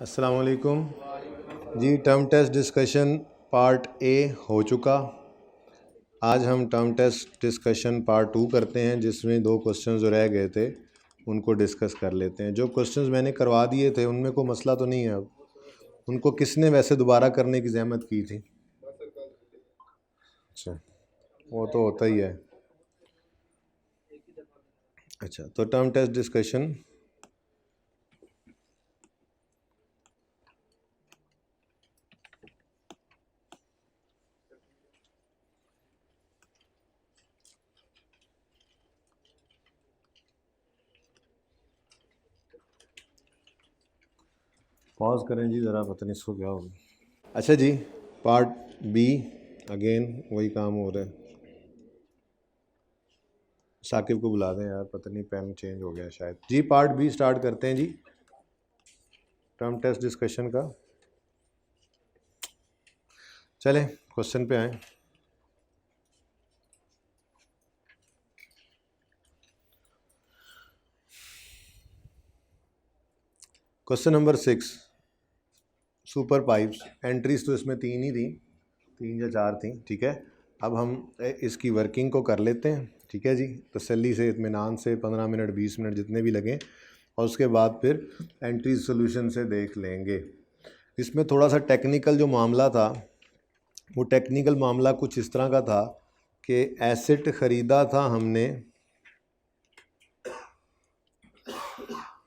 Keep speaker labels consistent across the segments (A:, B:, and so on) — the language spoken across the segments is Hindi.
A: अस्सलाम वालेकुम जी। Term test discussion part A हो चुका। आज हम टर्म टेस्ट डिस्कशन पार्ट 2 करते हैं, जिसमें 2 क्वेश्चन जो रह गए थे उनको डिस्कस कर लेते हैं। जो क्वेश्चंस मैंने करवा दिए थे उनमें कोई मसला तो नहीं है। अब उनको किसने वैसे दोबारा करने की जहमत की थी? अच्छा, वो तो होता ही है। अच्छा, तो टर्म टेस्ट डिस्कशन पॉज करें जी ज़रा, पता नहीं इसको क्या होगा। अच्छा जी, पार्ट बी अगेन वही काम हो रहा है। साकिब को बुला दें यार, पता नहीं पेन चेंज हो गया शायद। जी पार्ट बी स्टार्ट करते हैं जी, टर्म टेस्ट डिस्कशन का। चलें क्वेश्चन पे आए। Question number 6, super pipes. Entries तो इसमें 3 ही थी, 3 या 4 थी, ठीक है। अब हम इसकी वर्किंग को कर लेते हैं, ठीक है जी। तसल्ली से, इत्मीनान से 15 मिनट 20 मिनट जितने भी लगें, और उसके बाद फिर एंट्रीज सोल्यूशन से देख लेंगे। इसमें थोड़ा सा टेक्निकल जो मामला था, वो टेक्निकल मामला कुछ इस तरह का था कि एसेट ख़रीदा था हमने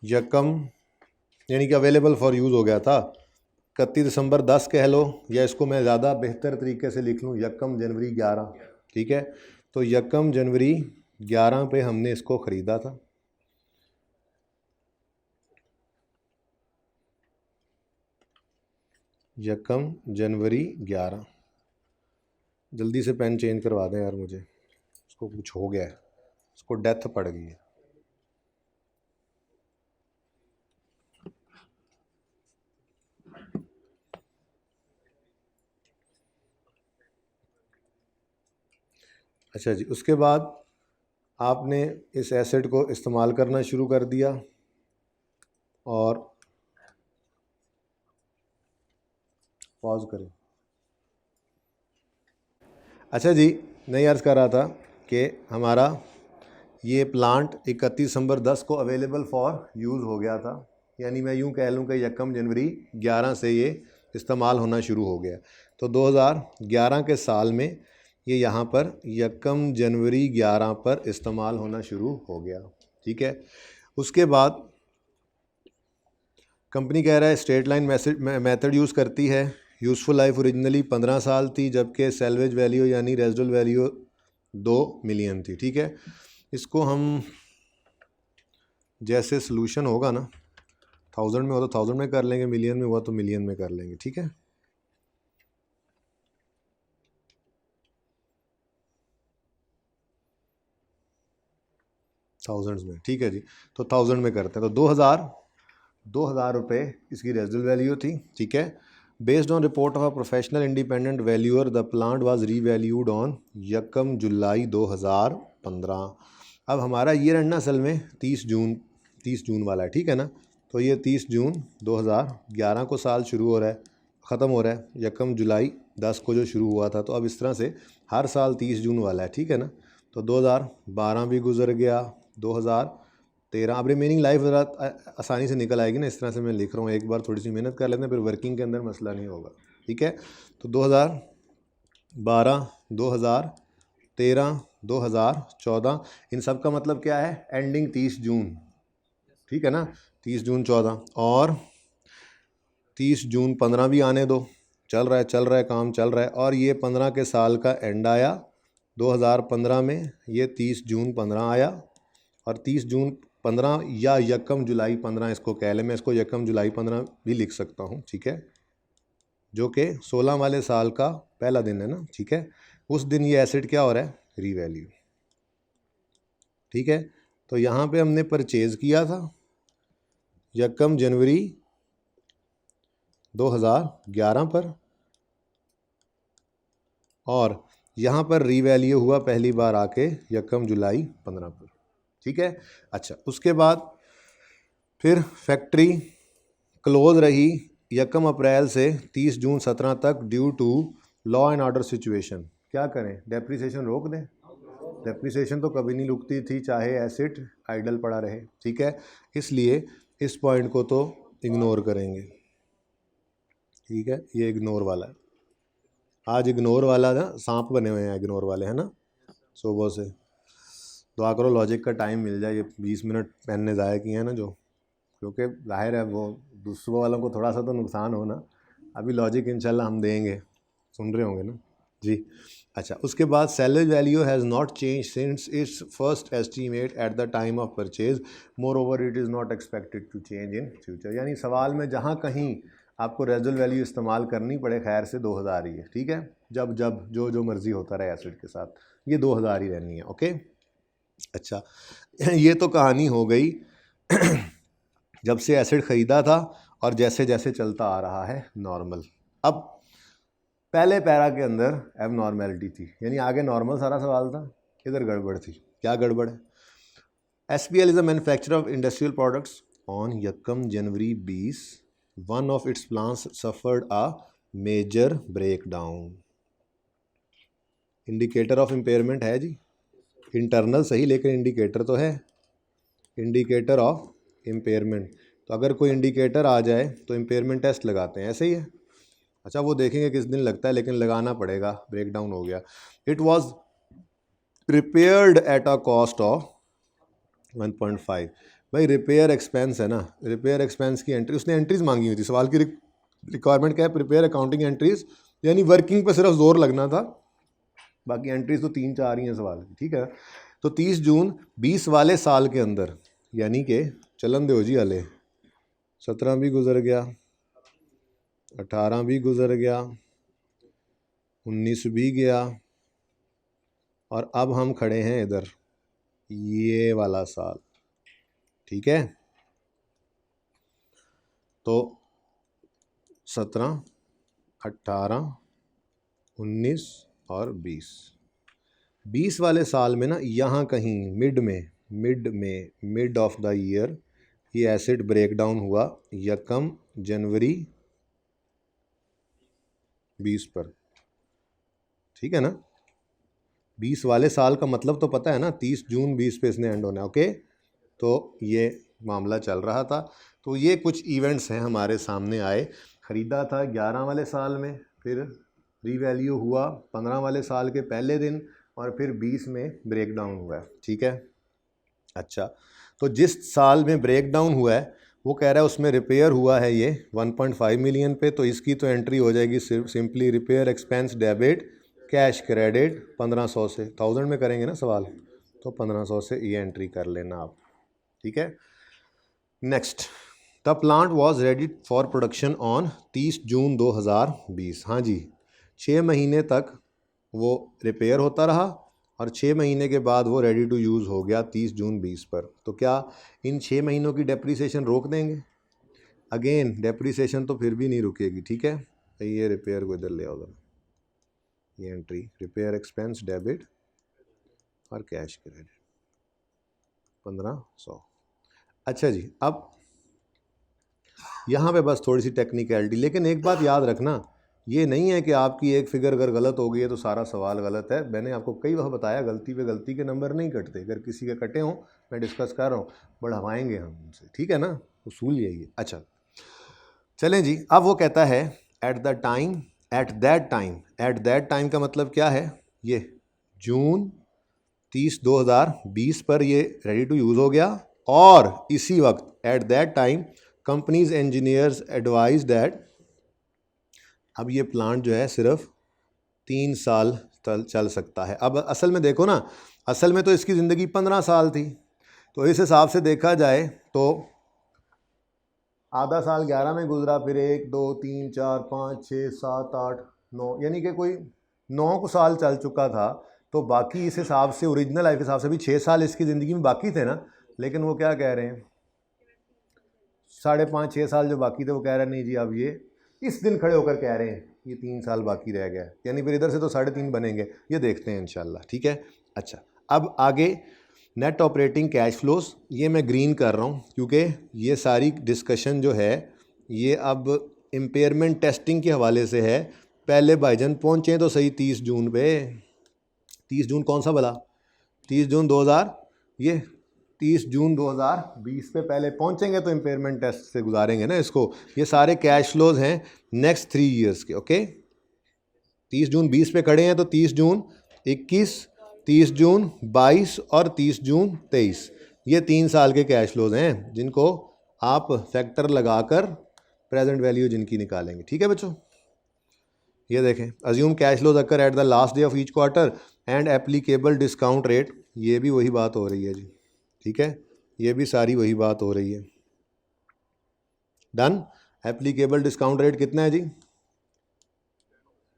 A: यकम, यानी कि अवेलेबल फॉर यूज़ हो गया था 31 दिसंबर 10 कह लो, या इसको मैं ज़्यादा बेहतर तरीके से लिख लूँ यकम जनवरी 11, ठीक है। तो यकम जनवरी 11 पे हमने इसको ख़रीदा था। यकम जनवरी 11। जल्दी से पेन चेंज करवा दें यार मुझे, उसको कुछ हो गया है, उसको डेथ पड़ गई है। अच्छा जी, उसके बाद आपने इस एसेट को इस्तेमाल करना शुरू कर दिया, और पॉज करें। अच्छा जी, नहीं अर्ज़ कर रहा था कि हमारा ये प्लांट 31 दिसंबर 10 को अवेलेबल फॉर यूज़ हो गया था, यानी मैं यूँ कह लूँ कि यकम जनवरी 11 से ये इस्तेमाल होना शुरू हो गया। तो 2011 के साल में ये यहाँ पर यकम जनवरी 11 पर इस्तेमाल होना शुरू हो गया, ठीक है। उसके बाद कंपनी कह रहा है स्ट्रेट लाइन मेथड यूज़ करती है। यूज़फुल लाइफ ओरिजिनली 15 साल थी, जबकि सेल्वेज वैल्यू यानी रेजिडुअल वैल्यू 2 मिलियन थी, ठीक है। इसको हम जैसे सोल्यूशन होगा ना, 1000 में हो तो 1000 में कर लेंगे, मिलियन में हुआ तो मिलियन में कर लेंगे, ठीक है। थाउजेंड्स में, ठीक है जी। तो 1000 में करते हैं। तो 2000 रुपये इसकी रेजिडुअल वैल्यू थी, ठीक है। Based on report of a professional independent valuer the plant was revalued on यकम जुलाई 2015। अब हमारा ईयर एंड ना असल में 30 जून वाला है, ठीक है ना। तो ये 30 जून 2011 को साल शुरू हो रहा है, ख़त्म हो रहा है यकम जुलाई 10 को जो शुरू हुआ था। तो अब इस तरह से हर साल 30 जून वाला है, ठीक है ना। तो 2012 भी गुजर गया, 2013। अब रिमेनिंग लाइफ ज़रा आसानी से निकल आएगी ना, इस तरह से मैं लिख रहा हूँ। एक बार थोड़ी सी मेहनत कर लेते हैं, फिर वर्किंग के अंदर मसला नहीं होगा, ठीक है। तो 2012, 2013, 2014, इन सब का मतलब क्या है? एंडिंग 30 जून, ठीक है ना। 30 जून 14, और 30 जून 15 भी आने दो, चल रहा है काम चल रहा है। और ये 15 के साल का एंड आया 2015 में, ये 30 जून 15 आया, और 30 जून 15 या यकम जुलाई 15 इसको कह लें। मैं इसको यकम जुलाई 15 भी लिख सकता हूँ, ठीक है, जो कि 16 वाले साल का पहला दिन है ना, ठीक है। उस दिन ये एसेट क्या हो रहा है? रीवैल्यू, ठीक है। तो यहाँ पे हमने परचेज किया था यकम जनवरी 2011 पर, और यहाँ पर रीवैल्यू हुआ पहली बार आके यकम जुलाई 15 पर, ठीक है। अच्छा, उसके बाद फिर फैक्ट्री क्लोज रही 1 अप्रैल से 30 जून 17 तक due to law and order situation, क्या करें, डेप्रिसिएशन रोक दें? डेप्रिसिएशन तो कभी नहीं रुकती थी चाहे एसेट आइडल पड़ा रहे, ठीक है, इसलिए इस पॉइंट को तो इग्नोर करेंगे, ठीक है, ये इग्नोर वाला है। आज इग्नोर वाला ना सांप बने हुए हैं इग्नोर वाले, है ना, सुबह से। दुआ करो लॉजिक का टाइम मिल जाए, ये 20 मिनट पेन ने ज़ाया किए हैं ना जो, क्योंकि जाहिर है वो दूसरों वालों को थोड़ा सा तो नुकसान हो ना। अभी लॉजिक इंशाल्लाह हम देंगे, सुन रहे होंगे ना जी। अच्छा, उसके बाद salary value has not change since its first estimate at the time of purchase, moreover it is not expected to change in future. यानी सवाल में जहाँ कहीं आपको रेजुअल वैल्यू इस्तेमाल करनी पड़े, खैर से 2000 ही है, ठीक है, जब जब जो मर्ज़ी होता रहे एसिड के साथ, ये 2000 ही रहनी है, ओके। अच्छा, ये तो कहानी हो गई जब से एसिड ख़रीदा था और जैसे जैसे चलता आ रहा है नॉर्मल। अब पहले पैरा के अंदर एब नॉर्मेलिटी थी, यानी आगे नॉर्मल सारा सवाल था, इधर गड़बड़ थी। क्या गड़बड़ है? SPL is a manufacturer of industrial products. On 1 जनवरी 20 one of its plants suffered a major breakdown. Indicator of impairment है जी, इंटरनल सही लेकिन इंडिकेटर तो है, इंडिकेटर ऑफ इम्पेयरमेंट। तो अगर कोई इंडिकेटर आ जाए तो इम्पेयरमेंट टेस्ट लगाते हैं, ऐसे ही है। अच्छा, वो देखेंगे किस दिन लगता है, लेकिन लगाना पड़ेगा, ब्रेकडाउन हो गया। It was prepared eight a cost of 1.5। भाई रिपेयर एक्सपेंस है ना, रिपेयर एक्सपेंस की एंट्री उसने एंट्रीज मांगी हुई थी। सवाल की रिक्वायरमेंट क्या है? प्रिपेयर अकाउंटिंग एंट्रीज, यानी वर्किंग पे सिर्फ जोर लगना था, बाकी एंट्रीज तो 3-4 ही हैं सवाल की, ठीक है। तो 30 जून 20 वाले साल के अंदर, यानी कि चलन दो जी हले 17 भी गुजर गया, 18 भी गुजर गया, 19 भी गया, और अब हम खड़े हैं इधर ये वाला साल, ठीक है। तो 17, 18, 19 और 20 वाले साल में ना, यहाँ कहीं मिड ऑफ द ईयर ये एसिड ब्रेकडाउन हुआ 1 जनवरी 20 पर, ठीक है ना। 20 वाले साल का मतलब तो पता है ना, 30 जून 20 पे इसने एंड होना है, ओके। तो ये मामला चल रहा था। तो ये कुछ इवेंट्स हैं हमारे सामने आए। ख़रीदा था 11 वाले साल में, फिर रीवैल्यू हुआ 15 वाले साल के पहले दिन, और फिर 20 में ब्रेकडाउन हुआ है, ठीक है। अच्छा, तो जिस साल में ब्रेकडाउन हुआ है वो कह रहा है उसमें रिपेयर हुआ है ये 1.5 मिलियन पे, तो इसकी तो एंट्री हो जाएगी simply repair expense debit cash credit 1500 से, 1000 में करेंगे ना सवाल, तो 1500 से ये एंट्री कर लेना आप, ठीक है। Next, the plant was ready for production on 30 जून 2020। हाँ जी, 6 महीने तक वो रिपेयर होता रहा और 6 महीने के बाद वो रेडी टू यूज़ हो गया 30 जून 20 पर। तो क्या इन 6 महीनों की डेप्रिसिएशन रोक देंगे? अगेन डेप्रिसिएशन तो फिर भी नहीं रुकेगी, ठीक है। ये रिपेयर को इधर ले आओ, ये एंट्री रिपेयर एक्सपेंस डेबिट और कैश क्रेडिट 1500। अच्छा जी, अब यहाँ पे बस थोड़ी सी टेक्निकलिटी, लेकिन एक बात याद रखना, ये नहीं है कि आपकी एक फिगर अगर गलत हो गई है तो सारा सवाल गलत है। मैंने आपको कई बार बताया, गलती पे गलती के नंबर नहीं कटते। अगर किसी के कटे हों, मैं डिस्कस कर रहा हूँ, बढ़ावाएंगे हम उनसे, ठीक है ना, उसूल यही है। अच्छा चलें जी, अब वो कहता है एट दैट टाइम का मतलब क्या है? ये जून 30 2020 पर ये रेडी टू यूज़ हो गया, और इसी वक्त at that time companies engineers advise that अब ये प्लांट जो है सिर्फ 3 साल चल सकता है। अब असल में देखो ना, असल में तो इसकी ज़िंदगी 15 साल थी, तो इस हिसाब से देखा जाए तो आधा साल 11 में गुजरा, फिर 1 2 3 4 5 6 7 8 9, यानी कि कोई 9 साल चल चुका था। तो बाकी इस हिसाब से ओरिजिनल लाइफ के हिसाब से भी 6 साल इसकी ज़िंदगी में बाकी थे ना, लेकिन वो क्या कह रहे हैं, 5.5-6 साल जो बाकी थे, वो कह रहे हैं नहीं जी, अब ये इस दिन खड़े होकर कह रहे हैं ये 3 साल बाकी रह गया, यानी फिर इधर से तो 3.5 बनेंगे, ये देखते हैं इंशाल्लाह, ठीक है। अच्छा, अब आगे नेट ऑपरेटिंग कैश फ्लोज, ये मैं ग्रीन कर रहा हूँ क्योंकि ये सारी डिस्कशन जो है ये अब इम्पेयरमेंट टेस्टिंग के हवाले से है। पहले भाईजान पहुँचे तो सही 30 जून पे। 30 जून कौन सा भला? 30 जून 2000, ये 30 जून 2020 पे पहले पहुंचेंगे तो इम्पेयरमेंट टेस्ट से गुजारेंगे ना इसको। ये सारे कैश फ्लोज हैं नेक्स्ट 3 ईयर्स के। ओके, 30 जून 20 पे खड़े हैं तो 30 जून 21, 30 जून 22 और 30 जून 23, ये 3 साल के कैश फ्लोज हैं जिनको आप फैक्टर लगाकर प्रेजेंट वैल्यू जिनकी निकालेंगे। ठीक है बच्चों, ये देखें, assume cash flows occur at the last day of each quarter and applicable discount rate, ये भी वही बात हो रही है जी। ठीक है, ये भी सारी वही बात हो रही है। डन। एप्लीकेबल डिस्काउंट रेट कितना है जी?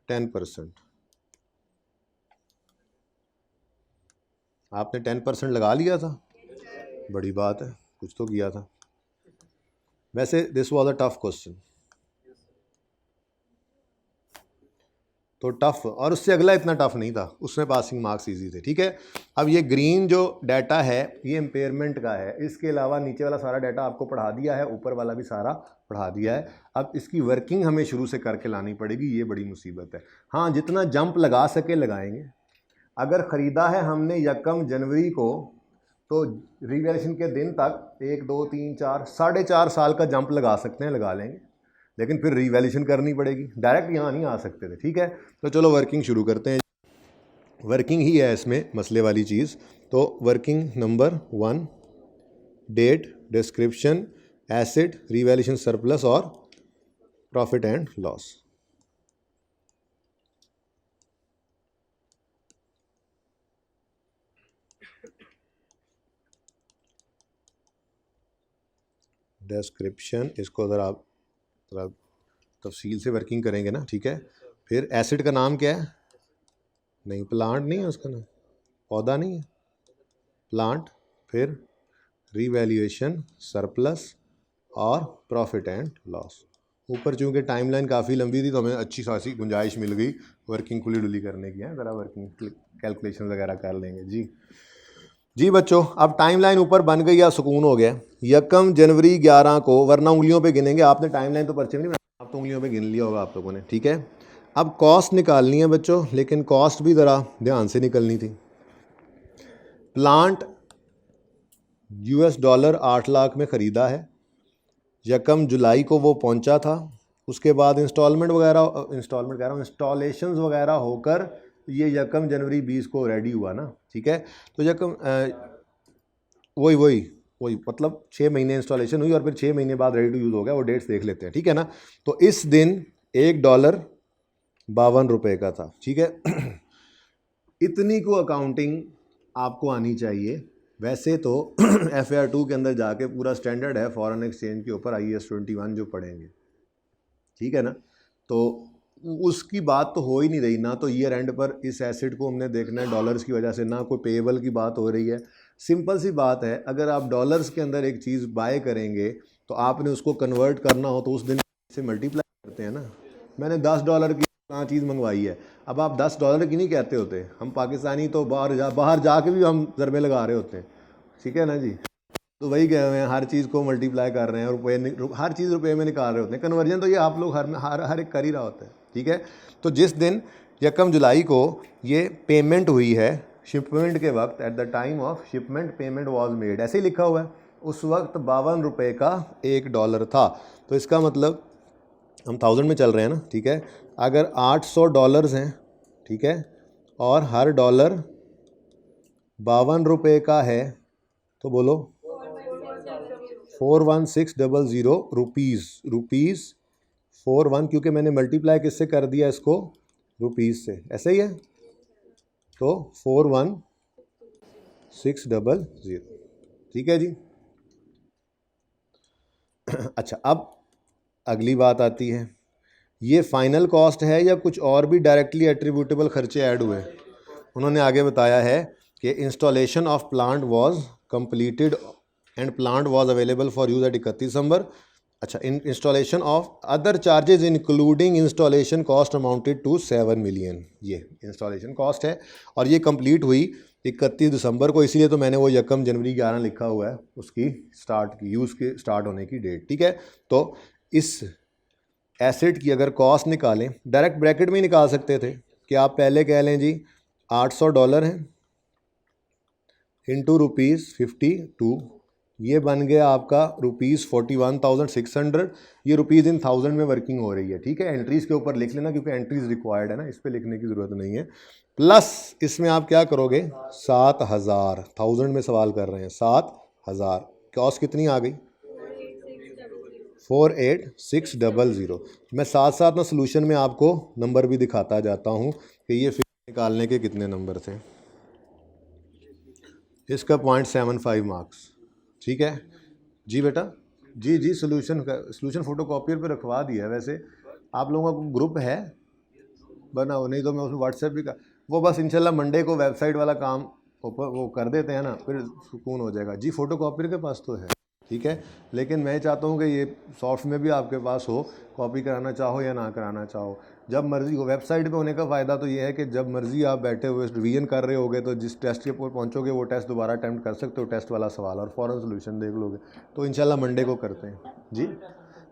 A: 10%। आपने 10% लगा लिया था, बड़ी बात है, कुछ तो किया था। वैसे this was a tough question, तो टफ, और उससे अगला इतना टफ नहीं था, उसमें पासिंग मार्क्स इजी थे। ठीक है, अब ये ग्रीन जो डाटा है ये इम्पेयरमेंट का है, इसके अलावा नीचे वाला सारा डाटा आपको पढ़ा दिया है, ऊपर वाला भी सारा पढ़ा दिया है। अब इसकी वर्किंग हमें शुरू से करके लानी पड़ेगी, ये बड़ी मुसीबत है। हाँ, जितना जंप लगा सके लगाएंगे। अगर ख़रीदा है हमने 1 जनवरी को, तो रिवैल्यूएशन के दिन तक 1 2 3 4 4.5 साल का जंप लगा सकते हैं, लगा लेंगे, लेकिन फिर रिवैल्यूएशन करनी पड़ेगी, डायरेक्ट यहाँ नहीं आ सकते थे। ठीक है, तो चलो वर्किंग शुरू करते हैं। वर्किंग ही है इसमें मसले वाली चीज़। तो working number 1, date, description, asset, revaluation surplus और प्रॉफिट एंड लॉस। डिस्क्रिप्शन, इसको अगर आप थोड़ा तफसील से वर्किंग करेंगे ना, ठीक है। फिर एसिड का नाम क्या है? नहीं, प्लांट नहीं है उसका नाम, पौधा नहीं है, प्लांट। फिर रिवैल्यूएशन सरप्लस और प्रॉफिट एंड लॉस। ऊपर चूँकि टाइमलाइन काफ़ी लंबी थी तो हमें अच्छी खासी गुंजाइश मिल गई वर्किंग खुली डुली करने की है, ज़रा वर्किंग कैलकुलेशन वगैरह कर लेंगे जी। जी बच्चों, अब टाइमलाइन ऊपर बन गई या सुकून हो गया। 1 जनवरी 11 को, वरना उंगलियों पे गिनेंगे, आपने टाइमलाइन तो पर्चे में नहीं बनाया, आप तो उंगलियों पे गिन लिया होगा आप लोगों ने। ठीक है, अब कॉस्ट निकालनी है बच्चों, लेकिन कॉस्ट भी ज़रा ध्यान से निकलनी थी। प्लांट $8 लाख में ख़रीदा है, 1 जुलाई को वो पहुंचा था, उसके बाद इंस्टॉलमेंट वगैरह इंस्टॉलेशंस वगैरह होकर ये 1 जनवरी 20 को रेडी हुआ ना। ठीक है, तो वही मतलब 6 महीने इंस्टॉलेशन हुई और फिर 6 महीने बाद रेडी टू यूज़ हो गया। वो डेट्स देख लेते हैं, ठीक है ना। तो इस दिन $1 52 का था। ठीक है, इतनी को अकाउंटिंग आपको आनी चाहिए। वैसे तो FAR2 के अंदर जाके पूरा स्टैंडर्ड है फॉरेन एक्सचेंज के ऊपर, IAS 21 जो पढ़ेंगे, ठीक है ना। तो उसकी बात तो हो ही नहीं रही ना, तो ईयर एंड पर इस एसेट को हमने देखना है डॉलर्स की वजह से, ना कोई पेएबल की बात हो रही है। सिंपल सी बात है, अगर आप डॉलर्स के अंदर एक चीज़ बाय करेंगे तो आपने उसको कन्वर्ट करना हो तो उस दिन से मल्टीप्लाई करते हैं ना। मैंने $10 की चीज़ मंगवाई है, अब आप $10 की नहीं कहते होते, हम पाकिस्तानी तो बाहर जाके भी हम ज़रबे लगा रहे होते हैं, ठीक है ना जी। तो वही गए हुए हैं, हर चीज़ को मल्टीप्लाई कर रहे हैं, रुपये, हर चीज़ रुपये में निकाल रहे होते हैं। कन्वर्जन तो ये आप लोग हर एक कर ही रहा होता है, ठीक है। तो जिस दिन 1 जुलाई को ये पेमेंट हुई है, शिपमेंट के वक्त, eight the time of shipment payment was made, ऐसे ही लिखा हुआ है, उस वक्त $52 का $1 था। तो इसका मतलब हम 1000 में चल रहे हैं ना, ठीक है। अगर $800 हैं, ठीक है, और हर डॉलर $52 का है, तो बोलो 41600 रुपीज़ 41, क्योंकि मैंने मल्टीप्लाई किससे कर दिया इसको, रुपीज़ से, ऐसे ही है। तो 41600, ठीक है जी। अच्छा, अब अगली बात आती है, ये फाइनल कॉस्ट है या कुछ और भी डायरेक्टली एट्रीब्यूटेबल खर्चे ऐड हुए। उन्होंने आगे बताया है कि installation of plant was completed and plant was available for use at 31 दिसंबर। अच्छा, installation of other charges including installation cost amounted to 7 million, ये इंस्टॉलेशन कॉस्ट है और ये कंप्लीट हुई 31 दिसंबर को, इसीलिए तो मैंने वो 1 जनवरी 11 लिखा हुआ है, उसकी स्टार्ट की, यूज़ के स्टार्ट होने की डेट, ठीक है। तो इस एसेट की अगर कॉस्ट निकालें, डायरेक्ट ब्रैकेट में ही निकाल सकते थे कि आप पहले कह लें जी $800 है इंटू ₹52, ये बन गया आपका ₹41,600। ये रुपीज़ इन थाउजेंड में वर्किंग हो रही है, ठीक है। एंट्रीज़ के ऊपर लिख लेना क्योंकि एंट्रीज़ रिक्वायर्ड है ना, इस पर लिखने की ज़रूरत नहीं है। प्लस इसमें आप क्या करोगे 7,000, थाउजेंड में सवाल कर रहे हैं, 7,000। कॉस्ट कितनी आ गई 48,600। मैं साथ साथ ना सोल्यूशन में आपको नंबर भी दिखाता जाता हूँ कि ये फिगर निकालने के कितने नंबर थे। इसका 0.75 मार्क्स, ठीक है जी बेटा। जी सोल्यूशन फोटोकॉपियर पे रखवा दिया है। वैसे आप लोगों का ग्रुप है बना हो, नहीं तो मैं उसमें व्हाट्सएप भी वो बस इंशाल्लाह मंडे को वेबसाइट वाला काम वो कर देते हैं ना, फिर सुकून हो जाएगा। जी फोटोकॉपियर के पास तो है, ठीक है, लेकिन मैं चाहता हूँ कि ये सॉफ्ट में भी आपके पास हो, कॉपी कराना चाहो या ना कराना चाहो, जब मर्ज़ी हो। वेबसाइट पे होने का फ़ायदा तो ये है कि जब मर्ज़ी आप बैठे हुए रिवीजन कर रहे होगे तो जिस टेस्ट के ऊपर पहुँचोगे वो टेस्ट दोबारा अटैम्प्ट कर सकते हो, टेस्ट वाला सवाल, और फ़ौरन सोल्यूशन देख लोगे। तो इंशाल्लाह मंडे को करते हैं जी,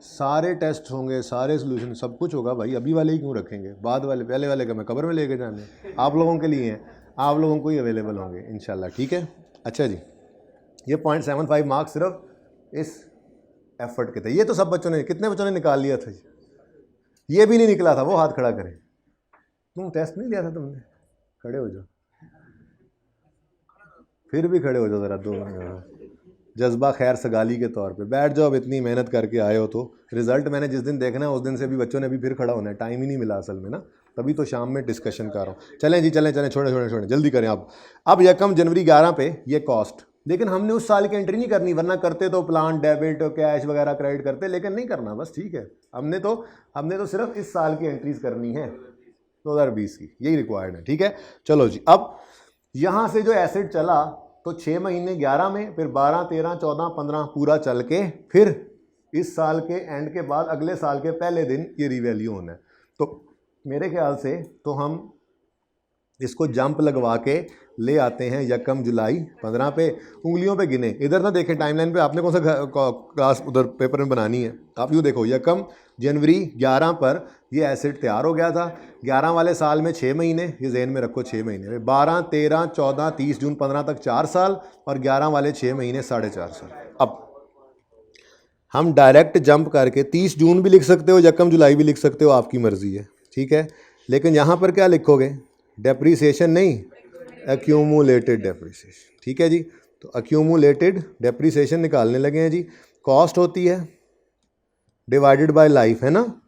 A: सारे टेस्ट होंगे, सारे सोल्यूशन, सब कुछ होगा भाई। अभी वाले ही क्यों रखेंगे, बाद वाले, पहले वाले का मैं कब्र में लेके जाने, आप लोगों के लिए हैं, आप लोगों को ही अवेलेबल होंगे इंशाल्लाह, ठीक है। अच्छा जी, ये 0.75 मार्क्स सिर्फ इस एफर्ट के थे। ये तो सब बच्चों ने, कितने बच्चों ने निकाल लिया था, ये भी नहीं निकला था, वो हाथ खड़ा करें। तुम टेस्ट नहीं दिया था तुमने, खड़े हो जाओ, फिर भी खड़े हो जाओ ज़रा, 2 मिनट जज्बा खैर सगाली के तौर पे बैठ जाओ। अब इतनी मेहनत करके आए हो तो रिजल्ट मैंने जिस दिन देखना है उस दिन से भी बच्चों ने भी फिर खड़ा होना है, टाइम ही नहीं मिला असल में ना, तभी तो शाम में डिस्कशन कर रहा हूँ। चलें जी, चलें छोड़े जल्दी करें आप। अब 1 जनवरी 11 पे ये कॉस्ट, लेकिन हमने उस साल की एंट्री नहीं करनी, वरना करते तो प्लान डेबिट कैश वगैरह क्रेडिट करते, लेकिन नहीं करना, बस ठीक है। हमने तो सिर्फ इस साल की एंट्रीज करनी है 2020 की, यही रिक्वायर्ड है, ठीक है। चलो जी, अब यहाँ से जो एसेट चला तो 6 महीने 11 में, फिर 12, 13, 14, 15 पूरा चल के फिर इस साल के एंड के बाद अगले साल के पहले दिन ये रिवैल्यू होना है। तो मेरे ख्याल से तो हम इसको जंप लगवा के ले आते हैं 1 जुलाई 15 पे, उंगलियों पे गिने, इधर ना देखें टाइमलाइन पे, आपने कौन सा क्लास उधर पेपर में बनानी है, आप यूँ देखो 1 जनवरी 11 पर ये एसेट तैयार हो गया था। 11 वाले साल में 6 महीने, ये जहन में रखो, 6 महीने, 12, 13, 14, 30 जून 15 तक 4 साल, और 11 वाले 6 महीने 4.5 साल। अब हम डायरेक्ट जंप करके 30 जून भी लिख सकते हो, 1 जुलाई भी लिख सकते हो, आपकी मर्ज़ी है, ठीक है। लेकिन यहाँ पर क्या लिखोगे, डेप्रीसिएशन नहीं, एक्यूमुलेटेड डेप्रीसिएशन, ठीक है जी। तो एक्यूमुलेटेड डेप्रीसिएशन निकालने लगे हैं जी। कॉस्ट होती है डिवाइडेड बाय लाइफ, है ना,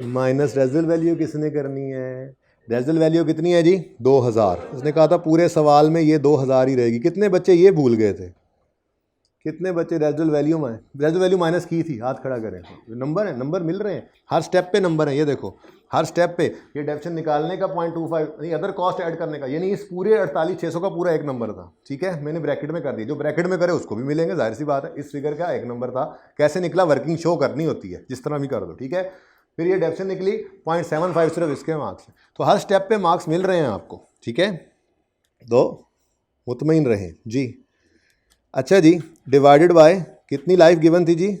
A: माइनस रेजिडुअल वैल्यू किसने करनी है, रेजिडुअल वैल्यू कितनी है जी 2000। उसने कहा था पूरे सवाल में ये 2000 ही रहेगी। कितने बच्चे ये भूल गए थे, कितने बच्चे रेजिडुअल वैल्यू माइनस की थी, हाथ खड़ा करें। नंबर है, नंबर मिल रहे हैं, हर स्टेप पे नंबर है, ये देखो हर स्टेप पे। ये डेप्शन निकालने का 0.25 नहीं, अदर कॉस्ट ऐड करने का, यानी इस पूरे 48,600 का पूरा 1 नंबर था, ठीक है, मैंने ब्रैकेट में कर दिया। जो ब्रैकेट में करे उसको भी मिलेंगे, जाहिर सी बात है। इस फिगर का 1 नंबर था, कैसे निकला वर्किंग शो करनी होती है, जिस तरह भी कर दो, ठीक है। फिर ये डेप्शन निकली 0.75 सिर्फ इसके मार्क्स। तो हर स्टेप पे मार्क्स मिल रहे हैं आपको, ठीक है, तो मुतमईन रहें जी। अच्छा जी, डिवाइडेड बाय कितनी लाइफ गिवन थी जी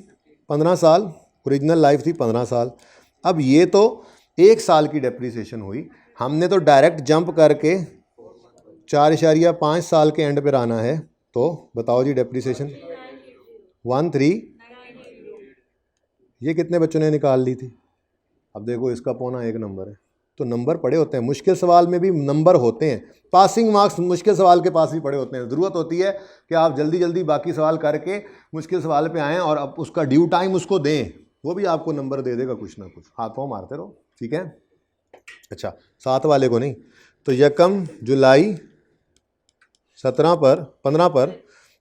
A: 15 साल, ओरिजिनल लाइफ थी 15 साल। अब ये तो 1 साल की डेप्रीसिएशन हुई, हमने तो डायरेक्ट जंप करके 4.5 साल के एंड पर आना है। तो बताओ जी डेप्रीसिएशन 13, ये कितने बच्चों ने निकाल ली थी। अब देखो इसका 0.1 नंबर है, तो नंबर पड़े होते हैं, मुश्किल सवाल में भी नंबर होते हैं, पासिंग मार्क्स मुश्किल सवाल के पास भी पड़े होते हैं। ज़रूरत होती है कि आप जल्दी जल्दी बाकी सवाल करके मुश्किल सवाल पे आएँ और अब उसका ड्यू टाइम उसको दें, वो भी आपको नंबर दे देगा कुछ ना कुछ, हाथ पाँव मारते रहो, ठीक है। अच्छा, 7 वाले को नहीं, तो 1 जुलाई 15 पर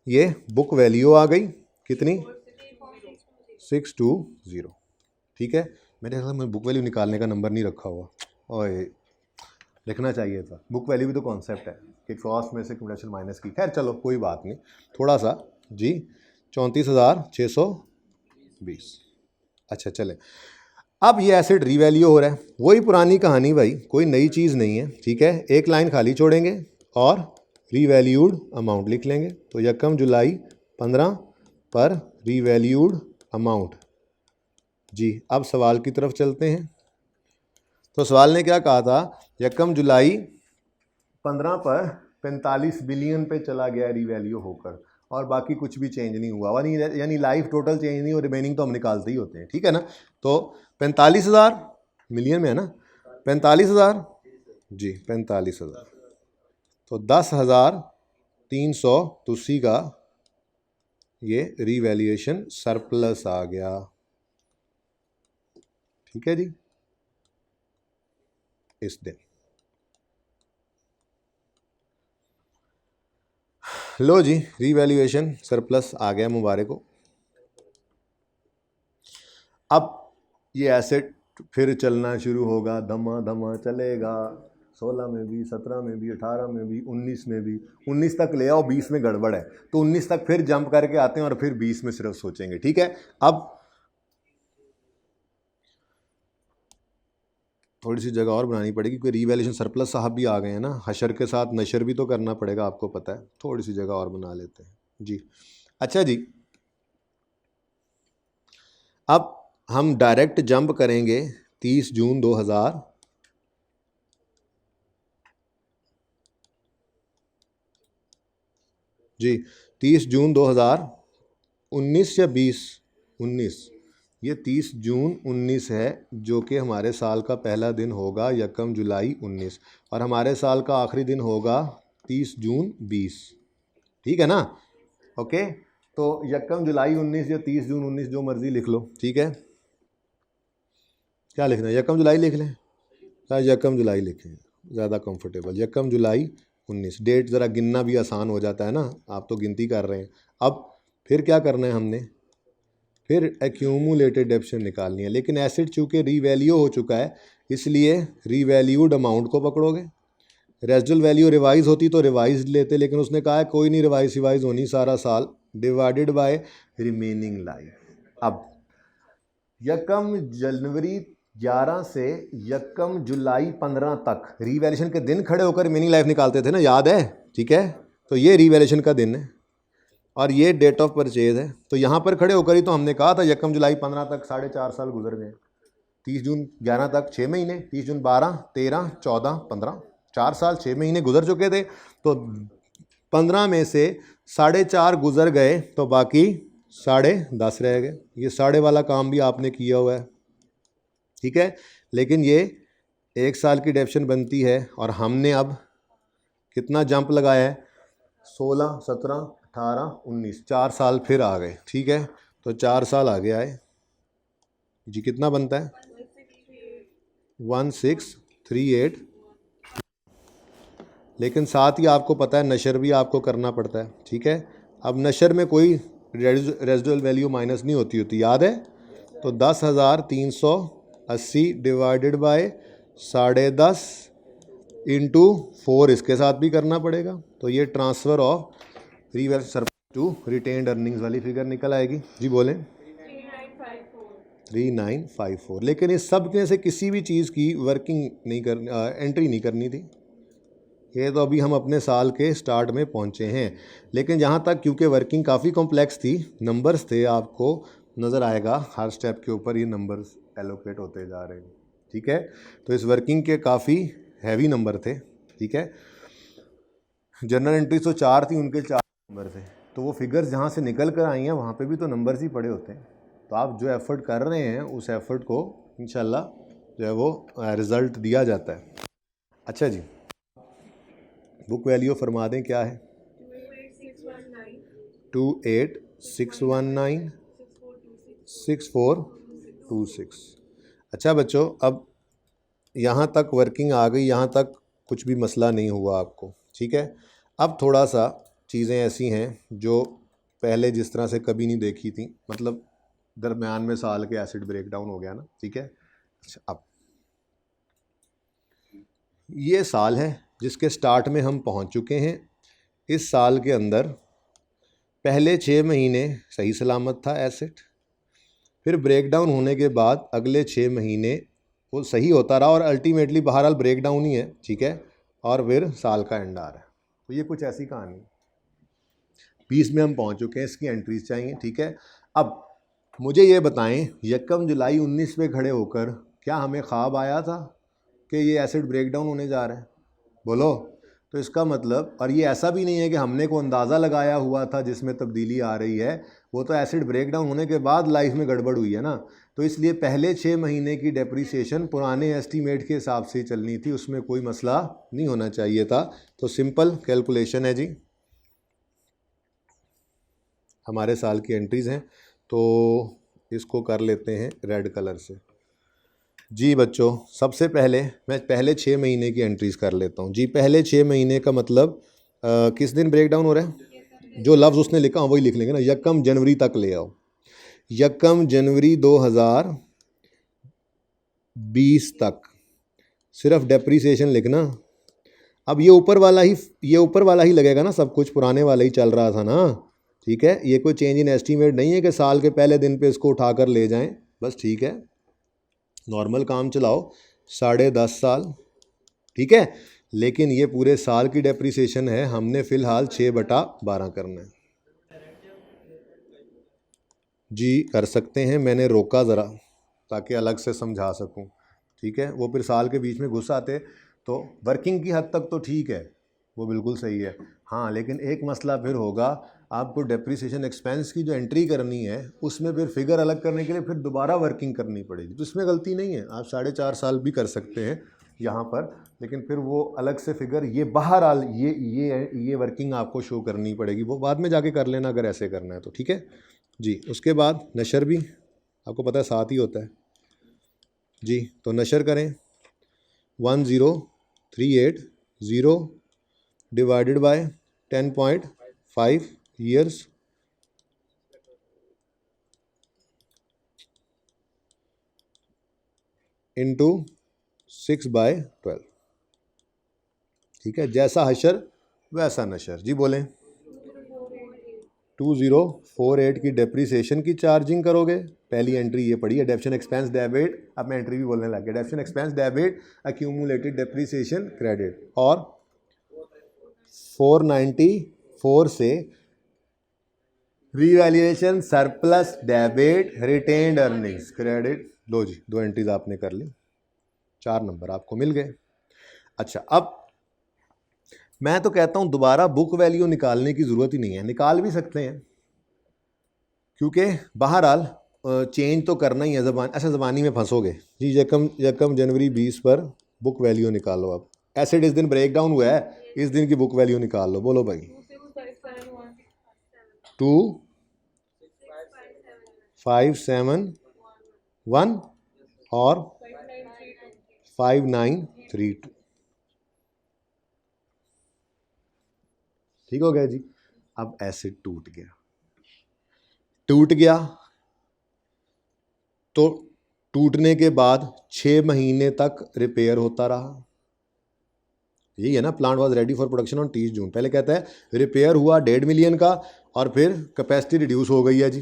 A: ये बुक वैल्यू आ गई कितनी 620, ठीक है। मेरे ख्याल में बुक वैल्यू निकालने का नंबर नहीं रखा हुआ, और लिखना चाहिए था। बुक वैल्यू भी तो कॉन्सेप्ट है कि कॉस्ट में से एक्यूमुलेशन माइनस की, खैर चलो कोई बात नहीं, थोड़ा सा जी 34,620। अच्छा चले, अब ये एसेट रीवैल्यू हो रहा है, वही पुरानी कहानी भाई, कोई नई चीज़ नहीं है, ठीक है। एक लाइन खाली छोड़ेंगे और रीवैल्यूड अमाउंट लिख लेंगे। तो 1 जुलाई 15 पर रीवैल्यूड अमाउंट जी। अब सवाल की तरफ चलते हैं। तो सवाल ने क्या कहा था, यकम जुलाई 15 पर 45 बिलियन पे चला गया रीवैल्यू होकर, और बाकी कुछ भी चेंज नहीं हुआ, यानी लाइफ टोटल चेंज नहीं, और रिमेनिंग तो हम निकालते ही होते हैं, ठीक है ना। तो 45,000 मिलियन में है ना, 45,000 जी, 45,000, तो 10,300 तुसी का ये रीवैल्यूएशन सरप्लस आ गया, ठीक है जी। इस दिन लो जी, रीवैल्यूएशन सरप्लस आ गया, मुबारक हो। अब ये एसेट फिर चलना शुरू होगा, धमा धमा चलेगा, 16 में भी, 17 में भी, 18 में भी, 19 में भी। 19 तक ले आओ, 20 में गड़बड़ है, तो 19 तक फिर जंप करके आते हैं और फिर 20 में सिर्फ सोचेंगे, ठीक है। अब थोड़ी सी जगह और बनानी पड़ेगी, क्योंकि रीवैल्यूएशन सरप्लस साहब भी आ गए हैं ना, हशर के साथ नशर भी तो करना पड़ेगा, आपको पता है। थोड़ी सी जगह और बना लेते हैं जी। अच्छा जी, अब हम डायरेक्ट जंप करेंगे 30 जून 2000 जी, 30 जून 2019 या 19, ये 30 जून 19 है, जो कि हमारे साल का पहला दिन होगा यकम जुलाई 19, और हमारे साल का आखिरी दिन होगा 30 जून 20, ठीक है ना। ओके, तो यकम जुलाई 19 या 30 जून 19, जो मर्जी लिख लो, ठीक है। क्या लिखना है, यकम जुलाई लिख लें या यकम जुलाई लिखें, ज़्यादा कंफर्टेबल, यकम जुलाई 19। डेट ज़रा गिनना भी आसान हो जाता है ना, आप तो गिनती कर रहे हैं। अब फिर क्या करना है हमने, फिर एक्यूमुलेटेड डेप्शन निकालनी है, लेकिन एसिड चूँकि रीवैल्यू हो चुका है, इसलिए रीवैल्यूड अमाउंट को पकड़ोगे। रेजिडुअल वैल्यू रिवाइज होती तो रिवाइज लेते, लेकिन उसने कहा है कोई नहीं रिवाइज होनी सारा साल, डिवाइडेड बाय रिमेनिंग लाइफ। अब यकम जनवरी 11 से यकम जुलाई 15 तक रीवैल्यूएशन के दिन खड़े होकर रिमेनिंग लाइफ निकालते थे ना, याद है, ठीक है। तो ये रीवैल्यूएशन का दिन है और ये डेट ऑफ परचेज है, तो यहाँ पर खड़े होकर ही तो हमने कहा था यकम जुलाई 15 तक 4.5 साल गुजर गए, 30 जून 11 तक 6 महीने, 30 जून 12, 13, 14, 15, 4 साल 6 महीने गुजर चुके थे। तो 15 में से 4.5 गुजर गए, तो बाकी 10.5 रह गए। ये 1.5 वाला काम भी आपने किया हुआ है, ठीक है। लेकिन ये 1 साल की डेप्शन बनती है, और हमने अब कितना जंप लगाया है, 16, 17, 18, 19, 4 साल फिर आ गए, ठीक है। तो 4 साल आगे आए जी, कितना बनता है 1638। लेकिन साथ ही आपको पता है नशर भी आपको करना पड़ता है, ठीक है। अब नशर में कोई रेजिडुअल वैल्यू माइनस नहीं होती, याद है। तो 10,380 डिवाइडेड बाय 10.5 इंटू 4, इसके साथ भी करना पड़ेगा। तो ये transfer of revaluation surplus to retained earnings वाली फिगर निकल आएगी जी, बोलें 3954। लेकिन इस सब में से किसी भी चीज़ की वर्किंग नहीं एंट्री नहीं करनी थी, ये तो अभी हम अपने साल के स्टार्ट में पहुंचे हैं। लेकिन जहाँ तक, क्योंकि वर्किंग काफ़ी कॉम्प्लेक्स थी, नंबर्स थे, आपको नज़र आएगा हर स्टेप के ऊपर ये नंबर्स एलोकेट होते जा रहे हैं, ठीक है। तो इस वर्किंग के काफ़ी हैवी नंबर थे, ठीक है। जनरल एंट्रीज तो 4 थी, उनके 4 नंबर थे, तो वो फिगर्स जहाँ से निकल कर आई हैं वहाँ पे भी तो नंबर्स ही पड़े होते हैं। तो आप जो एफ़र्ट कर रहे हैं उस एफ़र्ट को इंशाल्लाह जो है वो रिज़ल्ट दिया जाता है। अच्छा जी, बुक वैल्यू फरमा दें क्या है, 28619 6426। अच्छा बच्चों, अब यहाँ तक वर्किंग आ गई, यहाँ तक कुछ भी मसला नहीं हुआ आपको, ठीक है। अब थोड़ा सा चीज़ें ऐसी हैं जो पहले जिस तरह से कभी नहीं देखी थी, मतलब दरमियान में साल के एसिड ब्रेक डाउन हो गया ना, ठीक है। अच्छा, अब ये साल है जिसके स्टार्ट में हम पहुंच चुके हैं। इस साल के अंदर पहले 6 महीने सही सलामत था एसिड, फिर ब्रेक डाउन होने के बाद अगले 6 महीने वो सही होता रहा, और अल्टीमेटली बहरहाल ब्रेक डाउन ही है, ठीक है। और फिर साल का एंड आ रहा है। तो ये कुछ ऐसी कहानी, 20 में हम पहुंच चुके हैं, इसकी एंट्रीज चाहिए, ठीक है। अब मुझे ये बताएं, 1 जुलाई 19 पे खड़े होकर क्या हमें ख्वाब आया था कि ये एसिड ब्रेकडाउन होने जा रहा है? बोलो। तो इसका मतलब, और ये ऐसा भी नहीं है कि हमने को अंदाज़ा लगाया हुआ था जिसमें तब्दीली आ रही है, वो तो एसिड ब्रेकडाउन होने के बाद लाइफ में गड़बड़ हुई है ना। तो इसलिए पहले 6 महीने की डेप्रिसिएशन पुराने एस्टीमेट के हिसाब से चलनी थी, उसमें कोई मसला नहीं होना चाहिए था। तो सिंपल कैलकुलेशन है जी, हमारे साल की एंट्रीज़ हैं, तो इसको कर लेते हैं रेड कलर से जी। बच्चों सबसे पहले मैं पहले 6 महीने की एंट्रीज़ कर लेता हूँ जी। पहले 6 महीने का मतलब किस दिन ब्रेक डाउन हो रहा है? जो लफ्ज़ उसने लिखा वही लिख लेंगे ना, 1 जनवरी तक ले आओ। 1 जनवरी 2020 तक सिर्फ डेप्रीसिएशन लिखना। अब ये ऊपर वाला ही लगेगा ना, सब कुछ पुराने वाला ही चल रहा था ना, ठीक है। ये कोई चेंज इन एस्टीमेट नहीं है कि साल के पहले दिन पे इसको उठाकर ले जाएं, बस ठीक है, नॉर्मल काम चलाओ। 10.5 साल, ठीक है। लेकिन ये पूरे साल की डेप्रिसिएशन है, हमने फ़िलहाल 6/12 करना है जी। कर सकते हैं, मैंने रोका ज़रा ताकि अलग से समझा सकूं, ठीक है। वो फिर साल के बीच में घुस आते, तो वर्किंग की हद तक तो ठीक है, वो बिल्कुल सही है। हाँ, लेकिन एक मसला फिर होगा, आपको डेप्रिसिएशन एक्सपेंस की जो एंट्री करनी है उसमें फिर फिगर अलग करने के लिए फिर दोबारा वर्किंग करनी पड़ेगी। तो इसमें गलती नहीं है, आप 4.5 साल भी कर सकते हैं यहाँ पर, लेकिन फिर वो अलग से फिगर, ये बहरहाल ये वर्किंग आपको शो करनी पड़ेगी, वो बाद में जाके कर लेना अगर ऐसे करना है तो, ठीक है जी। उसके बाद नशर भी आपको पता है साथ ही होता है जी। तो नशर करें, 1038 डिवाइडेड बाय 10.5 ईयर्स इंटू 6/12, ठीक है। जैसा हशर वैसा नशर जी। बोलें, 2048 की डेप्रिसिएशन की चार्जिंग करोगे। पहली एंट्री ये पड़ी है, डेप्शन एक्सपेंस डेबिट। अब मैं एंट्री भी बोलने लग गया, depreciation expense debit accumulated depreciation credit, और 494 से revaluation surplus debit retained earnings credit. लो जी, 2 एंट्रीज आपने कर ली, 4 नंबर आपको मिल गए। अच्छा, अब मैं तो कहता हूं दोबारा बुक वैल्यू निकालने की ज़रूरत ही नहीं है, निकाल भी सकते हैं क्योंकि बहरहाल चेंज तो करना ही है। ज़बान, अच्छा ज़बानी में फंसोगे जी। 1 जनवरी 20 पर बुक वैल्यू निकालो। अब एसिड इस दिन ब्रेक डाउन हुआ है, इस दिन की बुक वैल्यू निकाल लो। बोलो भाई, 2571 और 5932, ठीक हो गया जी। अब एसिड टूट गया तो टूटने के बाद 6 महीने तक रिपेयर होता रहा। यही है ना, plant was ready for production on 30 जून। पहले कहता है रिपेयर हुआ 1.5 मिलियन का, और फिर कैपेसिटी रिड्यूस हो गई है जी।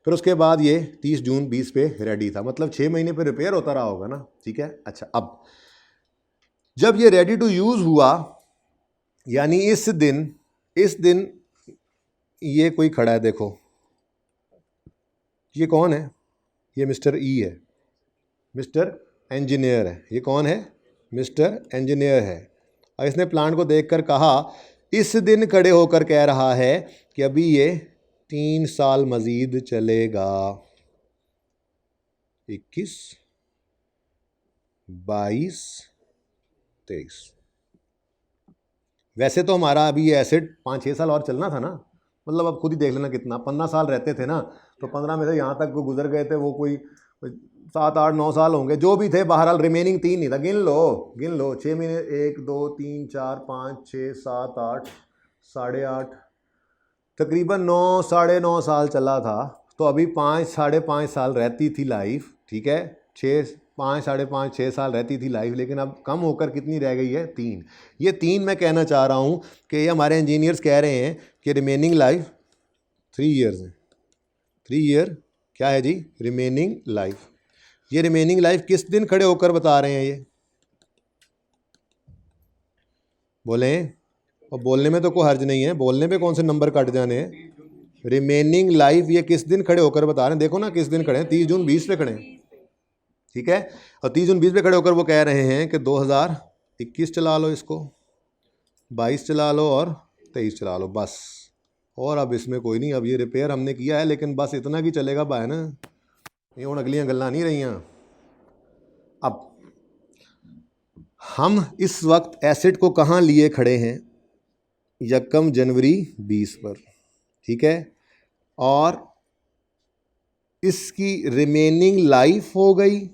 A: फिर उसके बाद ये 30 जून 20 पे रेडी था, मतलब 6 महीने पे रिपेयर होता रहा होगा ना, ठीक है। अच्छा, अब जब ये रेडी टू यूज़ हुआ, यानी इस दिन ये कोई खड़ा है, देखो ये कौन है? ये मिस्टर ई है, मिस्टर इंजीनियर है। ये कौन है? मिस्टर इंजीनियर है। और इसने प्लांट को देखकर कहा, इस दिन खड़े होकर कह रहा है कि अभी ये 3 साल मज़ीद चलेगा। 21, 22, 23। वैसे तो हमारा अभी ये एसिड 5-6 साल और चलना था ना, मतलब अब खुद ही देख लेना कितना, 15 साल रहते थे ना, तो 15 में से यहाँ तक वो गुजर गए थे, वो कोई 7, 8, 9 साल होंगे, जो भी थे। बहरहाल रिमेनिंग 3 नहीं था। गिन लो 6 महीने, 1, 2, 3, 4, 5, 6, 7, 8, 8.5, तकरीबन 9, 9.5 साल चला था। तो अभी 5, 5.5 साल रहती थी लाइफ, ठीक है। 6, 5, 5.5, 6 साल रहती थी लाइफ, लेकिन अब कम होकर कितनी रह गई है? 3। ये 3 मैं कहना चाह रहा हूँ कि ये हमारे इंजीनियर्स कह रहे हैं कि रिमेनिंग लाइफ 3 ईयर्स है। 3 ईयर क्या है जी? Remaining life. ये रिमेनिंग लाइफ किस दिन खड़े होकर बता रहे हैं ये? बोलें। और बोलने में तो कोई हर्ज नहीं है, बोलने पे कौन से नंबर कट जाने हैं। रिमेनिंग लाइफ ये किस दिन खड़े होकर बता रहे हैं, देखो ना किस दिन खड़े हैं, 30 जून 20 पे खड़े हैं, ठीक है। और 30 जून 20 पे खड़े होकर वो कह रहे हैं कि 2021 चला लो, इसको 22 चला लो और 23 चला लो बस। और अब इसमें कोई नहीं, अब ये रिपेयर हमने किया है लेकिन बस इतना की चलेगा भाई ना, ये हूँ अगलियाँ गल्लां नहीं रही। अब हम इस वक्त एसिड को कहाँ लिए खड़े हैं, 1 जनवरी 20 पर, ठीक है। और इसकी रिमेनिंग लाइफ हो गई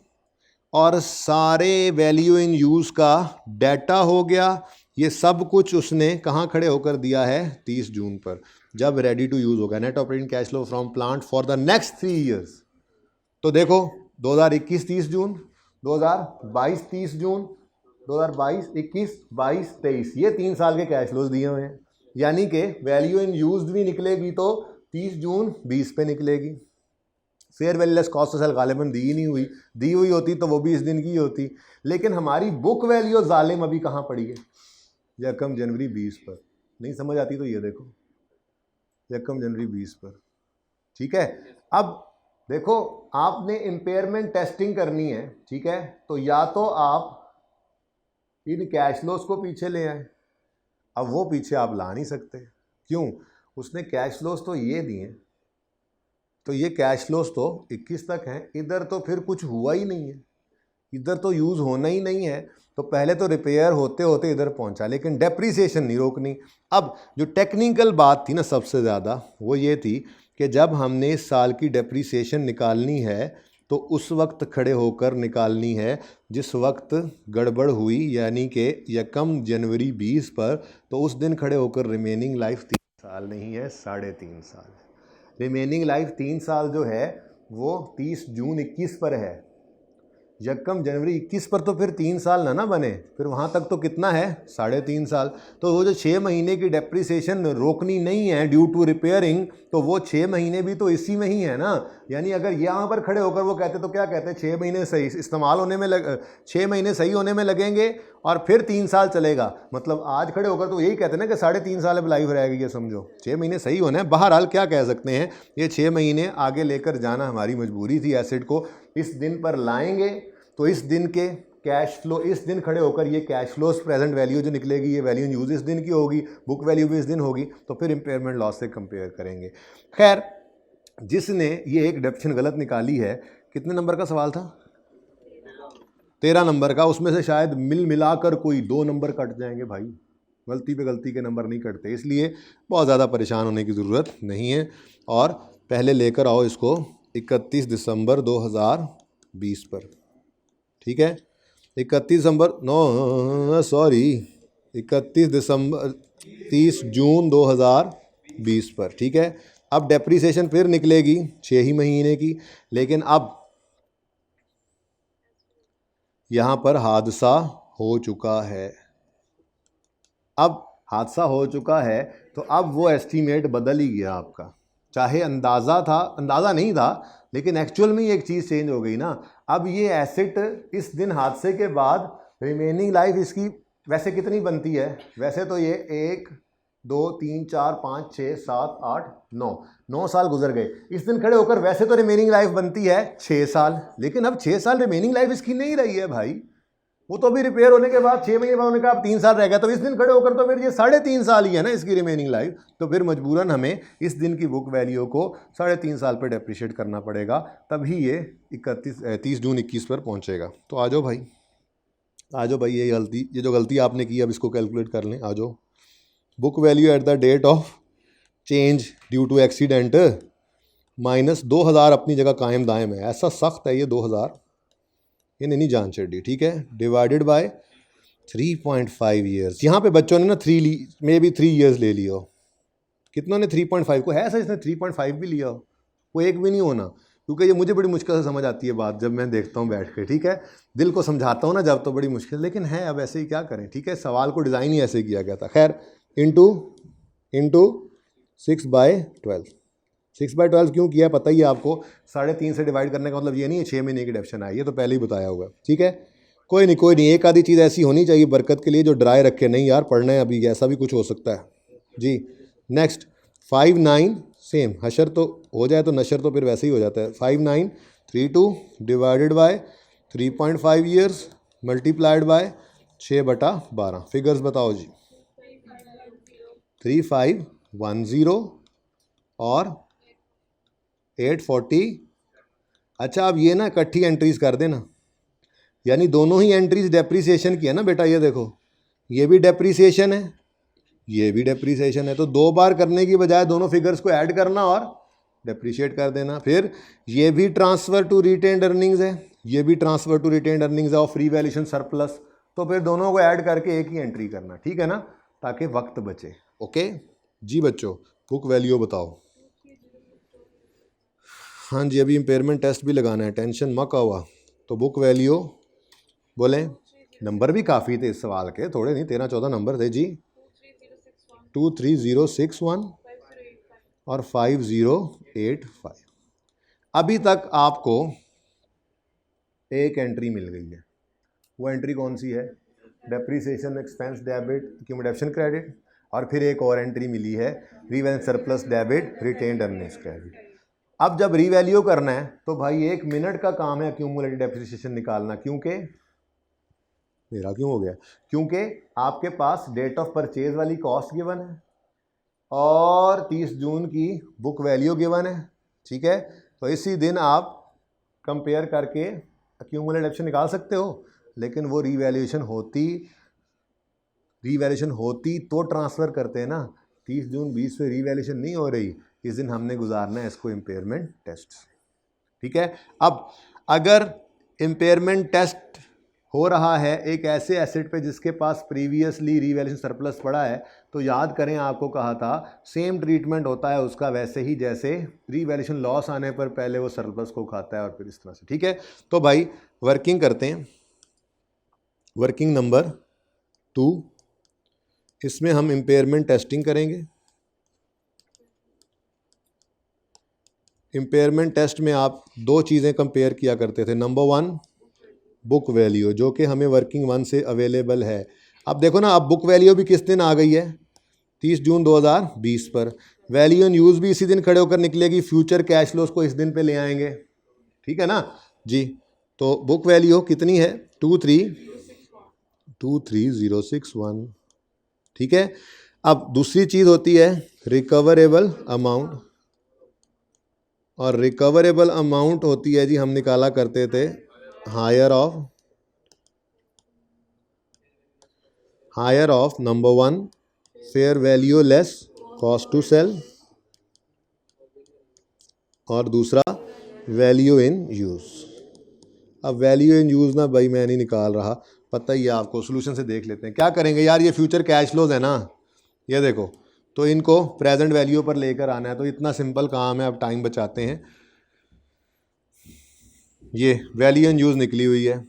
A: और सारे वैल्यू इन यूज़ का डाटा हो गया। ये सब कुछ उसने कहाँ खड़े होकर दिया है, 30 जून पर, जब रेडी टू यूज़ होगा। Net operating cash flow from plant for the next 3 years. तो देखो 2021 30 जून, 2022 30 जून, 2022 21 22 23, ये 3 साल के कैश फ्लोज दिए हुए हैं। यानी कि वैल्यू इन यूज्ड भी निकलेगी तो 30 जून 20 पे निकलेगी। Fair value less cost of sale गालिबन दी ही नहीं हुई, दी हुई होती तो वो भी इस दिन की होती। लेकिन हमारी बुक वैल्यू जालिम अभी कहाँ पड़ी है, 1 जनवरी 20 पर। नहीं समझ आती तो ये देखो 1 जनवरी 20 पर, ठीक है। अब देखो आपने इम्पेयरमेंट टेस्टिंग करनी है, ठीक है, तो या तो आप इन कैश फ्लोज को पीछे ले आए। अब वो पीछे आप ला नहीं सकते, क्यों, उसने कैश फ्लोज तो ये दिए, तो ये कैश फ्लोज तो 21 तक हैं, इधर तो फिर कुछ हुआ ही नहीं है, इधर तो यूज़ होना ही नहीं है। तो पहले तो रिपेयर होते होते इधर पहुंचा, लेकिन डेप्रीसिएशन नहीं रोकनी। अब जो टेक्निकल बात थी ना सबसे ज़्यादा, वो ये थी कि जब हमने इस साल की डेप्रीसिएशन निकालनी है तो उस वक्त खड़े होकर निकालनी है जिस वक्त गड़बड़ हुई, यानी कि 1 जनवरी 20 पर। तो उस दिन खड़े होकर रिमेनिंग लाइफ 3 साल नहीं है, 3.5 साल। रिमेनिंग लाइफ 3 साल जो है वो 30 जून 21 पर है। 1 जनवरी 21 पर तो फिर 3 साल ना बने, फिर वहाँ तक तो कितना है, 3.5 साल। तो वो जो 6 महीने की डेप्रीसिएशन रोकनी नहीं है ड्यू टू रिपेयरिंग, तो वो 6 महीने भी तो इसी में ही है ना। यानी अगर यहाँ पर खड़े होकर वो कहते तो क्या कहते हैं, 6 महीने सही इस्तेमाल होने में 6 महीने सही होने में लगेंगे और फिर 3 साल चलेगा। मतलब आज खड़े होकर तो यही कहते हैं ना कि 3.5 साल अब लाइफ रहेगी, ये समझो 6 महीने सही होना है। बहरहाल क्या कह सकते हैं, ये 6 महीने आगे लेकर जाना हमारी मजबूरी थी। एसिड को इस दिन पर लाएंगे तो इस दिन के कैश फ्लो, इस दिन खड़े होकर ये कैश फ्लोज प्रेजेंट वैल्यू जो निकलेगी, ये वैल्यू इन यूज इस दिन की होगी, बुक वैल्यू भी इस दिन होगी, तो फिर इम्पेयरमेंट लॉस से कंपेयर करेंगे। खैर, जिसने ये एक डेफिनेशन गलत निकाली है, कितने नंबर का सवाल था, 13 नंबर का, उसमें से शायद मिल मिलाकर कोई 2 नंबर कट जाएंगे भाई, गलती पे गलती के नंबर नहीं कटते, इसलिए बहुत ज़्यादा परेशान होने की ज़रूरत नहीं है। और पहले लेकर आओ इसको 31 दिसंबर 2020 पर, ठीक है। 31 दिसंबर 30 जून 2020 पर, ठीक है। अब डेप्रीसिएशन फिर निकलेगी 6 ही महीने की, लेकिन अब यहाँ पर हादसा हो चुका है। अब हादसा हो चुका है तो अब वो एस्टीमेट बदल ही गया आपका, चाहे अंदाज़ा था, अंदाज़ा नहीं था, लेकिन एक्चुअल में एक चीज़ चेंज हो गई ना। अब ये एसेट इस दिन हादसे के बाद रिमेनिंग लाइफ इसकी वैसे कितनी बनती है, वैसे तो ये 1 2 3 4 5 6 7 8 9 साल गुजर गए। इस दिन खड़े होकर वैसे तो रिमेनिंग लाइफ बनती है 6 साल, लेकिन अब 6 साल रिमेनिंग लाइफ इसकी नहीं रही है भाई, वो तो अभी रिपेयर होने के बाद 6 महीने बाद होने का अब 3 साल रह गया। तो इस दिन खड़े होकर तो फिर ये 3.5 साल ही है ना इसकी रिमेनिंग लाइफ। तो फिर मजबूरन हमें इस दिन की बुक वैल्यू को 3.5 साल पर डेप्रिशिएट करना पड़ेगा, तभी ये 30 जून 21 पर पहुंचेगा। तो आ जाओ भाई, आ जाओ भाई, ये जो गलती आपने की अब इसको कैलकुलेट कर लें। आ जाओ, book value at the date of change due to accident minus 2000 अपनी जगह कायम दायम है, ऐसा सख्त है ये 2000, इन्हें नहीं जान चढ़ी, ठीक है। डिवाइडेड बाय 3.5 ईयर्स, यहाँ पे बच्चों ने ना 3 ईयर्स ले लिया, कितनों ने 3.5 को है, ऐसा इसने 3.5 भी लिया, वो एक भी नहीं होना, क्योंकि ये मुझे बड़ी मुश्किल से समझ आती है बात जब मैं देखता हूँ बैठ के, ठीक है। दिल को समझाता हूँ ना जब, तो बड़ी मुश्किल, लेकिन है अब ऐसे ही, क्या करें, ठीक है। सवाल को डिज़ाइन ही ऐसे किया गया था। खैर, इंटू 6/12, 6/12 क्यों किया पता ही है आपको, 3.5 से डिवाइड करने का मतलब ये नहीं है 6 महीने की डेप्शन आई, ये तो पहले ही बताया हुआ, ठीक है। कोई नहीं, एक आधी चीज़ ऐसी होनी चाहिए बरकत के लिए जो ड्राई रखे, नहीं यार पढ़ना है अभी, ऐसा भी कुछ हो सकता है जी। नेक्स्ट 5, 9, सेम हशर तो हो जाए तो नशर तो फिर वैसे ही हो जाता है। 5932 divided by 3.5 years multiplied by 6/12। Figures बताओ जी। 3510 और 840। अच्छा अब ये ना इकट्ठी एंट्रीज कर देना, यानी दोनों ही एंट्रीज डेप्रीसिएशन की है ना बेटा। ये देखो ये भी डेप्रीसिएशन है, ये भी डेप्रीसिएशन है, तो दो बार करने की बजाय दोनों फिगर्स को ऐड करना और डेप्रीशिएट कर देना। फिर ये भी ट्रांसफ़र टू रिटेन्ड अर्निंग्स है, ये भी ट्रांसफ़र टू रिटेन्ड अर्निंग्स है ऑफ रीवैल्यूएशन सरप्लस, तो फिर दोनों को ऐड करके एक ही एंट्री करना, ठीक है ना, ताकि वक्त बचे। ओके जी बच्चों, बुक वैल्यू बताओ। हाँ जी, अभी इम्पेयरमेंट टेस्ट भी लगाना है, टेंशन मत हुआ। तो बुक वैल्यू बोलें, नंबर भी काफ़ी थे इस सवाल के, थोड़े नहीं, 13-14 नंबर थे जी। 23061 और 5085। अभी तक आपको एक एंट्री मिल गई है, वो एंट्री कौन सी है? Depreciation expense debit accumulation credit, और फिर एक और एंट्री मिली है revalue surplus debit retained earnings credit. अब जब रीवैल्यू करना है तो भाई 1 मिनट का काम है एक्यूमुलेटेड डेप्रीसिएशन निकालना, क्योंकि मेरा क्यों हो गया, क्योंकि आपके पास डेट ऑफ परचेज वाली कॉस्ट गिवन है और 30 जून की बुक वैल्यू गिवन है, ठीक है। तो इसी दिन आप कंपेयर करके एक्यूमुलेटेड डेप्रीसिएशन निकाल सकते हो, लेकिन वो रीवैल्यूएशन होती तो ट्रांसफ़र करते हैं ना। 30 जून 20 पे रीवैल्यूएशन नहीं हो रही, इस दिन हमने गुजारना है इसको इम्पेयरमेंट टेस्ट, ठीक है। अब अगर इम्पेयरमेंट टेस्ट हो रहा है एक ऐसे एसेट पे जिसके पास प्रीवियसली रीवैल्यूएशन सरप्लस पड़ा है, तो याद करें आपको कहा था सेम ट्रीटमेंट होता है उसका वैसे ही जैसे रीवैल्यूएशन लॉस आने पर पहले वो सरप्लस को खाता है और फिर इस तरह से, ठीक है। तो भाई वर्किंग करते हैं, वर्किंग नंबर 2, इसमें हम इम्पेयरमेंट टेस्टिंग करेंगे। इम्पेयरमेंट टेस्ट में आप दो चीज़ें कंपेयर किया करते थे। नंबर 1 बुक वैल्यू, जो कि हमें वर्किंग 1 से अवेलेबल है। अब देखो ना, अब बुक वैल्यू भी किस दिन आ गई है? 30 जून 2020 पर। वैल्यू एंड यूज़ भी इसी दिन खड़े होकर निकलेगी, फ्यूचर कैश फ्लोज को इस दिन पे ले आएंगे, ठीक है ना जी। तो बुक वैल्यू कितनी है? 23061, ठीक है। अब दूसरी चीज़ होती है रिकवरेबल अमाउंट, और रिकवरेबल अमाउंट होती है जी, हम निकाला करते थे higher of number 1 fair value less cost to sell, और दूसरा वैल्यू इन यूज़। अब वैल्यू इन यूज़ ना भाई मैं नहीं निकाल रहा, पता ही है आपको, सोल्यूशन से देख लेते हैं। क्या करेंगे यार, ये फ्यूचर कैश फ्लोज है ना, ये देखो, तो इनको प्रेजेंट वैल्यू पर लेकर आना है, तो इतना सिंपल काम है। अब टाइम बचाते हैं। ये वैल्यू इन यूज़ निकली हुई है,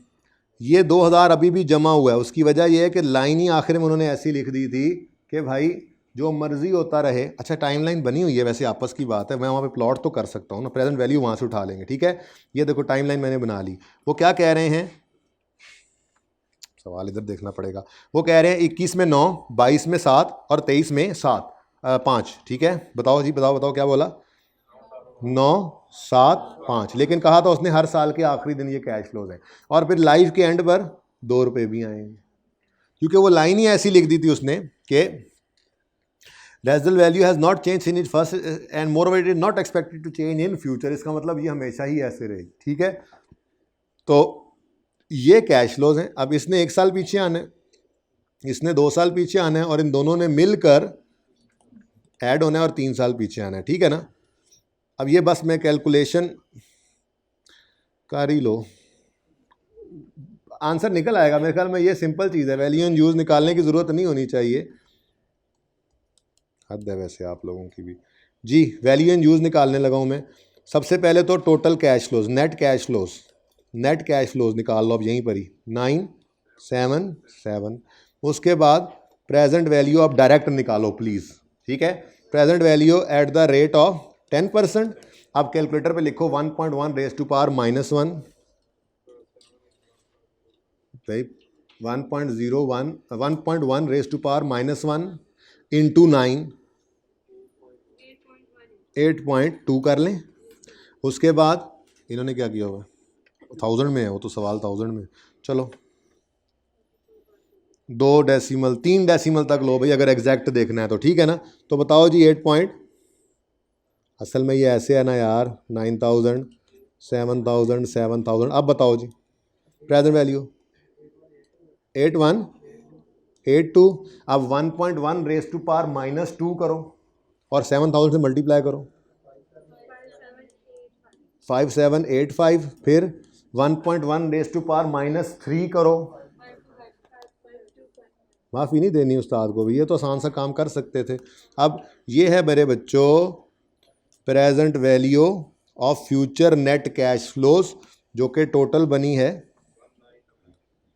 A: ये 2000 अभी भी जमा हुआ है। उसकी वजह यह है कि लाइन ही आखिर में उन्होंने ऐसी लिख दी थी कि भाई जो मर्जी होता रहे। अच्छा टाइमलाइन बनी हुई है वैसे, आपस की बात है, मैं वहाँ पे प्लॉट तो कर सकता हूँ ना, प्रेजेंट वैल्यू वहाँ से उठा लेंगे, ठीक है। ये देखो टाइमलाइन मैंने बना ली। वो क्या कह रहे हैं, सवाल इधर देखना पड़ेगा। वो कह रहे हैं 21 में 9, 22 में 7 और 23 में 5, ठीक है। बताओ जी, बताओ क्या बोला? 9, 7, 5, लेकिन कहा था उसने हर साल के आखिरी दिन ये कैश फ्लोज हैं, और फिर लाइफ के एंड पर 2 रुपये भी आएंगे, क्योंकि वो लाइन ही ऐसी लिख दी थी उसने कि residual value has not change in it first and more it is not expected to change in future. इसका मतलब ये हमेशा ही ऐसे रहेगी, ठीक है। तो ये कैश फ्लोज हैं। अब इसने 1 साल पीछे आना है, इसने 2 साल पीछे आना है, और इन दोनों ने मिलकर ऐड होना है और 3 साल पीछे आना है, ठीक है ना। अब ये बस मैं कैलकुलेशन कर ही लो, आंसर निकल आएगा मेरे ख्याल में। ये सिंपल चीज़ है, वैल्यू एंड यूज़ निकालने की ज़रूरत नहीं होनी चाहिए। हद है वैसे आप लोगों की भी जी। वैल्यू एंड यूज़ निकालने लगा हूँ मैं। सबसे पहले तो total cash flows, net cash flows निकाल लो अब यहीं पर ही, 977। उसके बाद प्रेजेंट वैल्यू आप डायरेक्ट निकालो प्लीज़, ठीक है। Present value at the rate of 10%। आप कैलकुलेटर पे लिखो 1.1 रेज़ टू पावर -1, भाई 1.1 रेज़ टू पावर -1 इंटू 9, 8.2 कर लें। उसके बाद इन्होंने क्या किया हुआ है, 1000 में है, वो तो सवाल 1000 में। चलो 2 डेसिमल 3 डेसिमल तक लो भाई, अगर एग्जैक्ट देखना है तो, ठीक है ना। तो बताओ जी 8 पॉइंट, असल में ये ऐसे है ना यार, 9000 7000 7000। अब बताओ जी प्रेजेंट वैल्यू 8182। अब 1.1 रेज टू पावर -2 करो और 7000 से मल्टीप्लाई करो, 5785। फिर 1.1 रेज टू पावर -3 करो। माफ़ी नहीं देनी उस्ताद को भी, ये तो आसान सा काम कर सकते थे। अब ये है मेरे बच्चों present value of future net cash flows, जो कि टोटल बनी है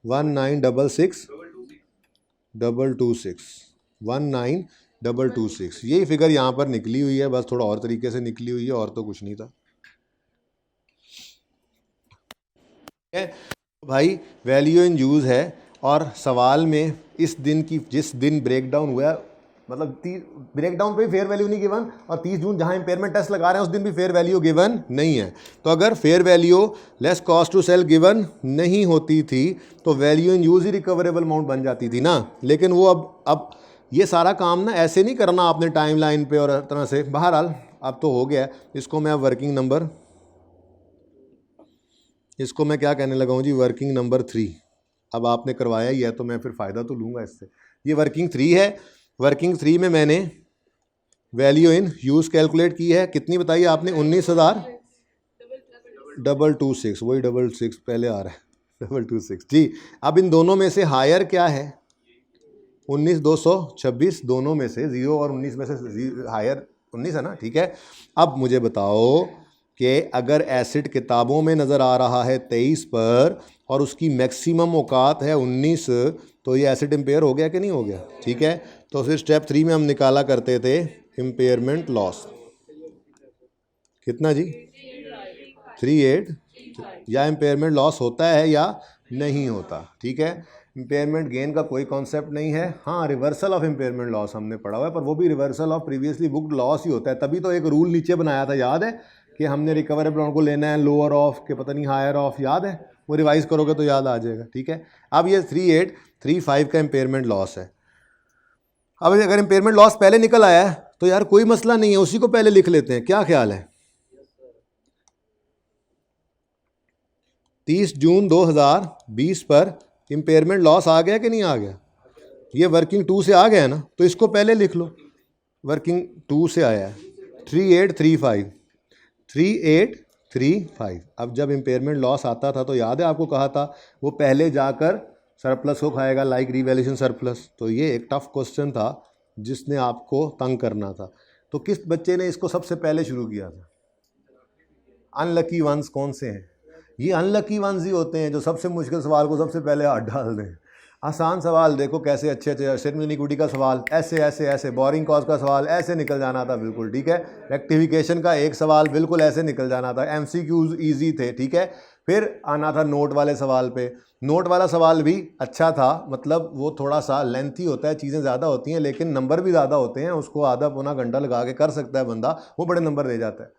A: 19266। यही फिगर यहाँ पर निकली हुई है, बस थोड़ा और तरीके से निकली हुई है, और तो कुछ नहीं था। भाई वैल्यू इन यूज़ है, और सवाल में इस दिन की, जिस दिन ब्रेकडाउन हुआ, मतलब ब्रेकडाउन पे फेयर वैल्यू नहीं गिवन, और 30 जून जहाँ इंपेयरमेंट टेस्ट लगा रहे हैं उस दिन भी फेयर वैल्यू गिवन नहीं है। तो अगर fair value less cost to sell given नहीं होती थी तो वैल्यू इन यूज़ ही रिकवरेबल अमाउंट बन जाती थी ना। लेकिन वो अब ये सारा काम ना ऐसे नहीं करना आपने टाइम लाइन पर और हर तरह से। बहरहाल अब तो हो गया, इसको मैं अब वर्किंग नंबर, इसको मैं क्या कहने लगा हूँ जी, वर्किंग नंबर 3। अब आपने करवाया ही है तो मैं फिर फ़ायदा तो लूँगा इससे। ये वर्किंग 3 है। वर्किंग 3 में मैंने वैल्यू इन यूज़ कैलकुलेट की है, कितनी बताइए आपने, 19,226। वही 66 पहले आ रहा है, 226 जी। अब इन दोनों में से हायर क्या है, 19,226। दोनों में से 0 और 19 में से हायर 19 है ना, ठीक है। अब मुझे बताओ कि अगर एसिड किताबों में नज़र आ रहा है 23 पर और उसकी मैक्सिमम औकात है 19, तो ये एसिड इम्पेयर हो गया कि नहीं हो गया, ठीक है। तो फिर स्टेप 3 में हम निकाला करते थे इम्पेयरमेंट लॉस, कितना जी, 38। या इम्पेयरमेंट लॉस होता है या नहीं होता, ठीक है। इम्पेयरमेंट गेन का कोई कॉन्सेप्ट नहीं है। हाँ, रिवर्सल ऑफ इम्पेयरमेंट लॉस हमने पढ़ा हुआ है, पर वो भी reversal of previously booked loss ही होता है। तभी तो एक रूल नीचे बनाया था, याद है, कि हमने रिकवरेबल अमाउंट को लेना है लोअर ऑफ के पता नहीं हायर ऑफ, याद है, वो रिवाइज करोगे तो याद आ जाएगा, ठीक है। अब ये 3835 का इम्पेयरमेंट लॉस है। अब अगर इम्पेयरमेंट लॉस पहले निकल आया है तो यार कोई मसला नहीं है, उसी को पहले लिख लेते हैं, क्या ख्याल है। 30 जून 2020 पर इम्पेयरमेंट लॉस आ गया कि नहीं आ गया, ये वर्किंग 2 से आ गया है ना, तो इसको पहले लिख लो, वर्किंग 2 से आया है 3835। अब जब इम्पेयरमेंट लॉस आता था तो याद है आपको कहा था वो पहले जाकर सरप्लस को खाएगा, लाइक रिवैल्यूएशन सरप्लस। तो ये एक टफ क्वेश्चन था जिसने आपको तंग करना था। तो किस बच्चे ने इसको सबसे पहले शुरू किया था, अनलकी वंस कौन से हैं, ये अनलकी वंस ही होते हैं जो सबसे मुश्किल सवाल को सबसे पहले हाथ डाल दें। आसान सवाल देखो कैसे अच्छे अच्छे, स्टेटमेंट इक्विटी का सवाल ऐसे ऐसे ऐसे, बोरिंग कॉस्ट का सवाल ऐसे निकल जाना था बिल्कुल, ठीक है। रेक्टिफिकेशन का एक सवाल बिल्कुल ऐसे निकल जाना था, एमसीक्यूज इजी थे, ठीक है। फिर आना था नोट वाले सवाल पे। नोट वाला सवाल भी अच्छा था, मतलब वो थोड़ा सा लेंथी होता है, चीज़ें ज़्यादा होती हैं लेकिन नंबर भी ज़्यादा होते हैं, उसको आधा पौना घंटा लगा के कर सकता है बंदा, वो बड़े नंबर दे जाता है।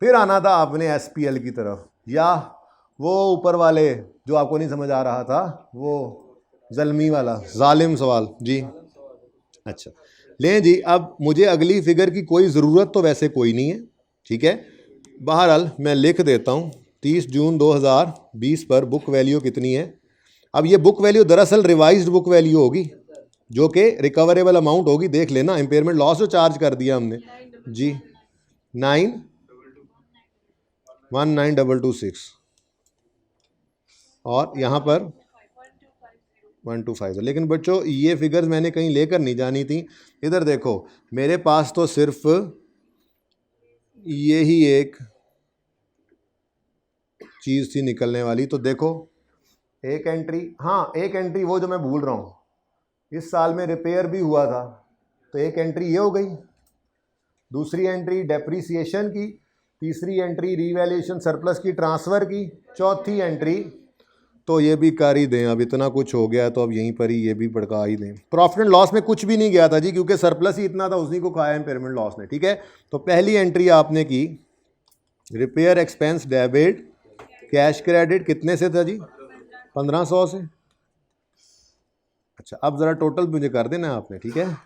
A: फिर आना था आपने एसपीएल की तरफ, या वो ऊपर वाले जो आपको नहीं समझ आ रहा था, वो ज़ल्मी वाला जालिम सवाल जी। अच्छा लें जी, अब मुझे अगली फिगर की कोई ज़रूरत तो वैसे कोई नहीं है, ठीक है। बहरहाल मैं लिख देता हूँ 30 जून 2020 पर बुक वैल्यू कितनी है। अब ये बुक वैल्यू दरअसल रिवाइज्ड बुक वैल्यू होगी जो कि रिकवरेबल अमाउंट होगी, देख लेना। इम्पेयरमेंट लॉस जो चार्ज कर दिया हमने जी 9,19,226 और यहाँ पर 125। लेकिन बच्चों ये फिगर्स मैंने कहीं लेकर नहीं जानी थी। इधर देखो मेरे पास तो सिर्फ ये ही एक चीज़ थी निकलने वाली। तो देखो एक एंट्री, हाँ एक एंट्री वो जो मैं भूल रहा हूँ, इस साल में रिपेयर भी हुआ था, तो एक एंट्री ये हो गई, दूसरी एंट्री डेप्रीसिएशन की, तीसरी एंट्री रीवैल्यूएशन सरप्लस की ट्रांसफ़र की, चौथी एंट्री तो ये भी कर ही दें, अब इतना कुछ हो गया तो अब यहीं पर ही ये भी भड़का ही दें। प्रॉफिट एंड लॉस में कुछ भी नहीं गया था जी, क्योंकि सरप्लस ही इतना था, उसी को खाया इम्पेयरमेंट लॉस ने। ठीक है, तो पहली एंट्री आपने की repair expense debit cash credit, कितने से था जी? 1500 से। अच्छा, अब ज़रा टोटल मुझे कर देना आपने, ठीक है।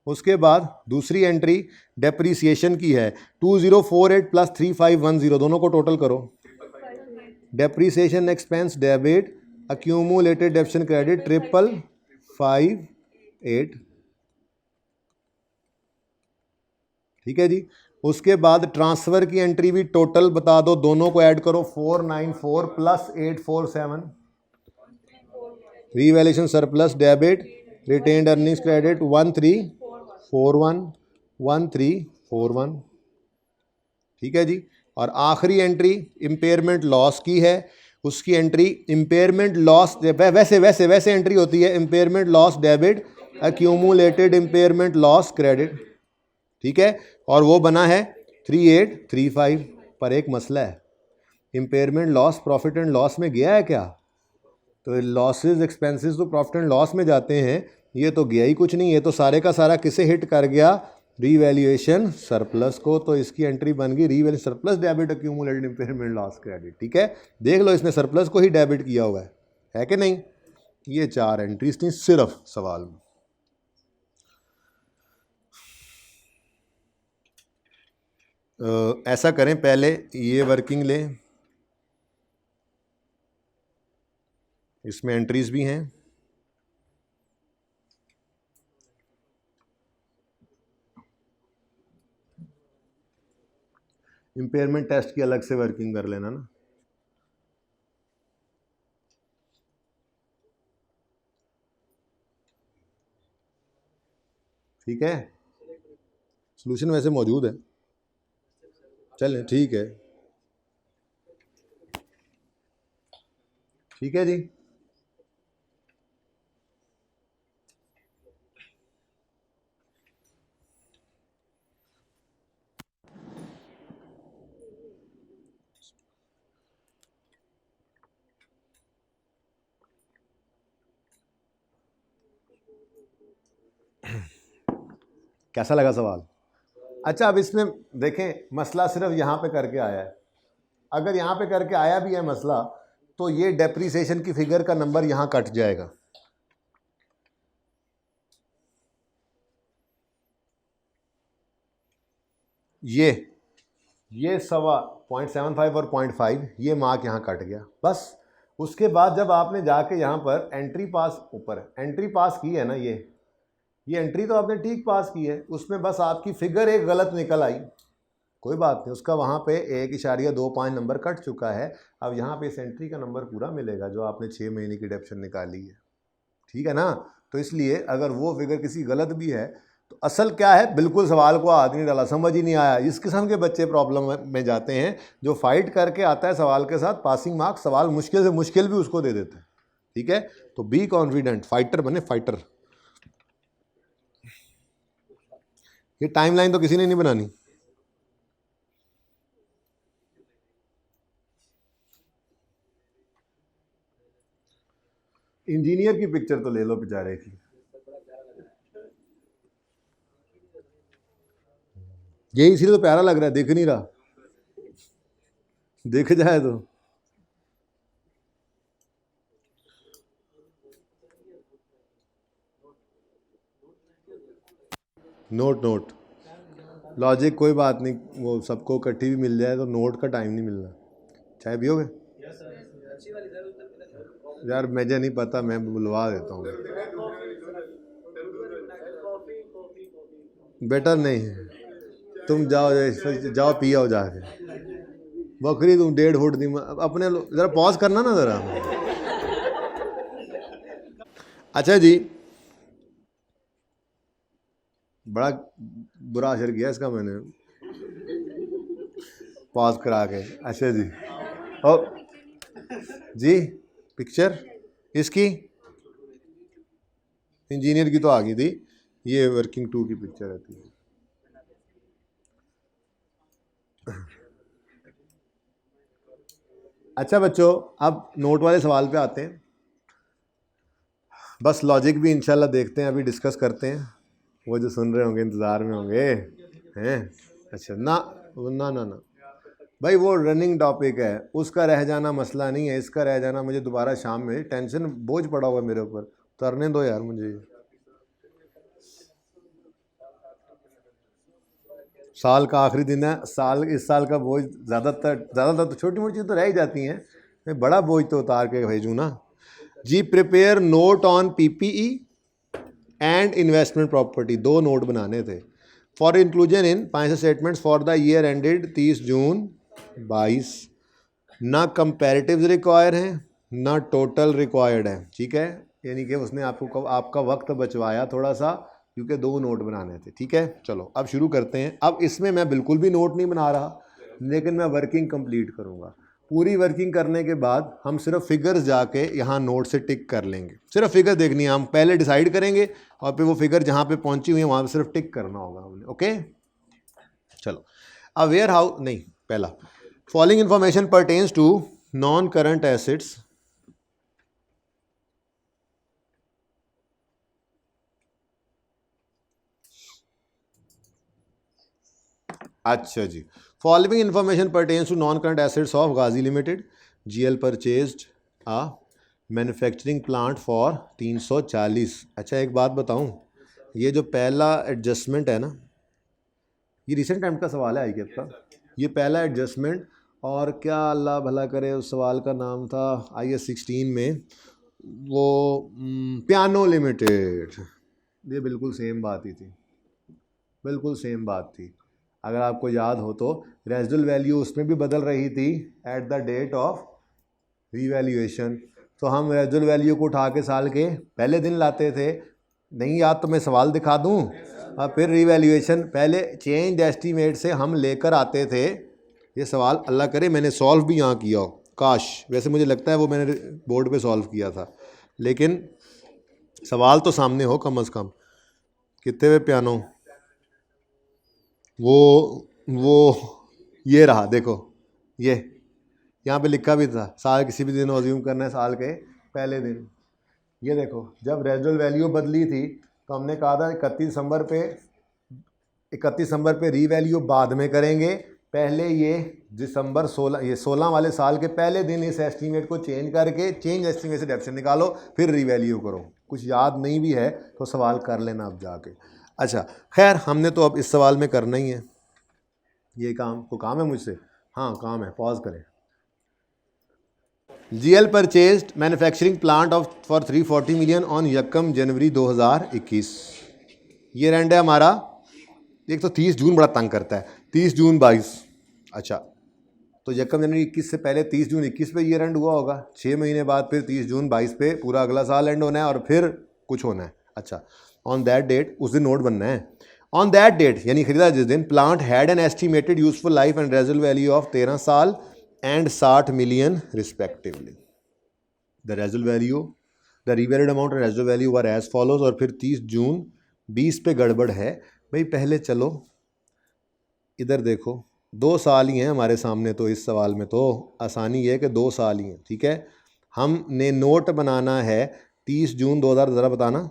A: उसके बाद दूसरी एंट्री डेप्रीसिएशन की है, 2048 प्लस 3510, दोनों को टोटल करो। Depreciation expense debit accumulated डेप्शन credit 5558, ठीक है जी। उसके बाद ट्रांसफ़र की एंट्री भी टोटल बता दो, दोनों को ऐड करो, 494 plus 847, revaluation surplus debit retained earnings credit 1341, ठीक है जी। और आखिरी एंट्री इम्पेयरमेंट लॉस की है, उसकी एंट्री इम्पेयरमेंट लॉस, वैसे एंट्री होती है impairment loss debit accumulated impairment loss credit, ठीक है। और वो बना है 3835। पर एक मसला है, impairment loss profit and loss में गया है क्या? तो लॉसेस एक्सपेंसेस तो प्रॉफिट एंड लॉस में जाते हैं, ये तो गया ही कुछ नहीं, ये तो सारे का सारा किसे हिट कर गया? रीवैल्यूएशन सरप्लस को। तो इसकी एंट्री बन गई revalue surplus debit accumulated impairment loss credit, ठीक है। देख लो, इसने सरप्लस को ही डेबिट किया हुआ है कि नहीं? ये 4 एंट्रीज थी सिर्फ सवाल में। ऐसा करें, पहले ये वर्किंग लें, इसमें एंट्रीज भी हैं। इम्पेयरमेंट टेस्ट की अलग से वर्किंग कर लेना ना। ठीक है, सॉल्यूशन वैसे मौजूद है, चलें ठीक है, ठीक है जी। कैसा लगा सवाल? अच्छा, अब इसमें देखें, मसला सिर्फ यहाँ पे करके आया है। अगर यहाँ पे करके आया भी है मसला, तो ये डेप्रीसिएशन की फिगर का नंबर यहाँ कट जाएगा। ये सवा 0.75 और 0.5, ये मार्क यहाँ कट गया बस। उसके बाद जब आपने जाके यहाँ पर एंट्री पास, ऊपर एंट्री पास की है ना, ये एंट्री तो आपने ठीक पास की है, उसमें बस आपकी फिगर एक गलत निकल आई, कोई बात नहीं, उसका वहाँ पे 1.25 नंबर कट चुका है। अब यहाँ पे इस एंट्री का नंबर पूरा मिलेगा जो आपने 6 महीने की डेप्शन निकाली है, ठीक है ना। तो इसलिए अगर वो फिगर किसी गलत भी है तो असल क्या है, बिल्कुल सवाल को हाथ नहीं डाला, समझ ही नहीं आया। इस किस्म के बच्चे प्रॉब्लम में जाते हैं, जो फाइट करके आता है सवाल के साथ, पासिंग मार्क्स, सवाल मुश्किल से मुश्किल भी उसको दे देते हैं, ठीक है। तो बी कॉन्फिडेंट, फाइटर बने, फाइटर। ये टाइमलाइन तो किसी ने नहीं बनानी। इंजीनियर की पिक्चर तो ले लो बेचारे की, ये इसीलिए तो प्यारा लग रहा है, दिख नहीं रहा, दिख जाए तो। नोट लॉजिक कोई बात नहीं, वो सबको इकट्ठी भी मिल जाए तो नोट का टाइम नहीं मिलना। चाय पियोगे? यार मुझे नहीं पता, मैं बुलवा देता हूँ। बेटर नहीं है, तुम जाओ जाओ पी आओ जाके। बकरी तुम 1.5 फुट दी अपने, ज़रा पॉज करना ना ज़रा। अच्छा जी, बड़ा बुरा असर किया इसका मैंने पॉज करा के। अच्छा जी, ओ जी, पिक्चर इसकी इंजीनियर की तो आ गई थी, ये वर्किंग 2 की पिक्चर रहती है। अच्छा बच्चों, अब नोट वाले सवाल पे आते हैं। बस लॉजिक भी इंशाल्लाह देखते हैं, अभी डिस्कस करते हैं। वो जो सुन रहे होंगे इंतज़ार में होंगे हैं। अच्छा ना ना ना ना भाई, वो रनिंग टॉपिक है, उसका रह जाना मसला नहीं है, इसका रह जाना मुझे दोबारा शाम में टेंशन बोझ पड़ा हुआ है मेरे ऊपर, करने दो यार मुझे। साल का आखिरी दिन है, इस साल का बोझ ज़्यादातर तो छोटी मोटी चीज़ तो रह ही जाती हैं, मैं बड़ा बोझ तो उतार के भेजूँ ना जी। Prepare note on PPE and investment property, 2 note बनाने थे for inclusion in financial statements for the year ended 30 June 22। ना कंपैरेटिव्स रिक्वायर हैं ना टोटल रिक्वायर्ड है, ठीक है। यानी कि उसने आपका वक्त बचवाया थोड़ा सा, क्योंकि 2 नोट बनाने थे, ठीक है। चलो अब शुरू करते हैं। अब इसमें मैं बिल्कुल भी नोट नहीं बना रहा, लेकिन मैं वर्किंग कंप्लीट करूँगा। पूरी वर्किंग करने के बाद हम सिर्फ फिगर्स जाके यहाँ नोट से टिक कर लेंगे, सिर्फ फिगर देखनी है, हम पहले डिसाइड करेंगे और फिर वो फिगर जहाँ पे पहुँची हुई है वहाँ पे सिर्फ टिक करना होगा हमने, ओके। चलो अब वेयर हाउ नहीं, पहला following information pertains to non current assets. अच्छा जी, following information pertains to non current assets of Ghazi limited. GL purchased a manufacturing plant for 340। अच्छा एक बात बताऊं, ये जो पहला एडजस्टमेंट है ना, ये रिसेंट टाइम का सवाल है आई कैप का, ये पहला एडजस्टमेंट, और क्या अल्लाह भला करे उस सवाल का नाम था IS 16 में वो पियानो लिमिटेड। ये बिल्कुल सेम बात ही थी, बिल्कुल सेम बात थी। अगर आपको याद हो तो रेजिडुअल वैल्यू उसमें भी बदल रही थी at the date of revaluation. तो हम रेजिडुअल वैल्यू को उठा के साल के पहले दिन लाते थे। नहीं याद तो मैं सवाल दिखा दूं, और फिर रीवैल्यूएशन पहले चेंज एस्टीमेट से हम लेकर आते थे। ये सवाल अल्लाह करे मैंने सॉल्व भी यहाँ किया हो, काश, वैसे मुझे लगता है वो मैंने बोर्ड पे सॉल्व किया था, लेकिन सवाल तो सामने हो कम अज़ कम। कितने हुए पियानो, वो ये रहा देखो, ये यहाँ पे लिखा भी था साल किसी भी दिन अज्यूम करना है, साल के पहले दिन। ये देखो जब रेजिडुअल वैल्यू बदली थी तो हमने कहा था 31 दिसंबर पे रीवैल्यू बाद में करेंगे, पहले ये दिसंबर 16, ये 16 वाले साल के पहले दिन इस एस्टीमेट को चेंज करके चेंज एस्टीमेट से डेप्शन निकालो, फिर रीवैल्यू करो। कुछ याद नहीं भी है तो सवाल कर लेना अब जाके। अच्छा खैर, हमने तो अब इस सवाल में करना ही है ये काम, तो काम है मुझसे, हाँ काम है, पॉज करें। GL purchased manufacturing plant of for 340 million on यकम जनवरी 2021। ये रेंड है हमारा, एक तो 30 जून बड़ा तंग करता है, 30 जून 22। अच्छा तो यकम जनवरी 21 से पहले 30 जून 21 पे ये एंड हुआ होगा, 6 महीने बाद फिर 30 जून 22 पे पूरा अगला साल एंड होना है और फिर कुछ होना है। अच्छा ऑन दैट डेट, उस दिन नोट बनना है। ऑन दैट डेट यानी खरीदा जिस दिन, plant had an estimated useful life and residual value of 13 साल and 60 million respectively. The residual value, the revalued amount and residual value were as follows. और फिर 30 जून 20 पे गड़बड़ है भाई। पहले चलो इधर देखो, 2 साल ही हैं हमारे सामने, तो इस सवाल में तो आसानी ये है कि 2 साल ही हैं, ठीक है। हमने नोट बनाना है 30 जून 2000, ज़रा बताना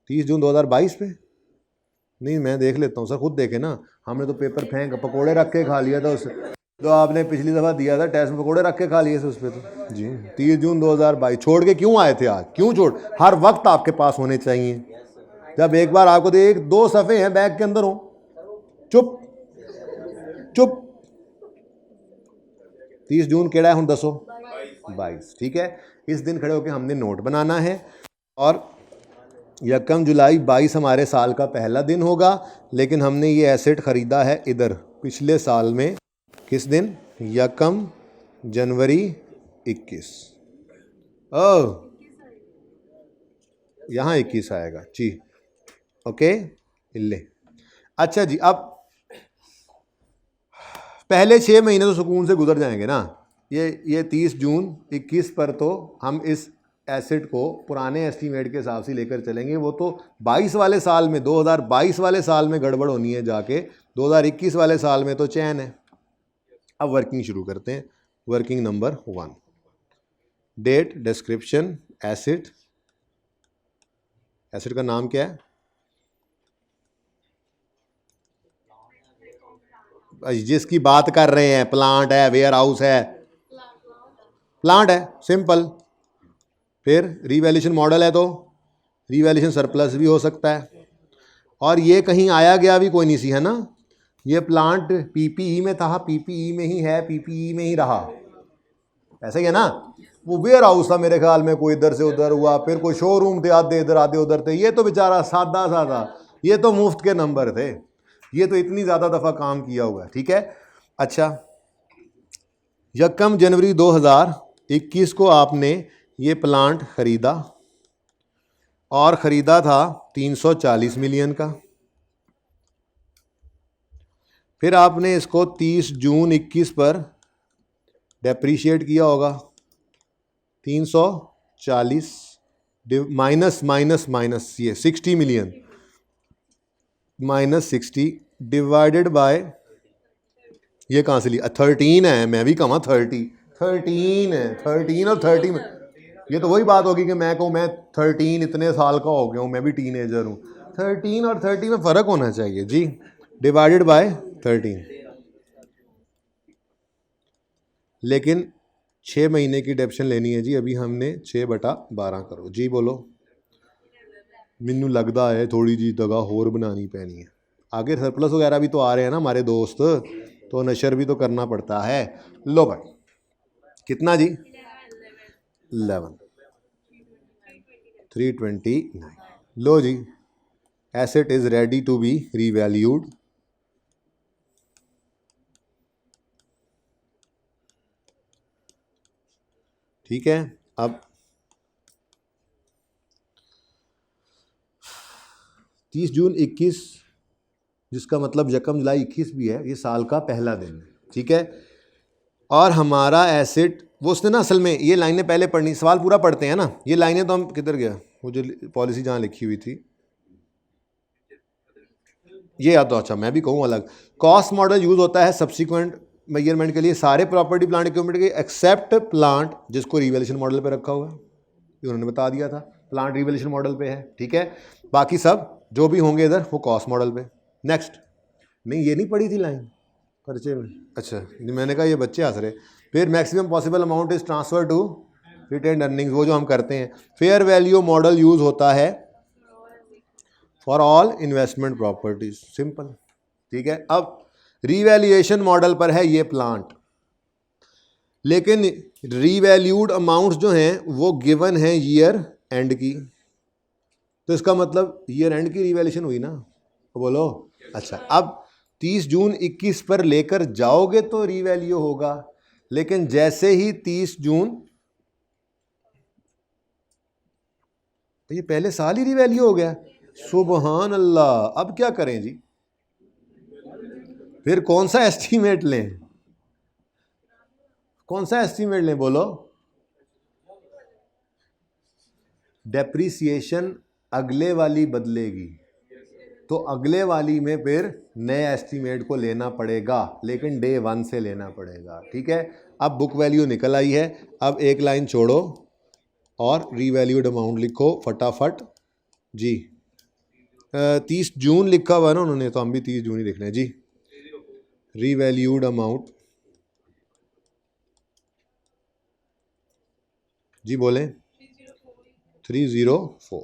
A: 30 जून 2022 पे, नहीं मैं देख लेता हूँ सर, खुद देखे ना, हमने तो पेपर फेंक पकोड़े रख के खा लिया था उससे, तो आपने पिछली दफ़ा दिया था टेस्ट में पकोड़े रख के खा लिए थे उस पर तो जी। 30 जून 2022 छोड़ के क्यों आए थे आज, क्यों छोड़, हर वक्त आपके पास होने चाहिए। जब एक बार आपको तो 1-2 सफ़े हैं बैग के अंदर हो, चुप चुप। 30 जून केड़ा है हूँ दसो, 22, ठीक है। इस दिन खड़े होकर हमने नोट बनाना है, और यकम जुलाई 22 हमारे साल का पहला दिन होगा, लेकिन हमने ये एसेट ख़रीदा है इधर पिछले साल में, किस दिन, यकम जनवरी 21। यहाँ 21 आएगा जी, ओके ले। अच्छा जी, अब पहले 6 महीने तो सुकून से गुजर जाएंगे ना। ये 30 जून 21 पर तो हम इस एसेट को पुराने एस्टीमेट के हिसाब से लेकर चलेंगे। वो तो 22 वाले साल में, 2022 वाले साल में गड़बड़ होनी है जाके, 2021 वाले साल में तो चैन है। अब वर्किंग शुरू करते हैं। Working number 1। Date, description, acid, acid का नाम क्या है? जिसकी बात कर रहे हैं, प्लांट है, वेयर हाउस है, प्लांट है, सिंपल। फिर रीवैल्यूएशन मॉडल है तो रीवैल्यूएशन सरप्लस भी हो सकता है, और ये कहीं आया गया भी कोई नहीं सी, है ना। ये प्लांट पीपीई में था, पीपीई में ही है, पीपीई में ही रहा, ऐसा ही है ना। वो वेयर हाउस था मेरे ख्याल में, कोई इधर से उधर हुआ, फिर कोई शोरूम थे, आधे इधर आधे उधर थे। ये तो बेचारा सादा सादा, ये तो मुफ्त के नंबर थे, ये तो इतनी ज़्यादा दफ़ा काम किया हुआ है, ठीक है। अच्छा, 1 जनवरी 2021 को आपने ये प्लांट खरीदा, और ख़रीदा था 340 मिलियन का। फिर आपने इसको 30 जून 21 पर डेप्रीशिएट किया होगा, 340 माइनस माइनस माइनस ये 60 मिलियन माइनस 60 डिवाइडेड बाय, ये कहाँ से लिया, 13 है, मैं भी कहूँ 13 है, 13 और 30 में ये तो वही बात होगी कि मैं कहूँ मैं 13 इतने साल का हो गया हूँ, मैं भी टीनेजर हूँ। 13 और 30 में फ़र्क होना चाहिए जी, डिवाइडेड बाय 13। लेकिन 6 महीने की डेप्शन लेनी है जी, अभी हमने 6/12 करो जी। बोलो, मैनू लगता है थोड़ी जी जगह होर बनानी पैनी है, आगे सरप्लस वगैरह भी तो आ रहे हैं ना हमारे दोस्त, तो नशर भी तो करना पड़ता है। लो भाई, कितना जी, 11 329। लो जी, asset is ready to be revalued. ठीक है, अब 30 जून 21, जिसका मतलब 1 जुलाई 21 भी है, ये साल का पहला दिन है, ठीक है। और हमारा एसेट, वो उसने ना असल में ये लाइनें पहले पढ़नी, सवाल पूरा पढ़ते हैं ना, ये लाइनें तो हम किधर गया, वो जो पॉलिसी जहाँ लिखी हुई थी, ये याद तो, अच्छा मैं भी कहूँ अलग। कॉस्ट मॉडल यूज होता है सब्सिक्वेंट मेजरमेंट के लिए सारे प्रॉपर्टी प्लांट इक्विपमेंट के, एक्सेप्ट प्लांट जिसको रिवैल्यूएशन मॉडल पे रखा हुआ है, ये उन्होंने बता दिया था, प्लांट रिवैल्यूएशन मॉडल पे है, ठीक है। बाकी सब जो भी होंगे इधर वो कॉस्ट मॉडल पे। नेक्स्ट, नहीं ये नहीं पढ़ी थी लाइन परिचय में, अच्छा मैंने कहा ये बच्चे हंस रहे। फिर maximum possible amount is transfer to retained earnings, वो जो हम करते हैं। फेयर वैल्यू मॉडल यूज होता है for all investment properties, simple, ठीक है। अब रीवैल्यूएशन मॉडल पर है ये प्लांट, लेकिन रीवैल्यूड अमाउंट्स जो हैं वो गिवन है ईयर एंड की, तो इसका मतलब ईयर एंड की रीवैल्यूएशन हुई ना, तो बोलो। अच्छा, अब 30 जून 21 पर लेकर जाओगे तो रीवैल्यू होगा, लेकिन जैसे ही 30 जून, तो ये पहले साल ही रीवैल्यू हो गया, सुबहान अल्लाह। अब क्या करें जी, फिर कौन सा एस्टीमेट लें, कौन सा एस्टीमेट लें, बोलो। डेप्रीसिएशन अगले वाली बदलेगी, तो अगले वाली में फिर नए एस्टीमेट को लेना पड़ेगा, लेकिन डे 1 से लेना पड़ेगा, ठीक है। अब बुक वैल्यू निकल आई है, अब एक लाइन छोड़ो और रीवैल्यूड अमाउंट लिखो फटाफट जी। 30 जून लिखा हुआ है ना उन्होंने, तो हम भी 30 जून ही लिख रहे हैं जी। रीवैल्यूड अमाउंट जी, बोलें। 304,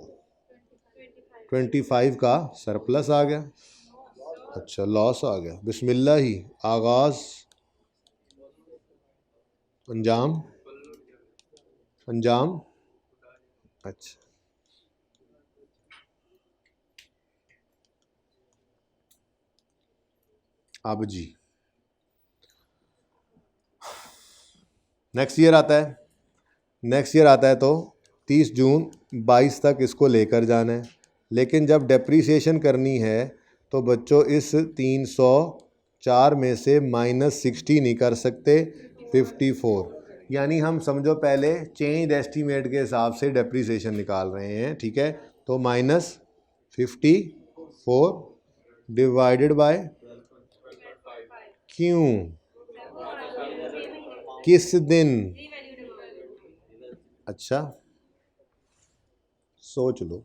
A: 25 का सरप्लस आ गया, अच्छा लॉस आ गया, बिस्मिल्लाह ही, आगाज, अंजाम, अंजाम, अच्छा अब जी नेक्स्ट ईयर आता है, नेक्स्ट ईयर आता है तो 30 जून 22 तक इसको लेकर जाना है, लेकिन जब डेप्रीसिएशन करनी है तो बच्चों इस 304 में से -60 नहीं कर सकते, 54, यानी हम समझो पहले चेंज एस्टीमेट के हिसाब से डेप्रीसिएशन निकाल रहे हैं, ठीक है। तो -54 डिवाइडेड बाय, क्यों, किस दिन? अच्छा सोच लो,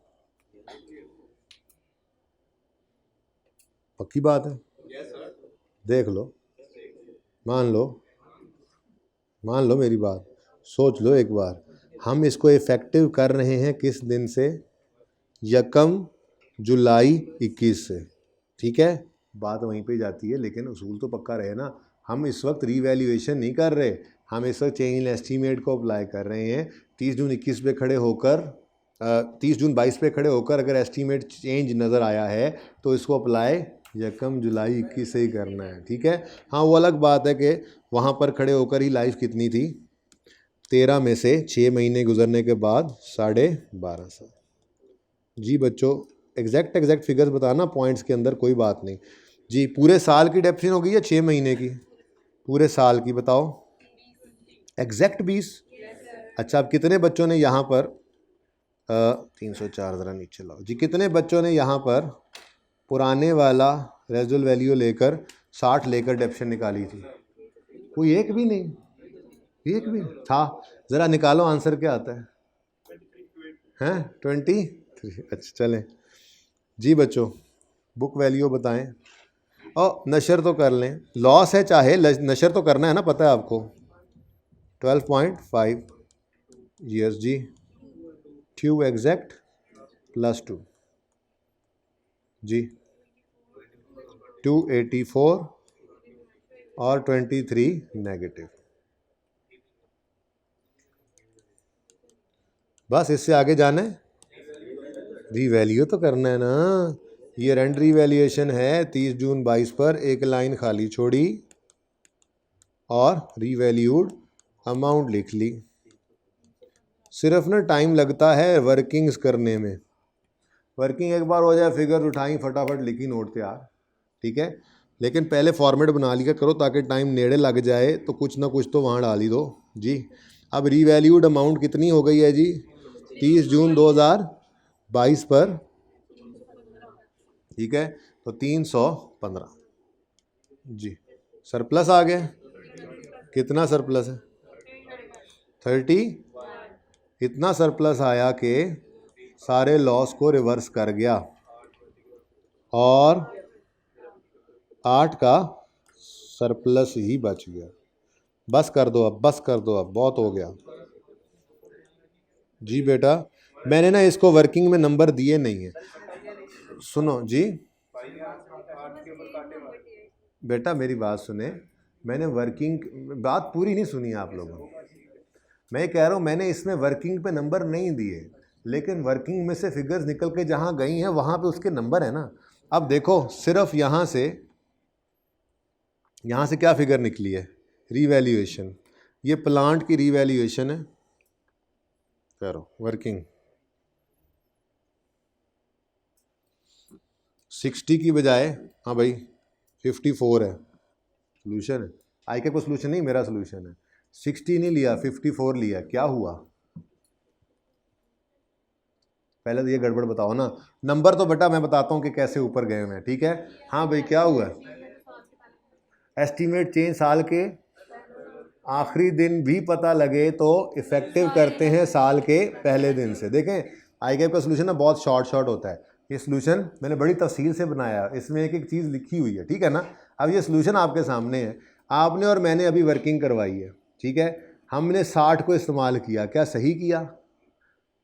A: पक्की बात है? देख लो, मान लो, मान लो मेरी बात, सोच लो एक बार। हम इसको इफेक्टिव कर रहे हैं किस दिन से? 1 जुलाई 21 से, ठीक है? बात वहीं पे जाती है, लेकिन उसूल तो पक्का रहे ना। हम इस वक्त रीवैल्यूएशन नहीं कर रहे, हम इस वक्त चेंज इन एस्टीमेट को अप्लाई कर रहे हैं। 30 जून 21 पे खड़े होकर 30 जून 22 पे खड़े होकर अगर एस्टीमेट चेंज नज़र आया है तो इसको अप्लाई 1 जुलाई 21 से ही करना है, ठीक है? हाँ, वो अलग बात है कि वहाँ पर खड़े होकर ही लाइफ कितनी थी, 13 में से 6 महीने गुजरने के बाद 12.5 साल। जी बच्चों, एग्जैक्ट फिगर्स बताना पॉइंट्स के अंदर, कोई बात नहीं। जी, पूरे साल की डेप्रिसिएशन होगी या 6 महीने की? पूरे साल की बताओ। एग्जैक्ट 20? अच्छा, अब कितने बच्चों ने यहाँ पर 304 ज़रा नीचे लाओ जी, कितने बच्चों ने यहाँ पर पुराने वाला रेजिडुअल वैल्यू लेकर 60 लेकर डेप्रिसिएशन निकाली थी? कोई एक भी नहीं? एक भी था? ज़रा निकालो आंसर क्या आता है? हैं 23? अच्छा चलें जी बच्चों, बुक वैल्यू बताएं और नशर तो कर लें। लॉस है चाहे, नशर तो करना है ना, पता है आपको। 12.5 यस जी, ट्यू एग्जैक्ट +2 जी, 284 और 23 नेगेटिव। बस इससे आगे जाना है? रीवैल्यू तो करना है ना। ये एंड रीवैल्यूएशन है, 30 जून 22 पर एक लाइन खाली छोड़ी और रीवैल्यूड अमाउंट लिख ली। सिर्फ ना टाइम लगता है वर्किंग्स करने में। वर्किंग एक बार हो जाए, फिगर उठाई, फटाफट लिखी, नोट तैयार, ठीक है? लेकिन पहले फॉर्मेट बना लिया करो ताकि टाइम नेड़े लग जाए तो कुछ ना कुछ तो वहाँ डाल ही दो जी। अब रीवैल्यूड अमाउंट कितनी हो गई है जी? 30 जून 2022 पर, ठीक है? तो 315 जी। सरप्लस आ गया, कितना सरप्लस है? 30। इतना सरप्लस आया कि सारे लॉस को रिवर्स कर गया और 8 का सरप्लस ही बच गया। बस कर दो अब, बस कर दो अब, बहुत हो गया जी बेटा। मैंने ना इसको वर्किंग में नंबर दिए नहीं है, सुनो जी बेटा, मेरी बात सुने। मैंने वर्किंग बात पूरी नहीं सुनी आप लोगों। मैं कह रहा हूँ मैंने इसमें वर्किंग पे नंबर नहीं दिए, लेकिन वर्किंग में से फिगर्स निकल के जहाँ गई हैं वहाँ पे उसके नंबर है ना। अब देखो, सिर्फ यहाँ से क्या फिगर निकली है? रीवैल्यूएशन। ये प्लांट की रीवैल्यूएशन है, करो वर्किंग 60 की बजाय, हाँ भाई 54 है। सोल्यूशन है, आई के को सोल्यूशन नहीं, मेरा सोल्यूशन है। 60 नहीं लिया, 54 लिया, क्या हुआ? पहले तो ये गड़बड़ बताओ ना। नंबर तो बेटा मैं बताता हूँ कि कैसे ऊपर गए हैं, ठीक है? हाँ भाई, क्या हुआ? एस्टीमेट चेंज साल के आखिरी दिन भी पता लगे तो इफेक्टिव करते हैं साल के पहले दिन से। देखें, आई कैप का सोल्यूशन ना बहुत शॉर्ट होता है। ये सोल्यूशन मैंने बड़ी तफसील से बनाया, इसमें एक एक चीज़ लिखी हुई है, ठीक है ना? अब ये सोल्यूशन आपके सामने है, आपने और मैंने अभी वर्किंग करवाई है, ठीक है? हमने 60 को इस्तेमाल किया, क्या सही किया?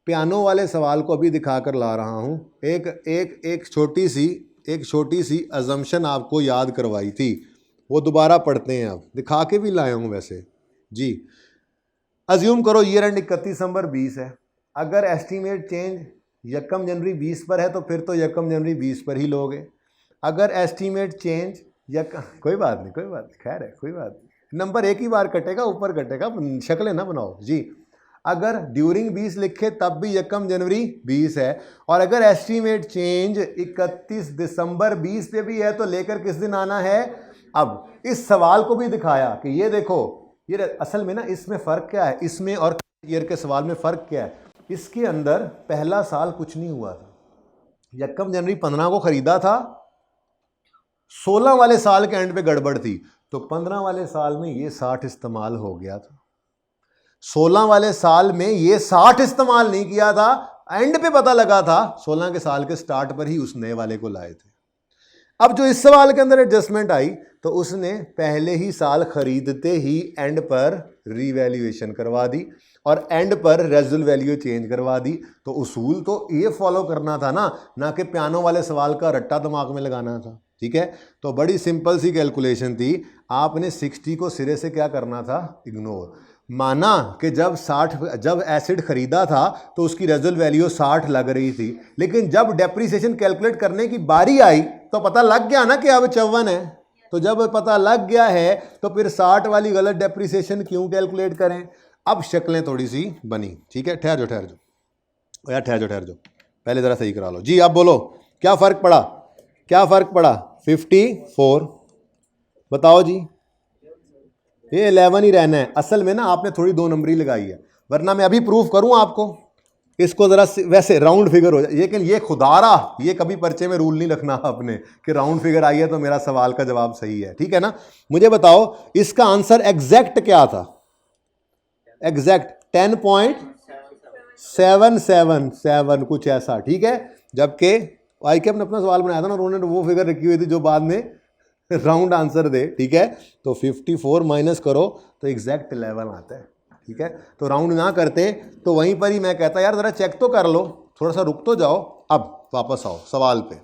A: पियानो वाले सवाल को अभी दिखा कर ला रहा हूँ। एक छोटी सी अजम्पशन आपको याद करवाई थी, वो दोबारा पढ़ते हैं। अब दिखा के भी लाया हूँ वैसे जी। अज्यूम करो ईयर एंड 31 दिसंबर 20 है। अगर एस्टीमेट चेंज 1 जनवरी 20 पर है तो फिर तो 1 जनवरी 20 पर ही लोगे। अगर एस्टीमेट चेंज कोई बात नहीं, खैर है, कोई बात नहीं। नंबर एक ही बार कटेगा, ऊपर कटेगा, शक्लें ना बनाओ जी। अगर ड्यूरिंग 20 लिखे तब भी 1 जनवरी 20 है, और अगर एस्टीमेट चेंज 31 दिसंबर 20 पे भी है तो लेकर किस दिन आना है? अब इस सवाल को भी दिखाया कि ये देखो, ये असल में ना इसमें फ़र्क क्या है, इसमें और ईयर के सवाल में फ़र्क क्या है? इसके अंदर पहला साल कुछ नहीं हुआ था, 1 जनवरी 15 को ख़रीदा था, 16 वाले साल के एंड पे गड़बड़ थी, तो 15 वाले साल में ये 60 इस्तेमाल हो गया था, 16 वाले साल में ये 60 इस्तेमाल नहीं किया था, एंड पे पता लगा था 16 के साल के स्टार्ट पर ही उस नए वाले को लाए थे। अब जो इस सवाल के अंदर एडजस्टमेंट आई तो उसने पहले ही साल खरीदते ही एंड पर रीवैल्यूएशन करवा दी और एंड पर रेजिडुअल वैल्यू चेंज करवा दी। तो उसूल तो ये फॉलो करना था ना कि पियानो वाले सवाल का रट्टा दिमाग में लगाना था। ठीक है, तो बड़ी सिंपल सी कैलकुलेशन थी, आपने 60 को सिरे से क्या करना था, इग्नोर। माना कि जब एसिड खरीदा था तो उसकी रेजिडुअल वैल्यू 60 लग रही थी, लेकिन जब डेप्रिसिएशन कैलकुलेट करने की बारी आई तो पता लग गया ना कि अब 54 है। तो जब पता लग गया है तो फिर 60 वाली गलत डेप्रिसिएशन क्यों कैलकुलेट करें। अब शक्लें थोड़ी सी बनी। ठीक है, ठहर जाओ यार, ठहर जाओ, पहले ज़रा सही करा लो जी। अब बोलो क्या फ़र्क पड़ा 54, बताओ जी। ये 11 ही रहना है। असल में ना आपने थोड़ी 2 नंबरी लगाई है, वरना मैं अभी प्रूफ करूं आपको, इसको ज़रा वैसे राउंड फिगर हो जाए। लेकिन ये खुदारा, ये कभी पर्चे में रूल नहीं रखना आपने कि राउंड फिगर आई है तो मेरा सवाल का जवाब सही है। ठीक है ना, मुझे बताओ इसका आंसर एग्जैक्ट क्या था। एग्जैक्ट 10.777 कुछ ऐसा। ठीक है, जबकि IK ने अपना सवाल बनाया था ना, उन्होंने वो फिगर रखी हुई थी जो बाद में राउंड आंसर दे। ठीक है, तो 54 माइनस करो तो एग्जैक्ट 11 आता है। ठीक है, तो राउंड ना करते तो वहीं पर ही मैं कहता यार ज़रा चेक तो कर लो, थोड़ा सा रुक तो जाओ। अब वापस आओ सवाल पे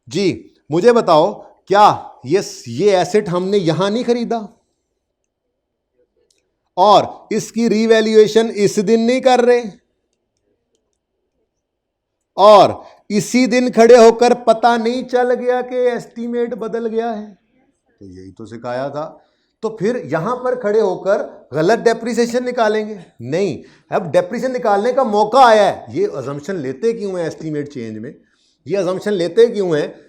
A: जी। मुझे बताओ क्या ये एसेट हमने यहां नहीं खरीदा और इसकी रीवैल्यूएशन इस दिन नहीं कर रहे और इसी दिन खड़े होकर पता नहीं चल गया कि एस्टीमेट बदल गया है। तो यही तो सिखाया था। तो फिर यहां पर खड़े होकर गलत डेप्रिसिएशन निकालेंगे नहीं। अब डेप्रिसिएशन निकालने का मौका आया है, ये अजम्पशन लेते क्यों है एस्टीमेट चेंज में, ये अजम्पशन लेते क्यों है,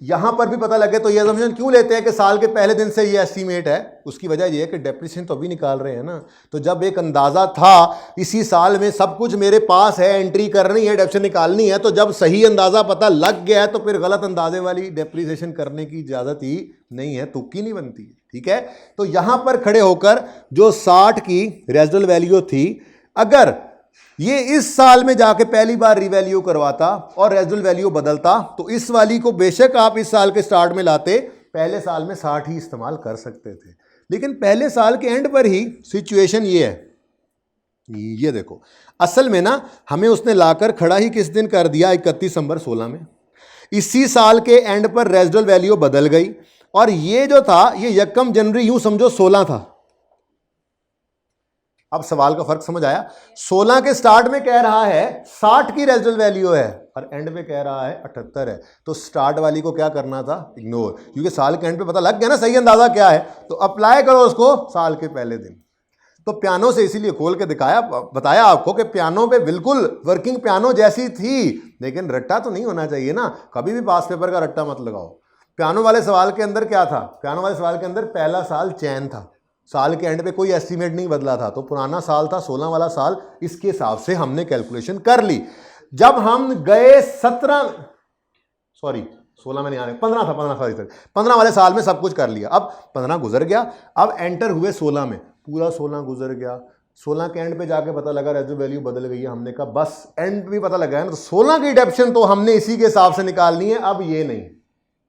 A: यहां पर भी पता लगे तो ये अजम्पशन क्यों लेते हैं कि साल के पहले दिन से ये एस्टीमेट है। उसकी वजह ये है कि डेप्रिसिएशन तो अभी निकाल रहे हैं ना। तो जब एक अंदाजा था इसी साल में सब कुछ मेरे पास है, एंट्री करनी है, डेप्रिसिएशन निकालनी है, तो जब सही अंदाजा पता लग गया है तो फिर गलत अंदाजे वाली डेप्रिसिएशन करने की इजाजत ही नहीं है, तुक्की नहीं बनती है। ठीक है, तो यहां पर खड़े होकर जो 60 की रेजिडुअल वैल्यू थी, अगर ये इस साल में जाके पहली बार रिवैल्यू करवाता और रेजिडुअल वैल्यू बदलता तो इस वाली को बेशक आप इस साल के स्टार्ट में लाते, पहले साल में 60 ही इस्तेमाल कर सकते थे। लेकिन पहले साल के एंड पर ही सिचुएशन ये है, ये देखो असल में ना हमें उसने लाकर खड़ा ही किस दिन कर दिया, 31 दिसंबर 16 में। इसी साल के एंड पर रेजिडुअल वैल्यू बदल गई और ये जो था ये 1 जनवरी यूं समझो 16 था। अब सवाल का फर्क समझ आया। 16 के स्टार्ट में कह रहा है 60 की रेजिडुअल वैल्यू है और एंड में कह रहा है 78 है। तो स्टार्ट वाली को क्या करना था, इग्नोर, क्योंकि साल के एंड पे पता लग गया ना सही अंदाजा क्या है। तो अप्लाई करो उसको साल के पहले दिन। तो पियानो से इसीलिए खोल के दिखाया, बताया आपको कि पियानो पे बिल्कुल वर्किंग पियानो जैसी थी, लेकिन रट्टा तो नहीं होना चाहिए ना, कभी भी पास पेपर का रट्टा मत लगाओ। पियानो वाले सवाल के अंदर क्या था, पियानो वाले सवाल के अंदर पहला साल चैन था, साल के एंड पे कोई एस्टीमेट नहीं बदला था, तो पुराना साल था 16 वाला साल, इसके हिसाब से हमने कैलकुलेशन कर ली। जब हम गए 16 में नहीं आने, 15 था 15 वाले साल में सब कुछ कर लिया। अब 15 गुजर गया, अब एंटर हुए 16 में, पूरा 16 गुजर गया। 16 के एंड पे जाके पता लगा रेजिडुअल वैल्यू बदल गई है। हमने कहा बस एंड भी पता लगा है ना, तो 16 की डेप्शन तो हमने इसी के हिसाब से निकालनी है, अब ये नहीं,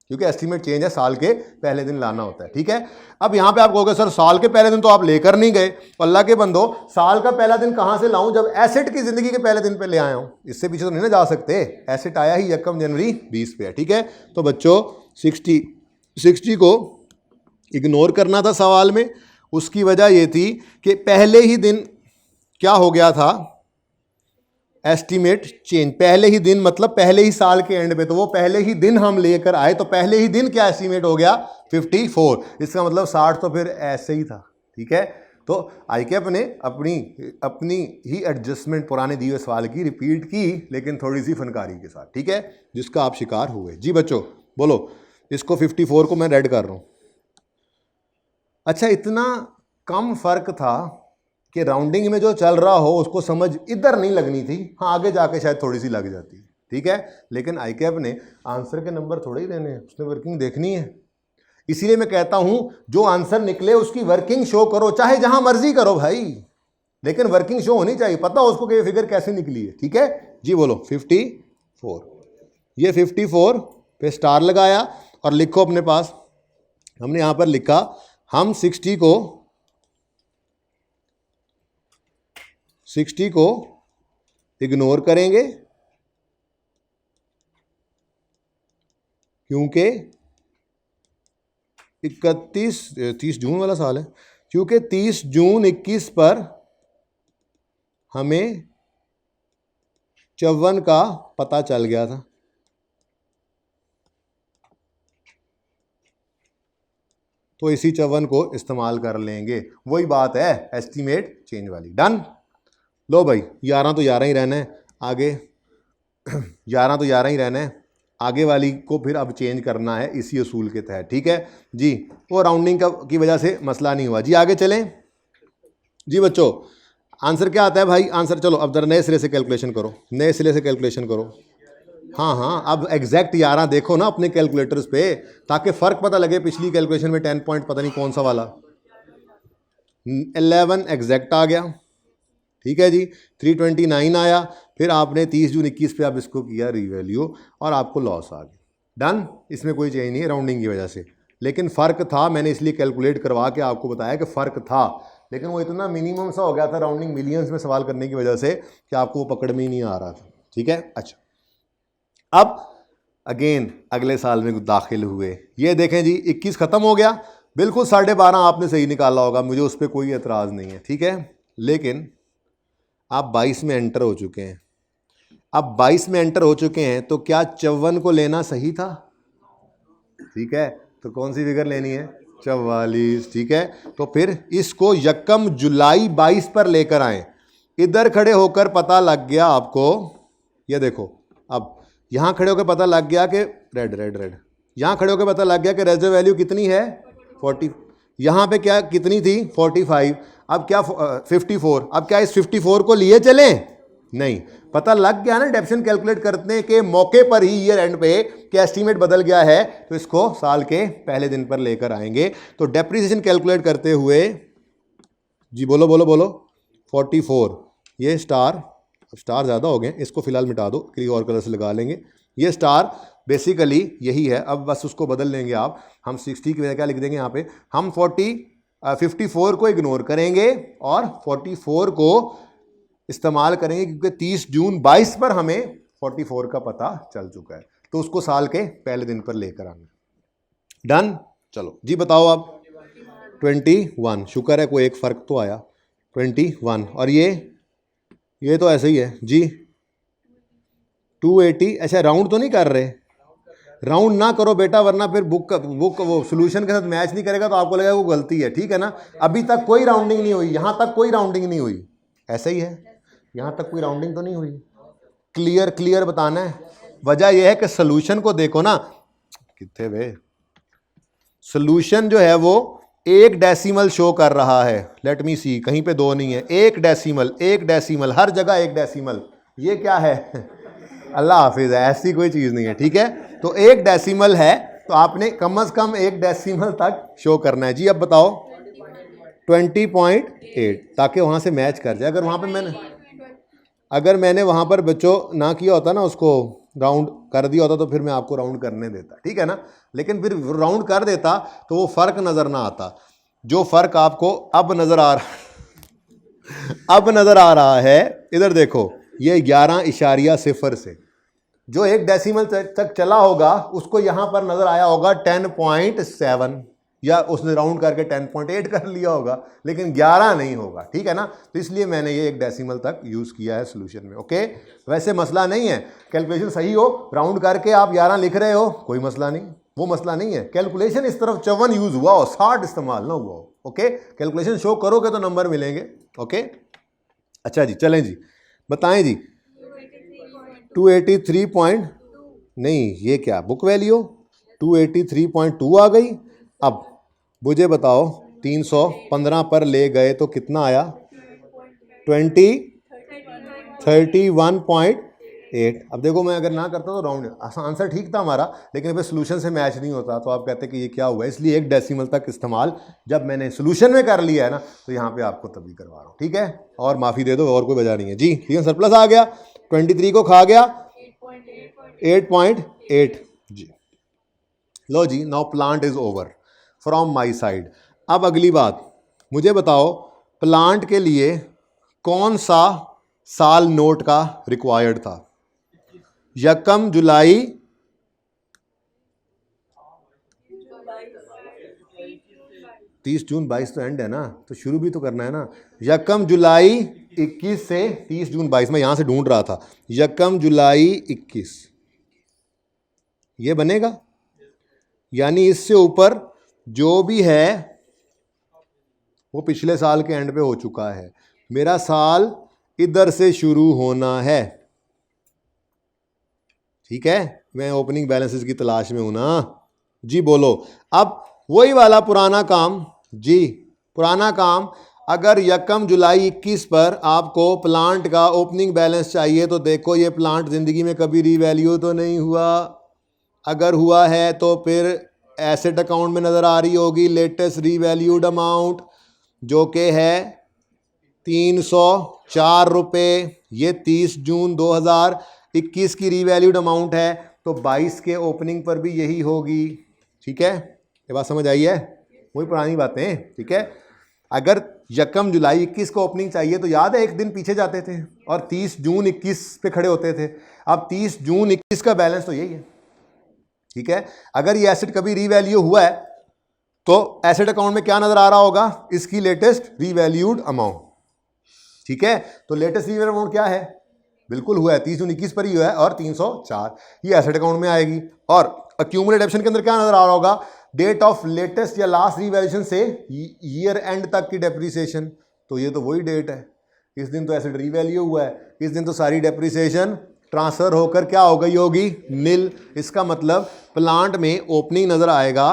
A: क्योंकि एस्टीमेट चेंज है, साल के पहले दिन लाना होता है। ठीक है, अब यहां पे आप कहोगे सर साल के पहले दिन तो आप लेकर नहीं गए। अल्लाह के बंदो, साल का पहला दिन कहां से लाऊं जब एसेट की जिंदगी के पहले दिन पे ले आया हूं, इससे पीछे तो नहीं ना जा सकते। एसेट आया ही 1 जनवरी 20 पे है। ठीक है, तो बच्चों 60 को इग्नोर करना था सवाल में। उसकी वजह यह थी कि पहले ही दिन क्या हो गया था, एस्टीमेट चेंज, पहले ही दिन मतलब पहले ही साल के एंड पे, तो वो पहले ही दिन हम लेकर आए, तो पहले ही दिन क्या एस्टीमेट हो गया 54। इसका मतलब 60 तो फिर ऐसे ही था। ठीक है, तो IK ने अपनी ही एडजस्टमेंट पुराने दिए सवाल की रिपीट की, लेकिन थोड़ी सी फनकारी के साथ। ठीक है, जिसका आप शिकार हुए। जी बच्चों बोलो, इसको 54 को मैं रेड कर रहा हूं। अच्छा, इतना कम फर्क था कि राउंडिंग में जो चल रहा हो उसको समझ इधर नहीं लगनी थी, हाँ आगे जाके शायद थोड़ी सी लग जाती। ठीक है, लेकिन IK ने आंसर के नंबर थोड़े ही देने हैं, उसने वर्किंग देखनी है। इसीलिए मैं कहता हूं जो आंसर निकले उसकी वर्किंग शो करो, चाहे जहां मर्जी करो भाई, लेकिन वर्किंग शो होनी चाहिए, पता उसको कि ये फिगर कैसे निकली है। ठीक है जी, बोलो 54। ये 54 पे स्टार लगाया और लिखो अपने पास, हमने यहां पर लिखा हम 60 को इग्नोर करेंगे क्योंकि 30 जून वाला साल है, क्योंकि 30 जून 21 पर हमें 54 का पता चल गया था। तो इसी 54 को इस्तेमाल कर लेंगे, वही बात है एस्टीमेट चेंज वाली। डन। लो भाई 11 तो 11 ही रहना है, आगे 11 तो 11 ही रहना है, आगे वाली को फिर अब चेंज करना है इसी असूल के तहत। ठीक है जी, वो राउंडिंग की वजह से मसला नहीं हुआ जी। आगे चलें जी बच्चों, आंसर क्या आता है भाई? आंसर चलो अब जरा नए सिरे से कैलकुलेशन करो, नए सिरे से कैलकुलेशन करो। हाँ हाँ, अब एग्जैक्ट 11 देखो ना अपने कैलकुलेटर्स पे, ताकि फ़र्क पता लगे पिछली कैलकुलेशन में 10 पॉइंट पता नहीं कौन सा वाला। 11 एग्जैक्ट आ गया, ठीक है जी। 329 आया, फिर आपने 30 जून 21 पे आप इसको किया रीवैल्यू और आपको लॉस आ गया। डन, इसमें कोई चेंज नहीं है राउंडिंग की वजह से, लेकिन फ़र्क था, मैंने इसलिए कैलकुलेट करवा के आपको बताया कि फ़र्क था, लेकिन वो इतना मिनिमम सा हो गया था राउंडिंग मिलियंस में सवाल करने की वजह से कि आपको वो पकड़ में ही नहीं आ रहा था। ठीक है, अच्छा अब अगेन अगले साल में दाखिल हुए, ये देखें जी 21 ख़त्म हो गया, बिल्कुल 12.5 आपने सही निकाला होगा, मुझे उस पर कोई एतराज़ नहीं है। ठीक है, लेकिन आप 22 में एंटर हो चुके हैं। अब 22 में एंटर हो चुके हैं तो क्या 54 को लेना सही था? ठीक है, तो कौन सी फिगर लेनी है? 44। ठीक है, तो फिर इसको 1 जुलाई 22 पर लेकर आए। इधर खड़े होकर पता लग गया आपको, ये देखो, अब यहां खड़े होकर पता लग गया कि रेड यहां खड़े होकर पता लग गया कि रेजर्व वैल्यू कितनी है 40, यहां पे क्या कितनी थी 45, अब क्या 54, अब क्या इस 54 को लिए चलें? नहीं, पता लग गया ना डेप्रिसिएशन कैलकुलेट करने के मौके पर ही ईयर एंड पे कि एस्टीमेट बदल गया है, तो इसको साल के पहले दिन पर लेकर आएंगे। तो डेप्रिसिएशन कैलकुलेट करते हुए जी बोलो 44, ये स्टार ज़्यादा हो गए, इसको फिलहाल मिटा दो, किसी और कलर से लगा लेंगे। ये स्टार बेसिकली यही है, अब बस उसको बदल लेंगे आप, हम 60 की वजह क्या लिख देंगे यहाँ पे, हम 54 को इग्नोर करेंगे और 44 को इस्तेमाल करेंगे, क्योंकि 30 जून 22 पर हमें 44 का पता चल चुका है, तो उसको साल के पहले दिन पर लेकर आना। डन, चलो जी बताओ अब 21, शुक्र है कोई एक फ़र्क तो आया 21, और ये तो ऐसे ही है जी 280। अच्छा राउंड तो नहीं कर रहे? राउंड ना करो बेटा, वरना फिर बुक वो सोल्यूशन के साथ मैच नहीं करेगा तो आपको लगेगा वो गलती है। ठीक है ना, अभी तक कोई राउंडिंग नहीं हुई, यहाँ तक कोई राउंडिंग नहीं हुई, ऐसा ही है, यहाँ तक कोई राउंडिंग तो नहीं हुई। क्लियर बताना है। वजह यह है कि सोल्यूशन को देखो ना, कितने वे सोल्यूशन जो है वो 1 डेसिमल शो कर रहा है, लेट मी सी, कहीं पे 2 नहीं है, 1 डेसिमल, हर जगह 1 डेसिमल। ये क्या है? अल्लाह हाफिज है, ऐसी कोई चीज़ नहीं है। ठीक है, तो 1 डेसिमल है, तो आपने कम से कम 1 डेसिमल तक शो करना है जी। अब बताओ 20.8, ताकि वहाँ से मैच कर जाए। अगर मैंने वहाँ पर बच्चों ना किया होता ना, उसको राउंड कर दिया होता, तो फिर मैं आपको राउंड करने देता, ठीक है ना, लेकिन फिर राउंड कर देता तो वो फ़र्क नज़र ना आता, जो फ़र्क आपको अब नज़र आ रहा है। इधर देखो, ये 11.0 से जो 1 डेसिमल तक चला होगा उसको यहाँ पर नज़र आया होगा 10.7, या उसने राउंड करके 10.8 कर लिया होगा, लेकिन 11 नहीं होगा। ठीक है ना, तो इसलिए मैंने ये 1 डेसिमल तक यूज़ किया है सोल्यूशन में। ओके, वैसे मसला नहीं है, कैलकुलेशन सही हो, राउंड करके आप 11 लिख रहे हो, कोई मसला नहीं, वो मसला नहीं है। कैलकुलेशन इस तरफ 54 यूज़ हुआ हो, 60 इस्तेमाल ना हुआ हो। ओके, कैलकुलेशन शो करोगे तो नंबर मिलेंगे। ओके, अच्छा जी, चलें जी, बताएं जी 283 नहीं, ये क्या बुक वैल्यू 283.2 आ गई। अब मुझे बताओ 315 पर ले गए तो कितना आया? 31.8 8। अब देखो मैं अगर ना करता तो राउंड आंसर ठीक था हमारा, लेकिन फिर सोल्यूशन से मैच नहीं होता, तो आप कहते कि ये क्या हुआ, इसलिए 1 डेसिमल तक इस्तेमाल जब मैंने सोल्यूशन में कर लिया है ना, तो यहाँ पे आपको तभी करवा रहा हूँ, ठीक है। और माफ़ी दे दो, और कोई वजह नहीं है जी, ठीक है। सरप्लस आ गया, 23 को खा गया 8.8 जी। लो जी, now plant is over from my side. अब अगली बात मुझे बताओ, प्लांट के लिए कौन सा साल नोट का रिक्वायर्ड था? यकम जुलाई 30 जून 22 तो एंड है ना, तो शुरू भी तो करना है ना। यकम जुलाई 21 से 30 जून 22, मैं यहां से ढूंढ रहा था। यकम जुलाई 21 ये बनेगा, यानी इससे ऊपर जो भी है वो पिछले साल के एंड पे हो चुका है। मेरा साल इधर से शुरू होना है, ठीक है। मैं ओपनिंग बैलेंसेस की तलाश में हूं ना जी, बोलो। अब वही वाला पुराना काम जी, पुराना काम। अगर यकम जुलाई 21 पर आपको प्लांट का ओपनिंग बैलेंस चाहिए, तो देखो ये प्लांट जिंदगी में कभी रीवैल्यू तो नहीं हुआ, अगर हुआ है तो फिर एसेट अकाउंट में नज़र आ रही होगी लेटेस्ट रीवैल्यूड अमाउंट, जो कि है 304 रुपये। ये 30 जून 2021 की रीवैल्यूड अमाउंट है, तो 22 के ओपनिंग पर भी यही होगी, ठीक है। ये बात समझ आई है, वही पुरानी बातें, ठीक है। अगर यकम जुलाई 21 को ओपनिंग चाहिए, तो याद है एक दिन पीछे जाते थे और 30 जून 21 पे खड़े होते थे। अब 30 जून 21 का बैलेंस तो यही है, ठीक है। अगर ये एसेट कभी रीवैल्यू हुआ है, तो एसेट अकाउंट में क्या नजर आ रहा होगा? इसकी लेटेस्ट रीवैल्यूड अमाउंट, ठीक है। तो लेटेस्ट रीवैल्यूड अमाउंट क्या है? बिल्कुल हुआ है, 30 जून 21 पर ही हुआ है, और 304 ये एसेट अकाउंट में आएगी। और अक्यूमुलेट ऑप्शन के अंदर क्या नजर आ रहा होगा? डेट ऑफ लेटेस्ट या लास्ट रीवैल्यूएशन से ईयर एंड तक की डेप्रिसिएशन, तो ये तो वही डेट है। इस दिन तो एसेट रीवैल्यू हुआ है, इस दिन तो सारी डेप्रिसिएशन ट्रांसफर होकर क्या हो गई होगी? निल। इसका मतलब प्लांट में ओपनिंग नजर आएगा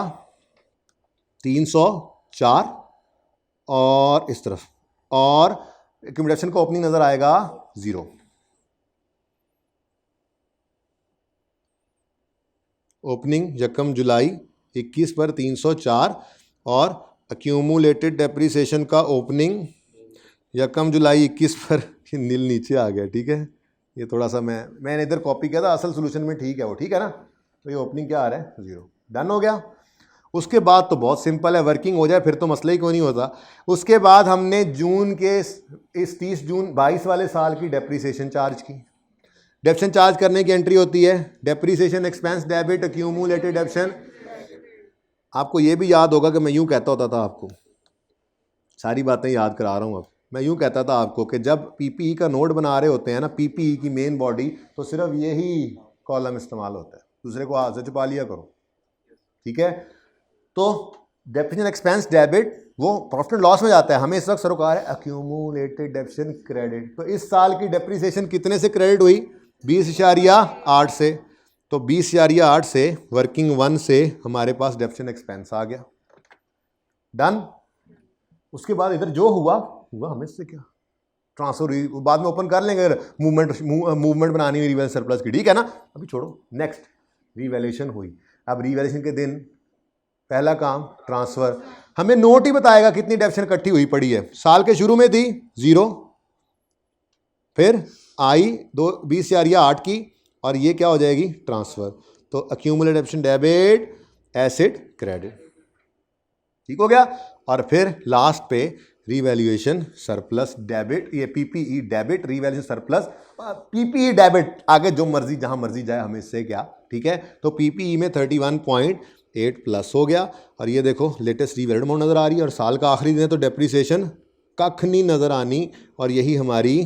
A: 304 और इस तरफ, और एक्यूमुलेशन का ओपनिंग नजर आएगा 0। ओपनिंग यकम जुलाई 21 पर 304 और अक्यूमुलेटेड डेप्रिसिएशन का ओपनिंग यकम जुलाई 21 पर नील नीचे आ गया, ठीक है। ये थोड़ा सा मैंने इधर कॉपी किया था, असल सोल्यूशन में ठीक है वो, ठीक है ना। तो ये ओपनिंग क्या आ रहा है? 0। डन हो गया। उसके बाद तो बहुत सिंपल है, वर्किंग हो जाए फिर तो मसला ही कोई नहीं होता। उसके बाद हमने जून के इस 30 जून 22 वाले साल की डेप्रिसिएशन चार्ज की। डेप्शन चार्ज करने की एंट्री होती है डेप्रिसिएशन एक्सपेंस डेबिट अक्यूमुलेटेड डेप्शन। आपको ये भी याद होगा कि मैं यूं कहता होता था, आपको सारी बातें याद करा रहा हूं। अब मैं यूं कहता था आपको कि जब पीपीई का नोट बना रहे होते हैं ना, पीपीई की मेन बॉडी, तो सिर्फ यही कॉलम इस्तेमाल होता है, दूसरे को हाथ से छुपा लिया करो, ठीक है। तो डेप्रिसिएशन एक्सपेंस डेबिट वो प्रॉफिट एंड लॉस में जाता है। हमें इस वक्त सरोकार है अक्यूमुलेटेड डेप्शन क्रेडिट। तो इस साल की डेप्रिसिएशन कितने से क्रेडिट हुई? 20.8 से। तो 20.8 से वर्किंग 1 से हमारे पास डेप्शन एक्सपेंस आ गया। डन। उसके बाद इधर जो हुआ हमें इससे क्या ट्रांसफर बाद में ओपन कर लेंगे, अगर मूवमेंट बनानी हुई रिवैल्यूएशन सरप्लस की, ठीक है ना। अभी छोड़ो, नेक्स्ट रीवैल्यूएशन हुई। अब रीवैल्यूएशन के दिन पहला काम ट्रांसफर। हमें नोट ही बताएगा कितनी डेप्शन इकट्ठी हुई पड़ी है। साल के शुरू में थी 0, फिर आई 20.8 की, और ये क्या हो जाएगी? ट्रांसफर। तो अक्यूमुलेटेड डेप्शन डेबिट एसेट क्रेडिट, ठीक हो गया। और फिर लास्ट पे रीवैल्यूएशन सरप्लस डेबिट, ये PPE debit revaluation surplus PPE debit, आगे जो मर्जी जहां मर्जी जाए, हमें इससे क्या, ठीक है। तो पीपीई में 31.8 प्लस हो गया। और ये देखो लेटेस्ट रीवैल्यूड अमाउंट नजर आ रही है, और साल का आखिरी दिन है तो डेप्रिसिएशन कख नहीं नजर आनी, और यही हमारी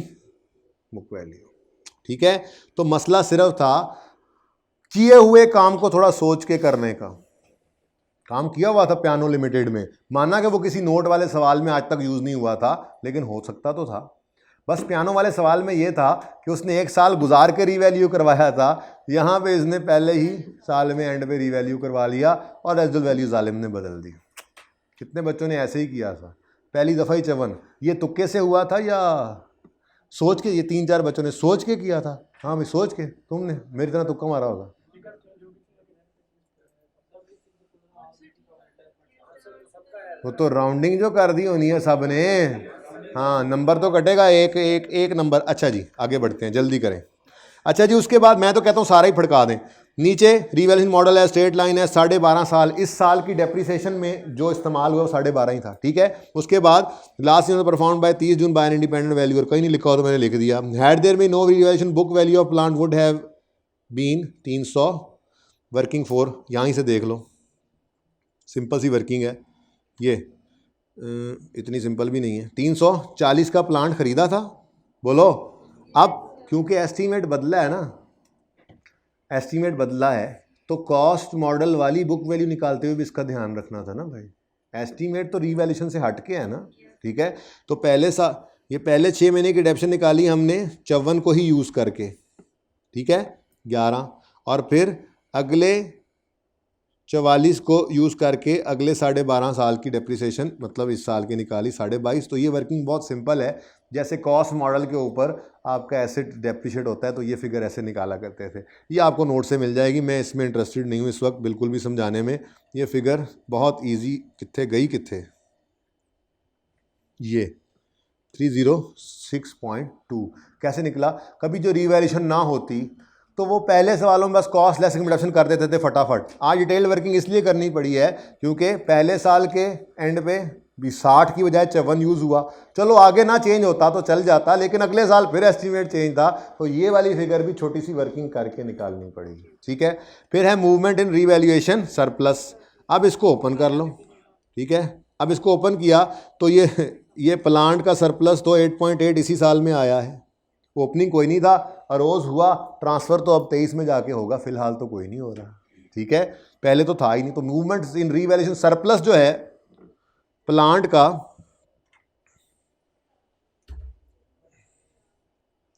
A: बुक वैल्यू, ठीक है। तो मसला सिर्फ था किए हुए काम को थोड़ा सोच के करने का। काम किया हुआ था पियानो लिमिटेड में, माना कि वो किसी नोट वाले सवाल में आज तक यूज नहीं हुआ था, लेकिन हो सकता तो था। बस पियानो वाले सवाल में ये था कि उसने 1 साल गुजार के रीवैल्यू करवाया था, यहाँ पे इसने पहले ही साल में एंड पे रीवैल्यू करवा लिया, और रेजिडुअल वैल्यू जालिम ने बदल दी। कितने बच्चों ने ऐसे ही किया था, पहली दफ़ा ही 54। ये तुक्के से हुआ था या सोच के? ये 3-4 बच्चों ने सोच के किया था, हाँ मैं सोच के, तुमने मेरी तरह तुक्का मारा होगा। वो तो राउंडिंग जो कर दी होनी है सब ने। हाँ नंबर तो कटेगा, एक एक एक नंबर। अच्छा जी आगे बढ़ते हैं, जल्दी करें। अच्छा जी उसके बाद मैं तो कहता हूँ सारा ही फटका दें। नीचे रिवैल्यूएशन मॉडल है, स्ट्रेट लाइन है, 12.5 साल। इस साल की डेप्रिसिएशन में जो इस्तेमाल हुआ वो 12.5 ही था, ठीक है। उसके बाद लास्ट ईयर परफॉर्म बाय 30 जून बाय एन इंडिपेंडेंट वैल्यूअर, कहीं नहीं लिखा हो तो मैंने लिख दिया। Had there be no revaluation book value of plant would have been 300 working for, यहीं से देख लो, सिंपल सी वर्किंग है ये, इतनी सिंपल भी नहीं है। 340 का प्लांट खरीदा था, बोलो। अब क्योंकि एस्टीमेट बदला है ना, एस्टीमेट बदला है, तो कॉस्ट मॉडल वाली बुक वैल्यू निकालते हुए भी इसका ध्यान रखना था ना भाई। एस्टीमेट तो रीवैल्यूएशन से हट के है ना, ठीक है। तो ये पहले 6 महीने की डेप्शन निकाली हमने 54 को ही यूज़ करके, ठीक है, 11, और फिर अगले 44 को यूज़ करके अगले 12.5 साल की डेप्रिसिएशन, मतलब इस साल की निकाली 22.5। तो ये वर्किंग बहुत सिंपल है। जैसे कॉस्ट मॉडल के ऊपर आपका एसेट डेप्रिशिएट होता है तो ये फिगर ऐसे निकाला करते थे। ये आपको नोट से मिल जाएगी, मैं इसमें इंटरेस्टेड नहीं हूँ इस वक्त बिल्कुल भी समझाने में। ये फिगर बहुत ईजी, कितने गई कितने, ये 306.2 कैसे निकला। कभी जो रिवैल्यूएशन ना होती तो वो पहले सवालों में बस कॉस्ट लेस रिडक्शन कर देते थे फटाफट। आज डिटेल वर्किंग इसलिए करनी पड़ी है क्योंकि पहले साल के एंड पे भी 60 की बजाय 54 यूज़ हुआ। चलो आगे ना चेंज होता तो चल जाता, लेकिन अगले साल फिर एस्टीमेट चेंज था, तो ये वाली फिगर भी छोटी सी वर्किंग करके निकालनी पड़ेगी, ठीक है। फिर है मूवमेंट इन रीवैल्यूएशन सरप्लस। अब इसको ओपन कर लो, ठीक है। अब इसको ओपन किया तो ये प्लांट का सरप्लस तो 8.8 इसी साल में आया है। ओपनिंग कोई नहीं था, अरोज हुआ, ट्रांसफ़र तो अब 23 में जाके होगा, फिलहाल तो कोई नहीं हो रहा, ठीक है। पहले तो था ही नहीं। तो मूवमेंट इन रीवैल्यूएशन सरप्लस जो है प्लांट का,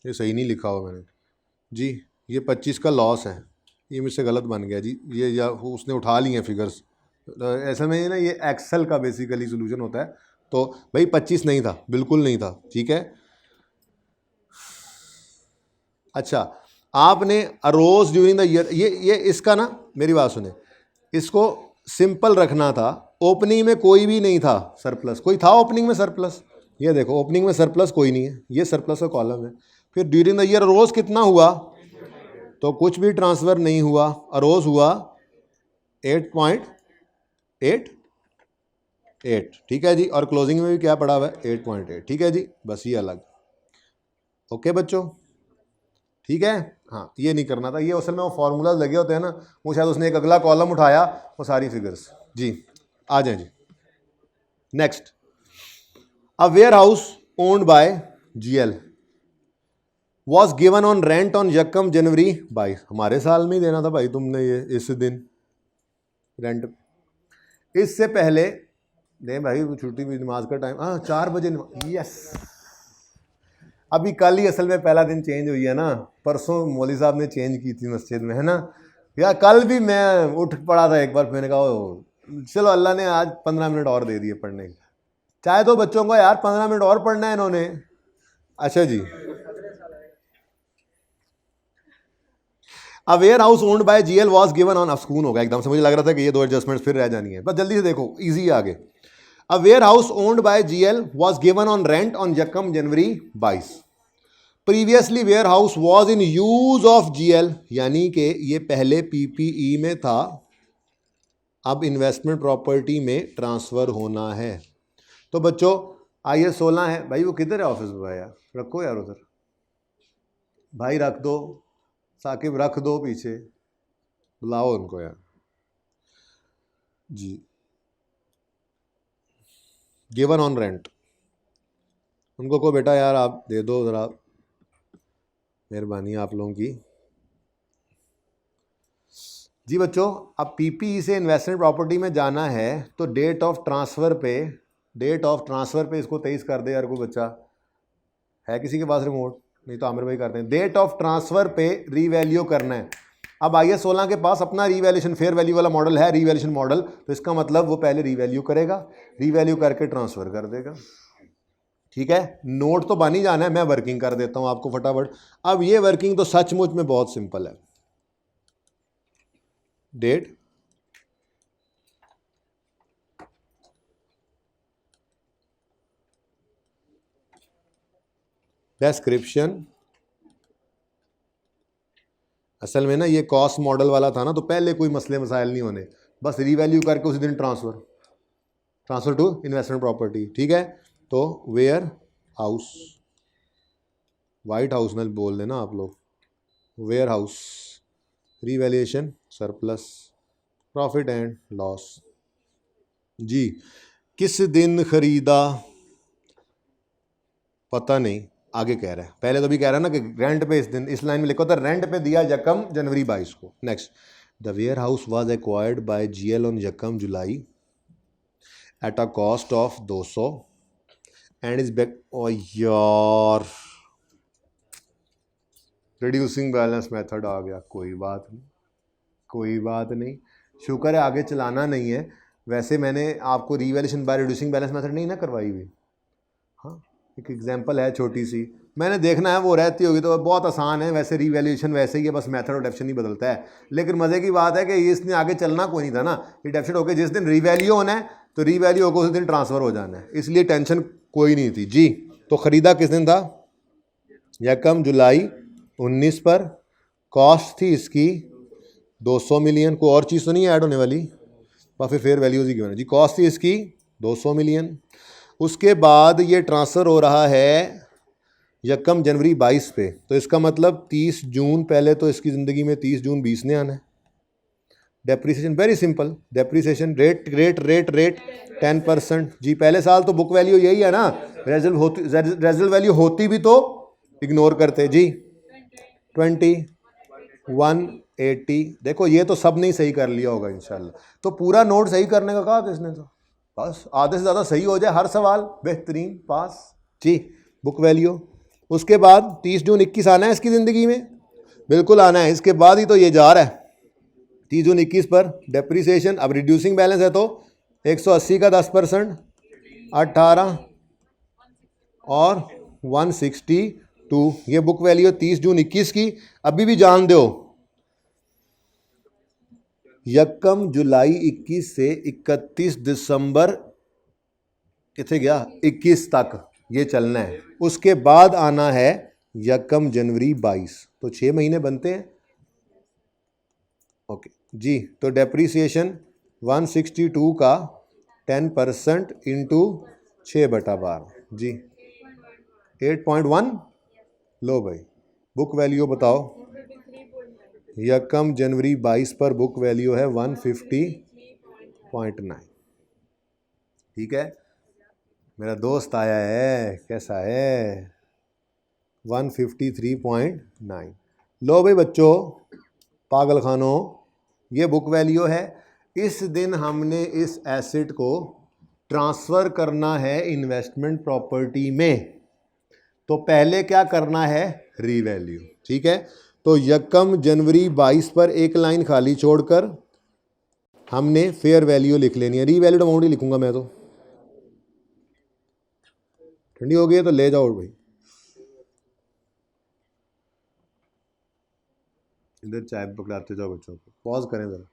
A: ये सही नहीं लिखा हुआ मैंने जी, ये 25 का लॉस है, ये मुझसे गलत बन गया जी। ये या उसने उठा लिए हैं फिगर्स, ऐसा में ना ये एक्सेल का बेसिकली सोल्यूशन होता है। तो भाई 25 नहीं था, बिल्कुल नहीं था, ठीक है। अच्छा आपने अरोज ड्यूरिंग द ईयर, ये इसका ना मेरी बात सुने, इसको सिंपल रखना था। ओपनिंग में कोई भी नहीं था सरप्लस, कोई था ओपनिंग में सरप्लस, ये देखो ओपनिंग में सरप्लस कोई नहीं है, ये सरप्लस का कॉलम है। फिर ड्यूरिंग द ईयर अरोज कितना हुआ, तो कुछ भी ट्रांसफ़र नहीं हुआ, अरोज हुआ 8.8, ठीक है जी। और क्लोजिंग में भी क्या पड़ा हुआ है 8.8, ठीक है जी। बस ये अलग, ओके बच्चों, ठीक है। हाँ ये नहीं करना था, ये असल में वो फार्मूलाज लगे होते हैं ना, वो शायद उसने एक अगला कॉलम उठाया, वो सारी फिगर्स जी। आ जाए जी next. A warehouse owned by GL was given on rent on यकम जनवरी 22। हमारे साल में ही देना था भाई तुमने ये, इस दिन रेंट। इससे पहले नहीं भाई, छुट्टी भी नमाज का टाइम, हाँ 4 बजे, यस। अभी कल ही असल में पहला दिन चेंज हुई है ना, परसों मौलवी साहब ने चेंज की थी मस्जिद में, है ना। या कल भी मैं उठ पड़ा था एक बार, मैंने कहा चलो अल्लाह ने आज 15 मिनट और दे दिए पढ़ने के, चाहे तो बच्चों को यार 15 मिनट और पढ़ना है इन्होंने। अच्छा जी, a warehouse owned by GL was given on, स्कून होगा एकदम से, मुझे लग रहा था कि ये 2 एडजस्टमेंट्स फिर रह जानी है, बस जल्दी से देखो इजी आगे। A warehouse owned by GL was given on rent on यकम जनवरी 22। Previously warehouse was in use of GL, यानी कि ये पहले पीपीई में था, अब इन्वेस्टमेंट प्रॉपर्टी में ट्रांसफ़र होना है। तो बच्चों आइए 16 है भाई, वो किधर है ऑफिस में यार, रखो यार उधर, भाई रख दो, साकिब रख दो पीछे, बुलाओ उनको यार जी। गिवन ऑन रेंट, उनको को बेटा यार आप दे दो ज़रा, मेहरबानी आप लोगों की जी। बच्चों अब पीपीई से इन्वेस्टमेंट प्रॉपर्टी में जाना है तो डेट ऑफ ट्रांसफ़र पे इसको 23 कर दे यार। कोई बच्चा है किसी के पास रिमोट, नहीं तो आमिर भाई करते हैं। डेट ऑफ ट्रांसफ़र पे रीवैल्यू करना है। अब आइए 16 के पास अपना रीवैल्यूशन फेयर वैल्यू वाला मॉडल है, रीवैल्यूशन मॉडल, तो इसका मतलब वो पहले रीवैल्यू करेगा, रीवैल्यू करके ट्रांसफ़र कर देगा, ठीक है, नोट तो बन ही जाना है, मैं वर्किंग कर देता हूं आपको फटाफट। अब ये वर्किंग तो सचमुच में बहुत सिंपल है। डेट, डिस्क्रिप्शन, असल में ना ये कॉस्ट मॉडल वाला था ना, तो पहले कोई मसले मसाइल नहीं होने, बस रीवैल्यू करके उसी दिन ट्रांसफर टू इन्वेस्टमेंट प्रॉपर्टी। ठीक है, तो वेयर हाउस, वाइट हाउस में बोल देना आप लोग, warehouse, revaluation surplus, profit and loss. जी, किस दिन खरीदा पता नहीं, आगे कह रहा है, पहले तो भी कह रहा है ना कि रेंट पे इस दिन, इस लाइन में लिखो था रेंट पे दिया यकम जनवरी 22 को। Next, the warehouse was acquired by GL on यकम जुलाई at a cost of 200 and is back. ओ यार, रिड्यूसिंग बैलेंस मेथड आ गया, कोई बात नहीं, कोई बात नहीं, शुक्र है आगे चलाना नहीं है। वैसे मैंने आपको revaluation by reducing balance method नहीं ना करवाई हुई। हाँ, एक एग्जांपल है छोटी सी, मैंने देखना है वो रहती होगी तो बहुत आसान है। वैसे रीवैल्यूएशन वैसे ही है, बस मेथड और डेफिनेशन ही बदलता है। लेकिन मज़े की बात है कि इसने आगे चलना कोई नहीं था ना, ये डेफिनेशन होकर जिस दिन रीवैल्यू होना है तो रीवैल्यू होकर उस दिन ट्रांसफ़र हो जाना है, इसलिए टेंशन कोई नहीं थी जी। तो ख़रीदा किस दिन था? यकम जुलाई 19 पर। कॉस्ट थी इसकी 200 मिलियन, को और चीज़ तो नहीं ऐड होने वाली, बस फेयर वैल्यूज ही गिवन जी। कॉस्ट थी इसकी 200 मिलियन। उसके बाद ये ट्रांसफ़र हो रहा है यकम जनवरी 22 पे, तो इसका मतलब 30 जून, पहले तो इसकी ज़िंदगी में 30 जून 20 ने आना है। Depreciation very simple, depreciation rate rate rate rate 10% जी। पहले साल तो बुक वैल्यू यही है ना, रेजल वैल्यू होती भी तो इग्नोर करते जी। 20 180, देखो ये तो सब नहीं सही कर लिया होगा इंशाल्लाह, तो पूरा नोट सही करने का कहा किसने, तो बस आधे से ज़्यादा सही हो जाए हर सवाल, बेहतरीन पास जी। बुक वैल्यू, उसके बाद 30 जून 21 आना है इसकी ज़िंदगी में, बिल्कुल आना है, इसके बाद ही तो ये जा रहा है 30 जून 21 पर। डेप्रीसिएशन, अब रिड्यूसिंग बैलेंस है तो 180 का 10% 18 और 162, ये बुक वैल्यू 30 जून 21 की। अभी भी जान दो, यकम जुलाई 21 से 31 दिसंबर कितने गया 21 तक ये चलना है। उसके बाद आना है यकम जनवरी 22, तो 6 महीने बनते हैं। ओके जी, तो डेप्रीसिएशन 162 का 10% इंटू 6/12 जी 8.1। लो भाई, बुक वैल्यू बताओ। यकम जनवरी 22 पर बुक वैल्यू है 150.9। ठीक है, मेरा दोस्त आया है, कैसा है? 153.9। लो भाई बच्चों, पागल खानों, ये बुक वैल्यू है। इस दिन हमने इस एसेट को ट्रांसफ़र करना है इन्वेस्टमेंट प्रॉपर्टी में, तो पहले क्या करना है? रीवैल्यू। ठीक है, तो यकम जनवरी 22 पर एक लाइन खाली छोड़कर हमने फेयर वैल्यू लिख लेनी है। रीवैल्यूड अमाउंट ही लिखूंगा मैं, तो ठंडी हो गई है तो ले जाओ भाई, इधर चाय पकड़ाते जाओ बच्चों को, पॉज करें ज़रा।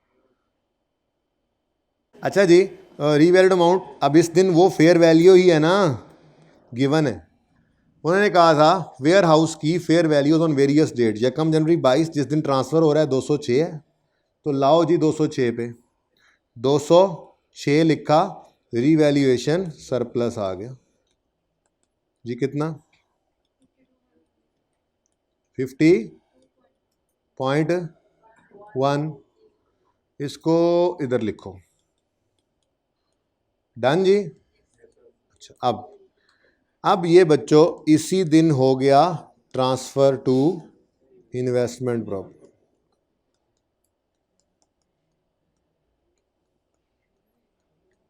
A: अच्छा जी, रीवैल्यूड अमाउंट, अब इस दिन वो फेयर वैल्यू ही है ना, गिवन है। उन्होंने कहा था वेयर हाउस की fair values on various date, यकम जनवरी 22 जिस दिन ट्रांसफ़र हो रहा है 206 है, तो लाओ जी 206 पे 206 लिखा, रीवैल्यूएशन सरप्लस आ गया जी। कितना? 50.1, इसको इधर लिखो, डन जी। अच्छा, अब ये बच्चों इसी दिन हो गया ट्रांसफ़र टू इन्वेस्टमेंट प्रॉपर्टी।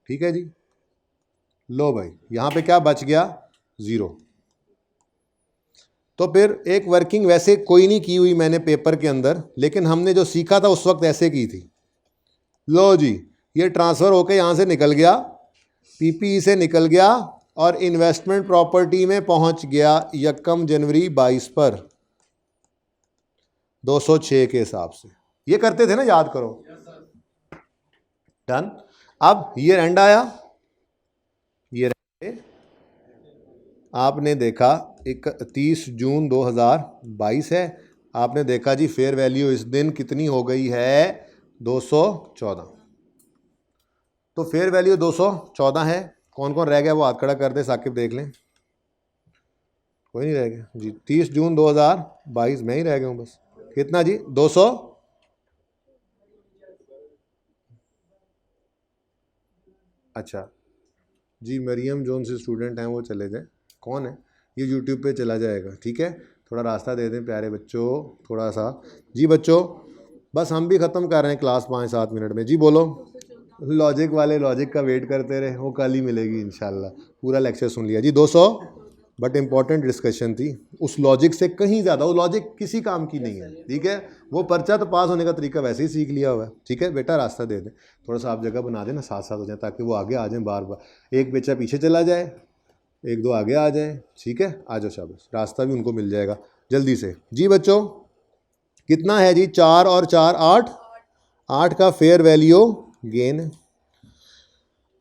A: ठीक है जी, लो भाई, यहाँ पे क्या बच गया? 0। तो फिर एक वर्किंग वैसे कोई नहीं की हुई मैंने पेपर के अंदर, लेकिन हमने जो सीखा था उस वक्त ऐसे की थी। लो जी, ये ट्रांसफ़र होके यहाँ से निकल गया, PPE से निकल गया और इन्वेस्टमेंट प्रॉपर्टी में पहुंच गया 1 जनवरी 22 पर 206 के हिसाब से। ये करते थे ना, याद करो। डन। अब ईयर एंड आया, ईयर एंड आपने देखा 31 जून 2022 है, आपने देखा जी फेयर वैल्यू इस दिन कितनी हो गई है 214। तो फेयर वैल्यू 214 है। कौन कौन रह गया वो हाथ खड़ा कर दे, साकिब देख लें। कोई नहीं रह गया जी। 30 जून 2022 में ही रह गया हूँ बस। कितना जी 200। अच्छा जी, मरियम जोन से स्टूडेंट हैं वो चले जाए। कौन है ये? यूट्यूब पे चला जाएगा, ठीक है। थोड़ा रास्ता दे दें प्यारे बच्चों, थोड़ा सा। जी बच्चों बस हम भी ख़त्म कर रहे हैं क्लास 5-7 मिनट में। जी बोलो। लॉजिक वाले लॉजिक का वेट करते रहे, वो कल ही मिलेगी इंशाल्लाह। पूरा लेक्चर सुन लिया जी 200, बट इंपॉर्टेंट डिस्कशन थी। उस लॉजिक से कहीं ज़्यादा वो लॉजिक किसी काम की नहीं है, ठीक है। वो पर्चा तो पास होने का तरीका वैसे ही सीख लिया हुआ है, ठीक है। बेटा रास्ता दे दें, थोड़ा सा आप जगह बना दें ना, साथ साथ हो जाए, ताकि वो आगे आ जाएँ बार बार। एक बच्चा पीछे चला जाए, 1-2 आगे आ जाए, ठीक है। आ जाओ शाबाश, रास्ता भी उनको मिल जाएगा जल्दी से। जी बच्चों कितना है जी? 4 और 4 8, 8 का फेयर वैल्यू गेन है।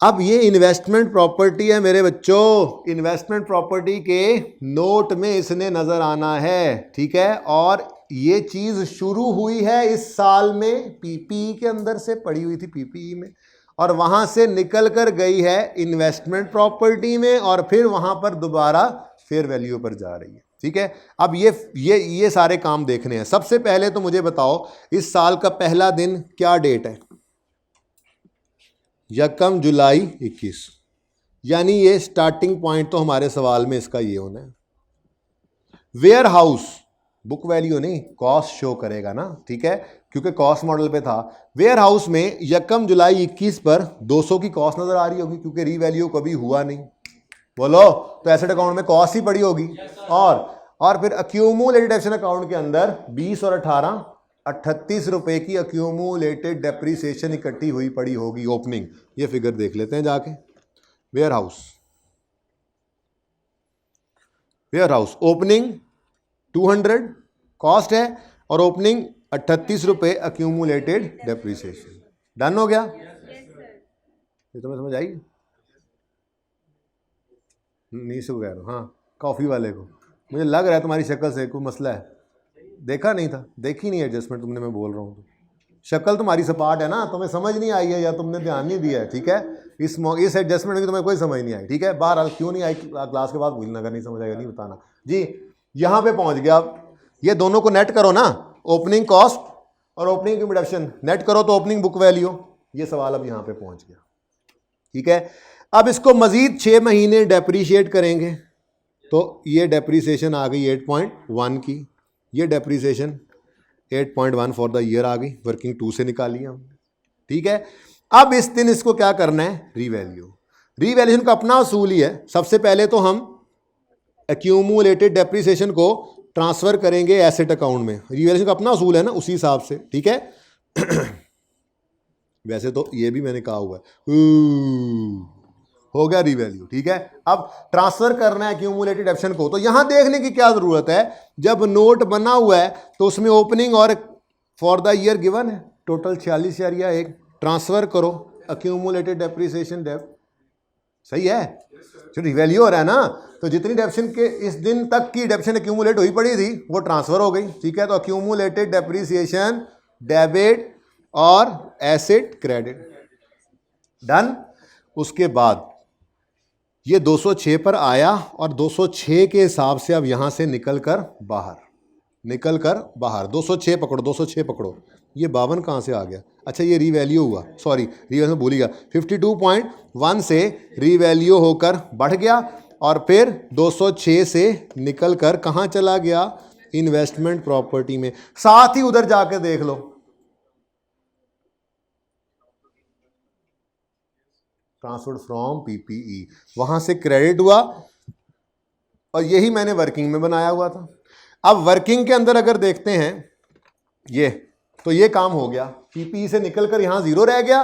A: अब ये इन्वेस्टमेंट प्रॉपर्टी है मेरे बच्चों, इन्वेस्टमेंट प्रॉपर्टी के नोट में इसने नजर आना है, ठीक है। और ये चीज शुरू हुई है इस साल में, पीपीई के अंदर से पड़ी हुई थी पीपीई में, और वहां से निकल कर गई है इन्वेस्टमेंट प्रॉपर्टी में, और फिर वहां पर दोबारा फेयर वैल्यू पर जा रही है, ठीक है। अब ये सारे काम देखने हैं। सबसे पहले तो मुझे बताओ इस साल का पहला दिन क्या डेट है? 1 जुलाई 21, यानी ये स्टार्टिंग पॉइंट तो हमारे सवाल में इसका ये होना है। वेयर हाउस बुक वैल्यू नहीं, कॉस्ट शो करेगा ना, ठीक है, क्योंकि कॉस्ट मॉडल पे था। वेयर हाउस में 1 जुलाई 21 पर 200 की कॉस्ट नजर आ रही होगी, क्योंकि रीवैल्यू कभी हुआ नहीं। बोलो, तो एसेट अकाउंट में कॉस्ट ही पड़ी होगी। और फिर अक्यूमुलेटेड एक्शन अकाउंट के अंदर 20 और 18 38 रुपए की अक्यूमुलेटेड डेप्रीसिएशन इकट्ठी हुई पड़ी होगी ओपनिंग। ये फिगर देख लेते हैं जाके। वेयर हाउस ओपनिंग 200 कॉस्ट है, और ओपनिंग 38 रुपए अक्यूमुलेटेड डेप्रीसिएशन। डन हो गया? ये तुम्हें समझ आई? नहीं से कह रहा हूँ, हाँ कॉफ़ी वाले को। मुझे लग रहा है तुम्हारी शक्ल से कोई मसला है। देखा नहीं था, देखी नहीं एडजस्टमेंट तुमने, मैं बोल रहा हूँ तो शक्ल तुम्हारी सपाट है ना, तुम्हें समझ नहीं आई है या तुमने ध्यान नहीं दिया है, ठीक है। इस एडजस्टमेंट की तुम्हें कोई समझ नहीं आई, ठीक है। बहरहाल क्यों नहीं आई क्लास के बाद भूलना, अगर नहीं समझ आएगा नहीं बताना जी। यहाँ पे पहुँच गया। ये दोनों को नेट करो ना, ओपनिंग कॉस्ट और ओपनिंग रिडक्शन नेट करो तो ओपनिंग बुक वैल्यू। ये सवाल अब यहाँ पे पहुँच गया, ठीक है। अब इसको मजीद 6 महीने डेप्रीशिएट करेंगे, तो ये डेप्रीसिएशन आ गई 8.1 की, ये डेप्रीसिएशन 8.1 फॉर द ईयर आ गई, वर्किंग 2 से निकाली हमने, ठीक है। अब इस दिन इसको क्या करना है? रीवैल्यूएशन का अपना असूल ही है। सबसे पहले तो हम एक्यूमुलेटेड डेप्रीसिएशन को ट्रांसफर करेंगे एसेट अकाउंट में। रीवैल्यूएशन का अपना असूल है ना, उसी हिसाब से, ठीक है। वैसे तो ये भी मैंने कहा हुआ है, हो गया रीवैल्यू, ठीक है। अब ट्रांसफर करना है एक्यूमुलेटेड डेप्शन को, तो यहां देखने की क्या जरूरत है? जब नोट बना हुआ है तो उसमें ओपनिंग और फॉर द ईयर गिवन है, टोटल 46,000 ट्रांसफर करो एक्यूमुलेटेड डेप्रीसिएशन डेप, सही है। जो रीवैल्यू हो रहा है ना, तो जितनी डेप्शन के इस दिन तक की डेप्शन एक्यूमुलेट हुई पड़ी थी वो ट्रांसफर हो गई, ठीक है। तो एक्यूमुलेटेड डेप्रीसिएशन डेबिट और एसेट क्रेडिट, डन। उसके बाद ये 206 पर आया, और 206 के हिसाब से अब यहां से निकल कर बाहर 206 पकड़ो, 206 पकड़ो। ये 52 कहां से आ गया? अच्छा ये रीवैल्यू हुआ, सॉरी रीवैल्यू भूल गया। 52.1 से रीवैल्यू होकर बढ़ गया, और फिर 206 से निकल कर कहां चला गया? इन्वेस्टमेंट प्रॉपर्टी में। साथ ही उधर जाकर देख लो, ट्रांसफर्ड फ्रॉम पीपीई, वहां से क्रेडिट हुआ, और यही मैंने वर्किंग में बनाया हुआ था। अब वर्किंग के अंदर अगर देखते हैं ये, तो ये काम हो गया, पीपीई से निकलकर यहां 0 रह गया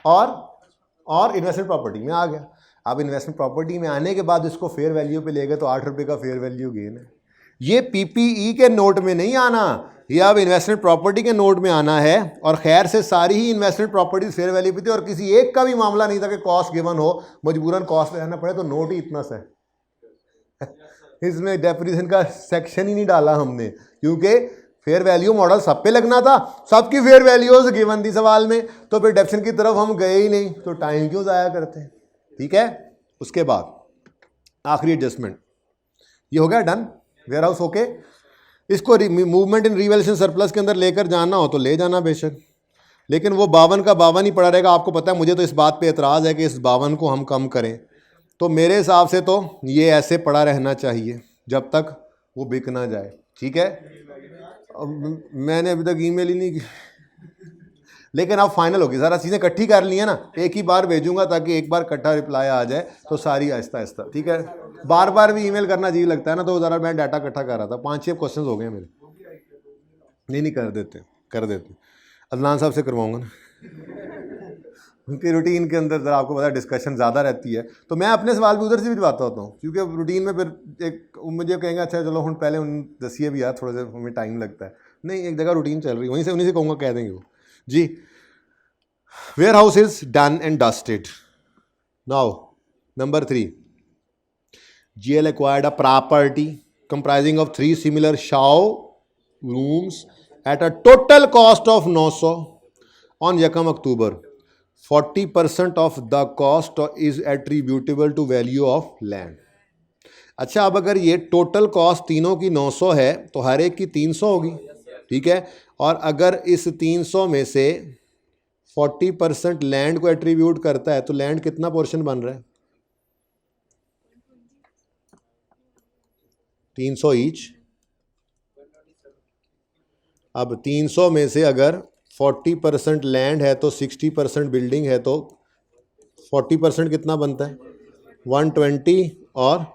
A: और इन्वेस्टमेंट प्रॉपर्टी में आ गया। अब इन्वेस्टमेंट प्रॉपर्टी में आने के बाद इसको फेयर वैल्यू पे ले गए तो 8 रुपये का फेयर वैल्यू गेन है। ये पीपीई के नोट में नहीं आना, ये अब इन्वेस्टमेंट प्रॉपर्टी के नोट में आना है। और खैर से सारी ही इन्वेस्टमेंट प्रॉपर्टी फेयर वैल्यू पे थी और किसी एक का भी मामला नहीं था कि कॉस्ट गिवन हो, मजबूरन कॉस्ट लेना पड़े, तो नोट ही इतना सा है। इसमें डेप्रिसिएशन का सेक्शन ही नहीं डाला हमने, क्योंकि फेयर वैल्यू मॉडल सब पे लगना था, सबकी फेयर वैल्यूज गिवन थी सवाल में, तो फिर डेप्रिसिएशन की तरफ हम गए ही नहीं, तो टाइम क्यों ज़ाया करते हैं। ठीक है, उसके बाद आखिरी एडजस्टमेंट ये हो गया डन, वेयर हाउस ओके। इसको मूवमेंट इन रिवैल्यूएशन सरप्लस के अंदर लेकर जाना हो तो ले जाना बेशक, लेकिन वो 52 का 52 ही पड़ा रहेगा। आपको पता है मुझे तो इस बात पे एतराज़ है कि इस 52 को हम कम करें, तो मेरे हिसाब से तो ये ऐसे पड़ा रहना चाहिए जब तक वो बिक ना जाए। ठीक है, मैंने अभी तक ईमेल ही नहीं की, लेकिन अब फाइनल होगी, सारा चीज़ें इकट्ठी कर ली है ना, एक ही बार भेजूंगा ताकि एक बार इकट्ठा रिप्लाई आ जाए, तो सारी आहिस्ता आहिस्ता। ठीक है, बार बार भी ईमेल करना अजीब लगता है ना, तो ज़रा मैं डाटा इकट्ठा कर रहा था, 5-6 क्वेश्चन हो गए मेरे। नहीं कर देते अदनान साहब से करवाऊंगा ना, उनकी रूटीन के अंदर ज़रा आपको पता है डिस्कशन ज़्यादा रहती है, तो मैं अपने सवाल भी उधर से भी भिजवाता होता हूँ, क्योंकि रूटीन में फिर एक मुझे कहेंगे अच्छा चलो हम पहले उन दसिए भी यार, थोड़ा सा हमें टाइम लगता है। नहीं, एक जगह रूटीन चल रही है, वहीं से उन्हीं से कहूँगा, कह देंगे वो जी। Warehouse is done and dusted. Now number 3, GL acquired a property comprising of 3 similar show rooms at a total cost of 900 on Yakam October. 40% of the cost is attributable to value of land. अच्छा, अब अगर ये टोटल कॉस्ट तीनों की 900 है तो हर एक की 300 होगी। ठीक है, और अगर इस 300 में से 40% लैंड को एट्रीब्यूट करता है तो लैंड कितना पोर्शन बन रहा है? 300 ईच। अब 300 में से अगर 40% लैंड है तो 60% बिल्डिंग है, तो 40% कितना बनता है? 120। और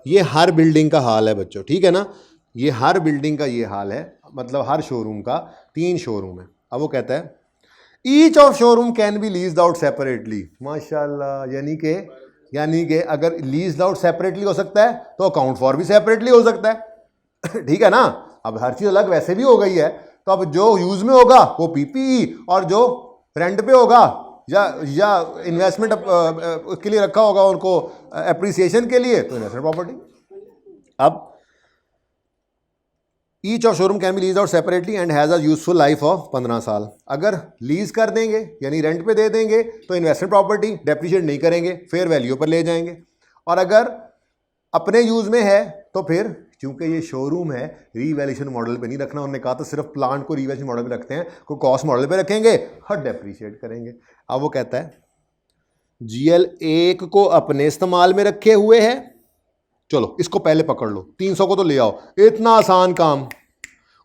A: ये हर बिल्डिंग का हाल है बच्चों, ठीक है ना, ये हर बिल्डिंग का ये हाल है, मतलब हर शोरूम का 3 शोरूम है। अब वो कहता है each of showroom can be leased out separately. माशाल्लाह, यानी कि अगर लीज्ड आउट सेपरेटली हो सकता है तो अकाउंट फॉर भी सेपरेटली हो सकता है। ठीक है ना, अब हर चीज़ अलग वैसे भी हो गई है, तो अब जो यूज में होगा वो पीपीई, और जो रेंट पे होगा या इन्वेस्टमेंट के लिए रखा होगा उनको एप्रिसिएशन के लिए, तो इन्वेस्टमेंट प्रॉपर्टी। अब each of showroom can be lease out separately and has a useful life of 15 साल। अगर लीज कर देंगे यानी रेंट पे दे देंगे तो इन्वेस्टमेंट प्रॉपर्टी डेप्रिशिएट नहीं करेंगे, फेयर वैल्यू पर ले जाएंगे। और अगर अपने यूज में है तो फिर क्योंकि ये शोरूम है, रीवैल्यूएशन मॉडल पे नहीं रखना, उन्होंने कहा तो सिर्फ प्लांट को रीवैल्यूएशन मॉडल पे रखते हैं, कोई कॉस्ट मॉडल पे रखेंगे और डेप्रिशिएट करेंगे। अब वो कहता है GL 1 को अपने इस्तेमाल में रखे हुए है, चलो इसको पहले पकड़ लो, 300 को तो ले आओ, इतना आसान काम।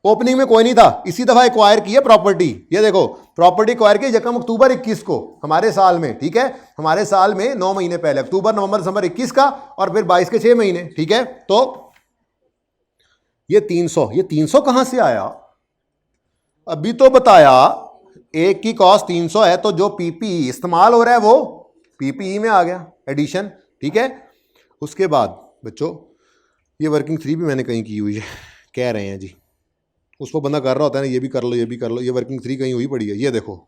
A: ओपनिंग में कोई नहीं था, इसी दफा एक्वायर की है प्रॉपर्टी। ये देखो प्रॉपर्टी एक्वायर की यकम अक्टूबर 21 को हमारे साल में। ठीक है, हमारे साल में 9 महीने पहले, अक्टूबर नवंबर दिसंबर 21 का, और फिर 22 के 6 महीने। ठीक है, तो ये 300 कहां से आया? अभी तो बताया एक की कॉस्ट 300 है, तो जो पीपीई इस्तेमाल हो रहा है वो पीपीई में आ गया, एडिशन। ठीक है, उसके बाद बच्चों ये वर्किंग 3 भी मैंने कहीं की हुई है, कह रहे हैं जी, उसको बंदा कर रहा होता है ना, ये भी कर लो, ये भी कर लो, ये वर्किंग 3 कहीं हुई पड़ी है। ये देखो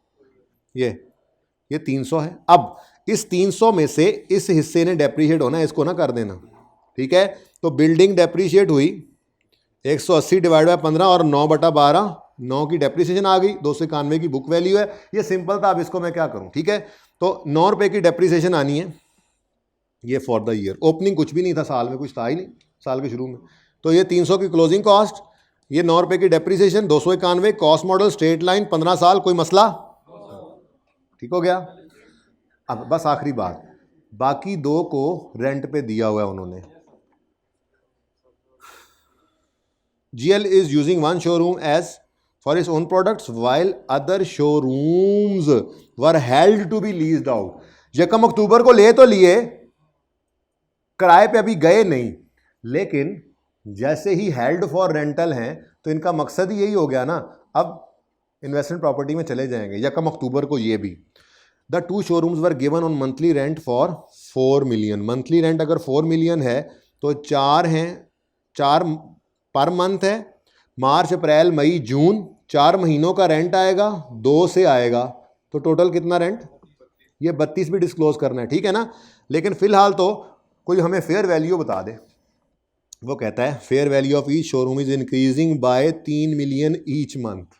A: ये 300 है। अब इस 300 में से इस हिस्से ने डेप्रीशिएट होना है, इसको ना कर देना। ठीक है, तो बिल्डिंग डेप्रीशिएट हुई 180 डिवाइड बाय 15 और 9/12, 9 की डेप्रीसिएशन आ गई, 291 की बुक वैल्यू है। ये सिंपल था, अब इसको मैं क्या करूं? ठीक है, तो 9 रुपये की डेप्रीसिएशन आनी है, ये फॉर द ईयर। ओपनिंग कुछ भी नहीं था, साल में कुछ था ही नहीं साल के शुरू में, तो ये 300 की क्लोजिंग कॉस्ट, ये 9 रुपये की depreciation, 291 cost model straight line 15 साल, कोई मसला? ठीक हो गया। अब बस आखिरी बात, बाकी 2 को रेंट पे दिया हुआ है उन्होंने। GL is using one showroom as for its own products while other showrooms were held to be leased out. यकम अक्टूबर को ले तो लिए, किराए पे अभी गए नहीं, लेकिन जैसे ही हेल्ड फॉर रेंटल हैं तो इनका मकसद ही यही हो गया ना, अब इन्वेस्टमेंट प्रॉपर्टी में चले जाएंगे यकम अक्टूबर को। ये भी the 2 showrooms were given on monthly rent for 4 million. Monthly rent अगर 4 मिलियन है तो 4 हैं, 4 पर मंथ है, मार्च अप्रैल मई जून, 4 महीनों का रेंट आएगा, 2 से आएगा, तो टोटल कितना रेंट, ये 32 भी डिस्क्लोज करना है, ठीक है ना। लेकिन फिलहाल तो कोई हमें फेयर वैल्यू बता दे। वो कहता है fair value of each showroom is increasing by 3 million each month.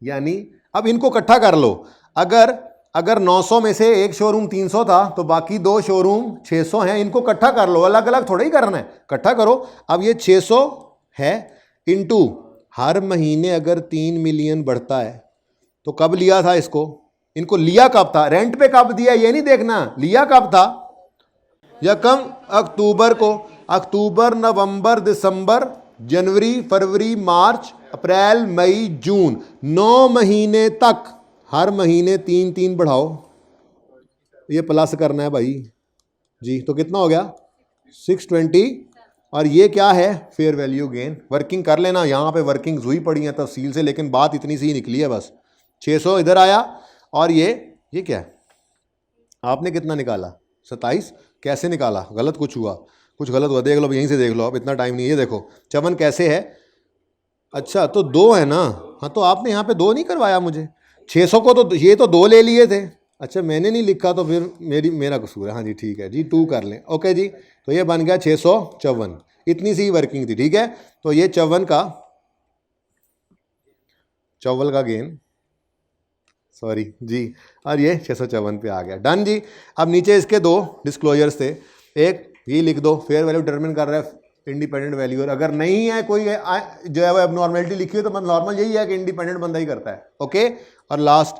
A: यानी अब इनको इकट्ठा कर लो, अगर 900 में से एक शोरूम 300 था तो बाकी 2 शोरूम 600 हैं, इनको इकट्ठा कर लो, अलग अलग थोड़ा ही करना है, इकट्ठा करो। अब ये 600 है इनटू हर महीने अगर 3 मिलियन बढ़ता है तो कब लिया था इसको, इनको लिया कब था, रेंट पे कब दिया ये नहीं देखना, लिया कब था, यकम अक्टूबर को, अक्टूबर नवंबर दिसंबर जनवरी फरवरी मार्च अप्रैल मई जून, 9 महीने तक हर महीने 3 बढ़ाओ, ये प्लस करना है भाई जी, तो कितना हो गया 620। और ये क्या है, फेयर वैल्यू गेन। वर्किंग कर लेना, यहाँ पे वर्किंग हुई पड़ी है तफसील से, लेकिन बात इतनी सी ही निकली है बस। 600 इधर आया और ये क्या है, आपने कितना निकाला 27, कैसे निकाला, गलत कुछ हुआ, कुछ गलत हुआ, देख लो यहीं से देख लो, अब इतना टाइम नहीं है। देखो 54 कैसे है, अच्छा तो 2 है ना, हाँ तो आपने यहाँ पे 2 नहीं करवाया मुझे, 600 को तो ये तो 2 ले लिए थे, अच्छा मैंने नहीं लिखा तो फिर मेरा कसूर है, हाँ जी ठीक है जी 2 कर लें, ओके जी। तो ये बन गया 654, इतनी सी वर्किंग थी, ठीक है। तो ये 54 का चौवल का गेन, सॉरी जी, और ये 654 पे आ गया, डन जी। अब नीचे इसके 2 डिस्क्लोजर्स थे, एक ये लिख दो फेयर वैल्यू डिटरमिन कर रहा है इंडिपेंडेंट वैल्यूअर, अगर नहीं है कोई जो है वो एबनॉर्मेलिटी लिखी हो तो मतलब नॉर्मल यही है कि इंडिपेंडेंट बंदा ही करता है, ओके। और लास्ट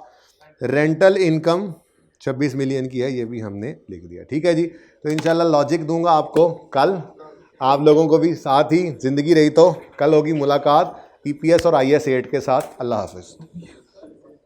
A: रेंटल इनकम 26 मिलियन की है, ये भी हमने लिख दिया, ठीक है जी। तो इंशाल्लाह लॉजिक दूंगा आपको कल, आप लोगों को भी, साथ ही ज़िंदगी रही तो कल होगी मुलाकात EPS और IS 8 के साथ। अल्लाह हाफिज़।